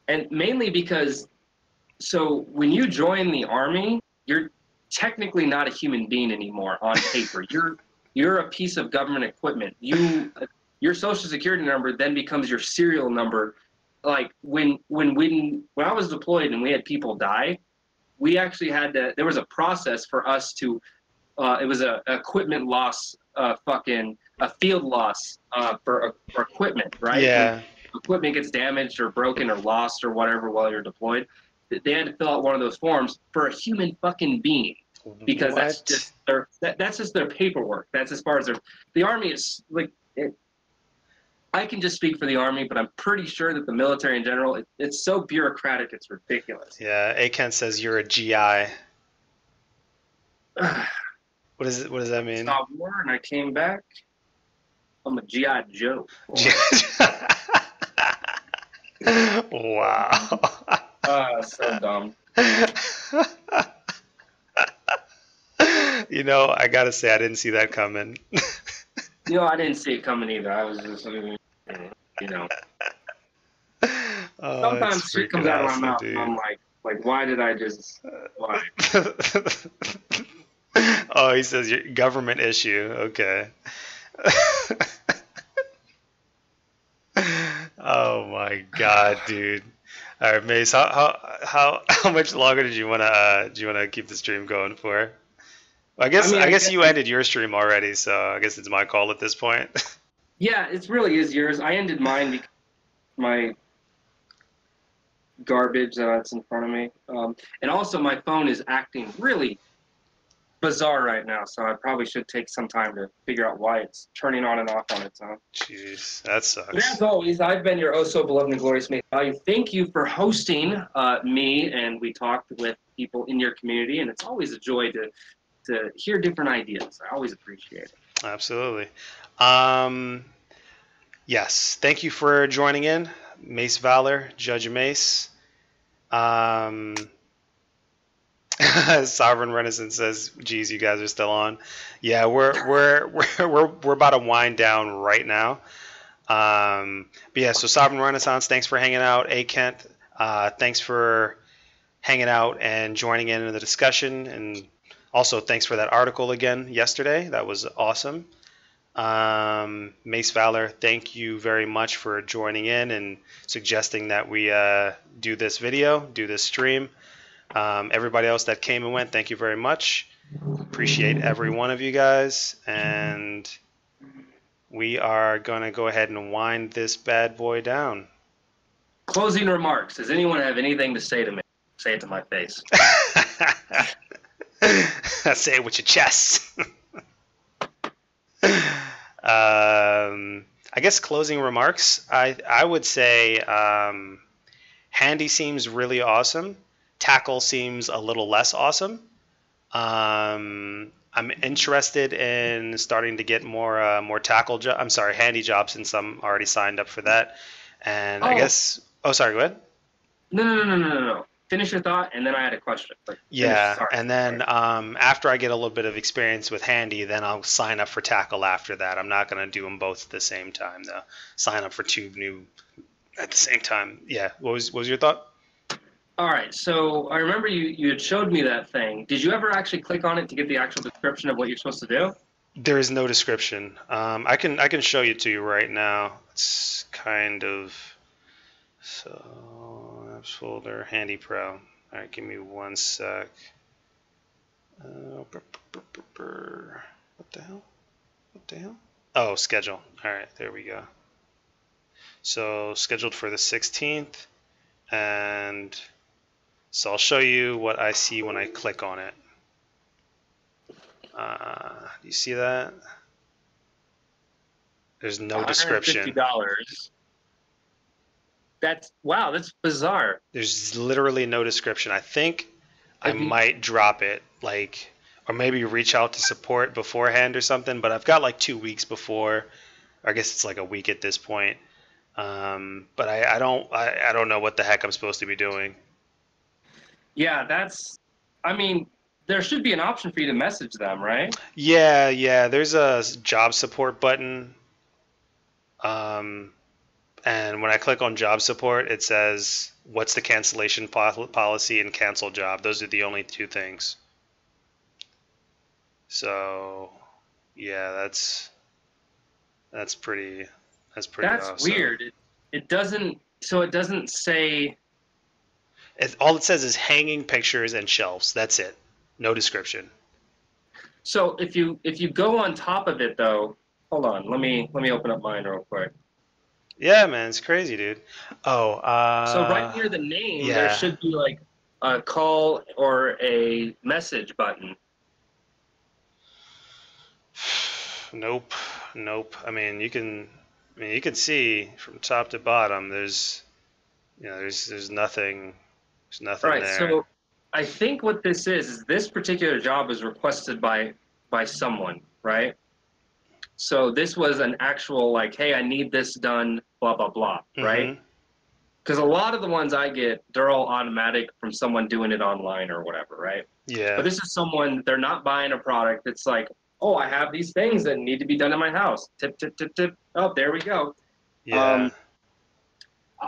And mainly because, so when you join the Army, you're technically not a human being anymore on paper. You're a piece of government equipment. Your social security number then becomes your serial number. Like when I was deployed and we had people die, we actually had to. There was a process for us to. It was a equipment loss, a field loss for equipment, right?
Yeah.
When equipment gets damaged or broken or lost or whatever while you're deployed, they had to fill out one of those forms for a human fucking being, because that's just their paperwork. That's as far as the Army is like. I can just speak for the Army, but I'm pretty sure that the military in general, it's so bureaucratic, it's ridiculous.
Yeah, Aken says you're a GI. What does that mean?
Saw war and I came back. I'm a GI Joe.
Wow.
So dumb.
I gotta say I didn't see that coming.
I didn't see it coming either. I was just, sometimes shit comes out of my mouth, dude. And I'm like, why did I just? Why?
Oh, he says your government issue. Okay. Oh my God, dude. All right, Mace. How much longer did you wanna keep the stream going for? I guess you ended your stream already, so I guess it's my call at this point.
Yeah, it really is yours. I ended mine because my garbage that's in front of me, and also my phone is acting really bizarre right now, so I probably should take some time to figure out why it's turning on and off on its own.
Jeez, that sucks.
But as always, I've been your so beloved and glorious Mace Valor. Thank you for hosting me, and we talked with people in your community, and it's always a joy to hear different ideas. I always appreciate it.
Absolutely. Yes, thank you for joining in, Mace Valor, Judge Mace. Sovereign Renaissance says, "Geez, you guys are still on." Yeah, we're about to wind down right now. But yeah, so Sovereign Renaissance, thanks for hanging out. A Kent, thanks for hanging out and joining in the discussion, and also thanks for that article again yesterday. That was awesome. Mace Valor, thank you very much for joining in and suggesting that we do this stream. Everybody else that came and went, thank you very much. Appreciate every one of you guys, and we are going to go ahead and wind this bad boy down.
Closing remarks. Does anyone have anything to say to me? Say it to my face.
Say it with your chest. I guess closing remarks. I would say Handy seems really awesome. Takl seems a little less awesome. I'm interested in starting to get more Takl Handy jobs, since I'm already signed up for that. And I guess. Oh, sorry. Go ahead.
No. Finish your thought, and then I had a question.
And then after I get a little bit of experience with Handy, then I'll sign up for Takl after that. I'm not going to do them both at the same time, though. Sign up for two new at the same time. Yeah. What was your thought?
All right. So I remember you had showed me that thing. Did you ever actually click on it to get the actual description of what you're supposed to do?
There is no description. I can show you to you right now. It's kind of apps folder, Handy Pro. All right, give me one sec. What the hell? Oh, schedule. All right, there we go. So scheduled for the 16th, and so I'll show you what I see when I click on it. Do you see that? There's no description.
$150. That's bizarre.
There's literally no description. I think I might drop it, or maybe reach out to support beforehand or something. But I've got like 2 weeks before. I guess it's like a week at this point. But I don't know what the heck I'm supposed to be doing.
Yeah, that's. I mean, there should be an option for you to message them, right?
Yeah. There's a job support button. And when I click on job support, it says, what's the cancellation policy and cancel job? Those are the only two things. So, yeah, that's pretty
That's
awesome.
weird. It doesn't. So it doesn't say.
All it says is hanging pictures and shelves. That's it. No description.
So if you go on top of it though, hold on. Let me open up mine real quick.
Yeah, man, it's crazy, dude. Oh,
So right near the name, there
yeah.
should be like a call or a message button.
Nope. I mean, you can see from top to bottom. There's nothing. There's nothing
Right.
there.
So I think what this is this particular job is requested by someone, right? So this was an actual like, hey, I need this done, blah blah blah, right? Because a lot of the ones I get, they're all automatic from someone doing it online or whatever, right?
Yeah.
But this is someone, they're not buying a product. It's like, oh, I have these things that need to be done in my house. Tip, tip, tip, tip. Oh, there we go.
Yeah.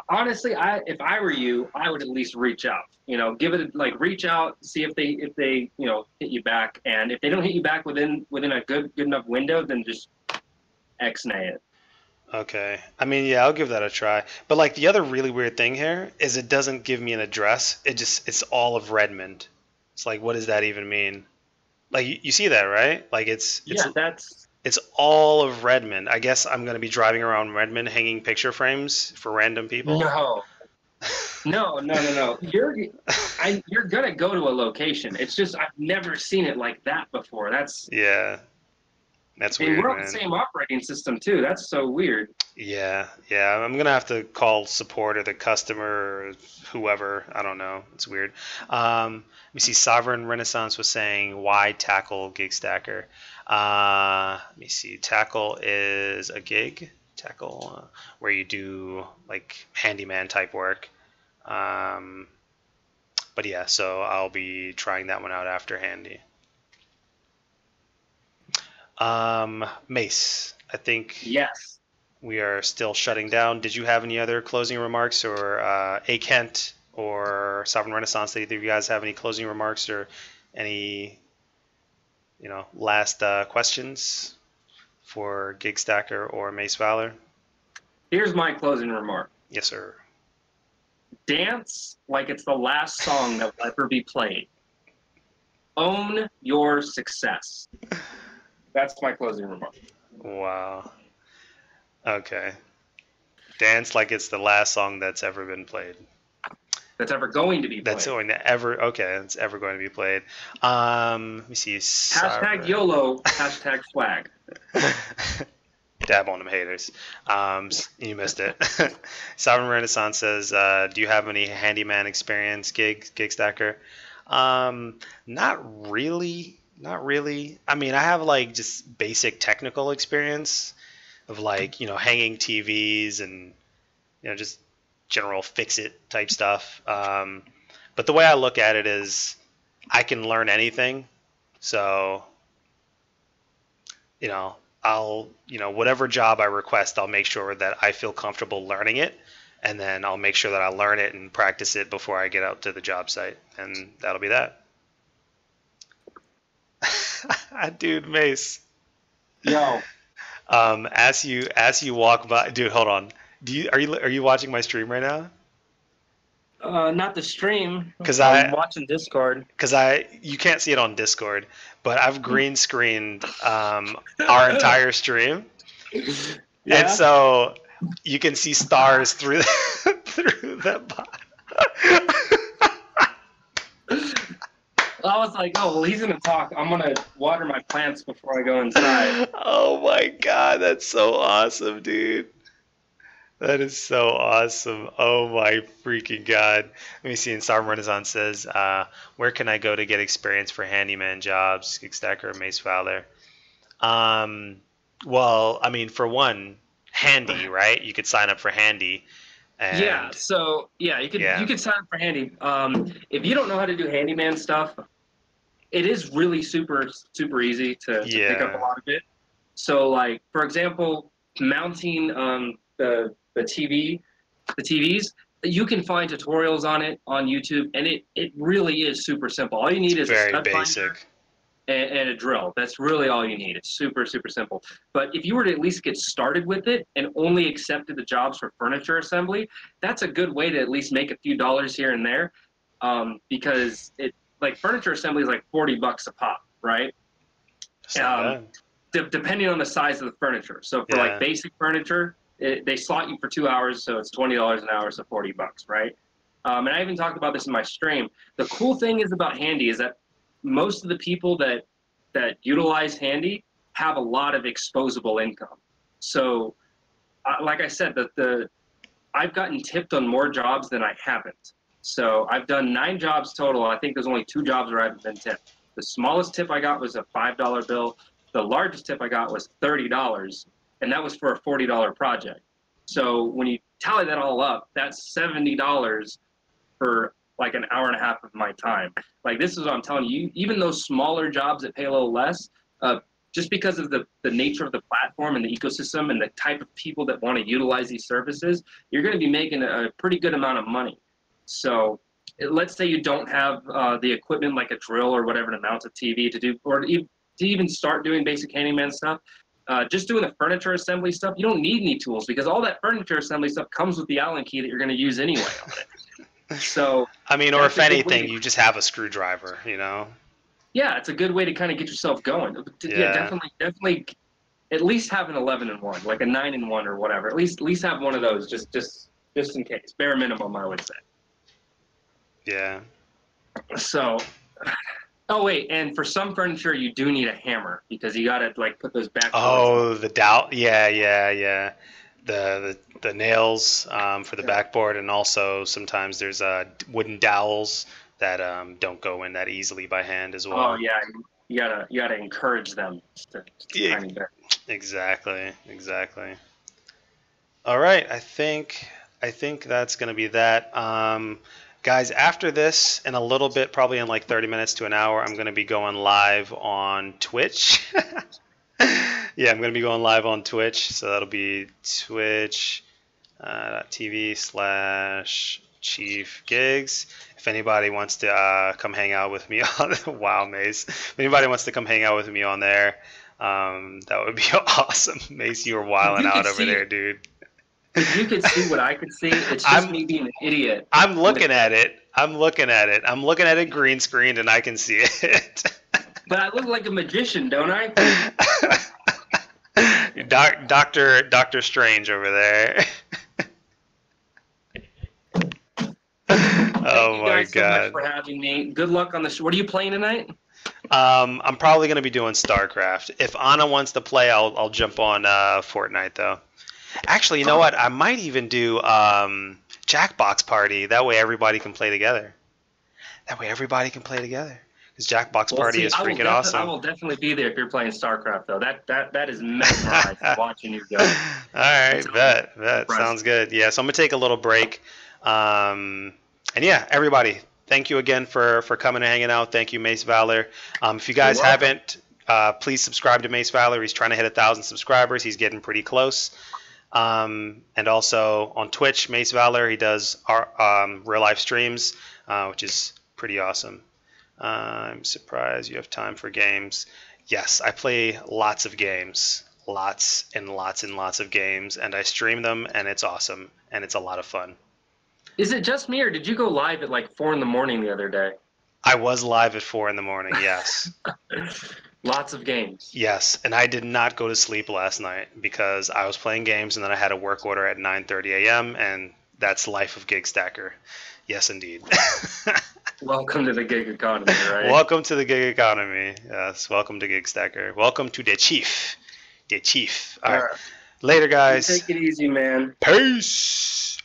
Honestly, if I were you, I would at least reach out. You know, give it like reach out, see if they hit you back, and if they don't hit you back within a good enough window, then just X-nay it.
Okay. I mean, yeah, I'll give that a try. But like the other really weird thing here is it doesn't give me an address. It's all of Redmond. It's like, what does that even mean? Like you see that, right? Like it's all of Redmond. I guess I'm gonna be driving around Redmond hanging picture frames for random people.
No. You're gonna go to a location. It's just I've never seen it like that before. That's weird. And we're on the same operating system too. That's so weird.
Yeah. I'm gonna have to call support or the customer or whoever. I don't know. It's weird. Let me see. Sovereign Renaissance was saying, why Takl GigStacker? Let me see. Takl is a gig. Takl, where you do like handyman type work. But yeah, so I'll be trying that one out after Handy. Mace, I think.
Yes.
We are still shutting down. Did you have any other closing remarks, or A. Kent or Sovereign Renaissance? Did either of you guys have any closing remarks or any, last questions for GigStacker or Mace Valor?
Here's my closing remark.
Yes, sir.
Dance like it's the last song that will ever be played. Own your success. That's my closing remark.
Wow. Okay. Dance like it's the last song that's ever been played.
That's ever going to be played.
That's ever going to be played. Let me see.
Hashtag YOLO, hashtag swag.
Dab on them haters. You missed it. Sovereign Renaissance says, do you have any handyman experience, GigStacker? Not really. I mean, I have like just basic technical experience of like, hanging TVs and, just general fix-it type stuff. But the way I look at it is I can learn anything. So, I'll, whatever job I request, I'll make sure that I feel comfortable learning it. And then I'll make sure that I learn it and practice it before I get out to the job site. And that'll be that. Dude, Mace.
Yo.
As you walk by, dude, hold on. Are you watching my stream right now?
Not the stream.
Because
I'm watching Discord.
Because you can't see it on Discord, but I've green screened our entire stream, and so you can see stars through that bot.
I was like, oh, well, he's going to talk. I'm going to water my plants before I go inside.
Oh, my God. That's so awesome, dude. That is so awesome. Oh, my freaking God. Let me see. And Sovereign Renaissance says, where can I go to get experience for handyman jobs, GigStacker or Mace Valor? Well, I mean, for one, Handy, right? You could sign up for Handy. And
yeah, so yeah, you could sign up for handy. If you don't know how to do handyman stuff, it is really super easy to pick up a lot of it. So like for example, mounting the TVs, you can find tutorials on it on YouTube, and it really is super simple. All you need is a stud finder and a drill. That's really all you need. It's super simple. But if you were to at least get started with it and only accepted the jobs for furniture assembly, that's a good way to at least make a few dollars here and there, because like furniture assembly is like $40 a pop, right? Depending on the size of the furniture. So for like basic furniture, they slot you for 2 hours, so it's $20 an hour, so $40, right? And I even talked about this in my stream. The cool thing is about Handy is that most of the people that utilize Handy have a lot of exposable income. So, like I said, I've gotten tipped on more jobs than I haven't. So I've done 9 jobs total. I think there's only 2 jobs where I haven't been tipped. The smallest tip I got was a $5 bill. The largest tip I got was $30, and that was for a $40 project. So when you tally that all up, that's $70 for like an hour and a half of my time. Like this is what I'm telling you. Even those smaller jobs that pay a little less, just because of the nature of the platform and the ecosystem and the type of people that want to utilize these services, you're going to be making a pretty good amount of money. So let's say you don't have the equipment like a drill or whatever to mount a TV to do, or to even start doing basic handyman stuff. Just doing the furniture assembly stuff, you don't need any tools because all that furniture assembly stuff comes with the Allen key that you're going to use anyway on it. So
I mean, or if anything, you just have a screwdriver, you know?
Yeah, it's a good way to kind of get yourself going. Yeah, definitely. At least have an 11-1, like a 9-1 or whatever. At least have one of those, just in case. Bare minimum, I would say.
Yeah. So.
Oh wait, and for some furniture, you do need a hammer because you gotta like put those back.
Oh, the dowel. Yeah. The nails for the backboard, and also sometimes there's wooden dowels that don't go in that easily by hand as well.
Oh yeah, you gotta encourage them to tiny bit.
Exactly. All right, I think that's gonna be that. Guys, after this, in a little bit, probably in like 30 minutes to an hour, I'm going to be going live on Twitch. Yeah, I'm going to be going live on Twitch. So that'll be twitch.tv/Chief Gigs. If anybody wants to come hang out with me on wow, Mace. If anybody wants to come hang out with me on there, that would be awesome. Mace, you were wilding out over there, dude.
If you could see what I could see, it's just me being an idiot.
I'm looking at it. I'm looking at it green screened, and I can see it.
But I look like a magician, don't I?
Doctor Strange over there. Oh my God! Thank you guys so much
for having me. Good luck on the show. What are you playing tonight?
I'm probably going to be doing StarCraft. If Anna wants to play, I'll jump on Fortnite though. Actually, you know what? I might even do Jackbox Party. That way everybody can play together. Because Jackbox Party is freaking awesome.
I will definitely be there if you're playing StarCraft, though. That is mesmerizing watching you go.
All right, bet. Sounds good. Yeah, so I'm going to take a little break. And yeah, everybody, thank you again for coming and hanging out. Thank you, Mace Valor. If you guys haven't, please subscribe to Mace Valor. He's trying to hit 1,000 subscribers. He's getting pretty close. And also on Twitch, Mace Valor, he does our real life streams, which is pretty awesome. I'm surprised you have time for games. Yes, I play lots of games, lots and lots of games, and I stream them, and it's awesome, and it's a lot of fun.
Is it just me, or did you go live at like 4 in the morning the other day?
I was live at 4 in the morning, yes.
Lots of games.
Yes, and I did not go to sleep last night because I was playing games, and then I had a work order at 9:30 a.m., and that's life of GigStacker. Yes, indeed.
Welcome to the gig economy, right?
Welcome to the gig economy. Yes, welcome to GigStacker. Welcome to the chief. All right. Later, guys.
Take it easy, man.
Peace.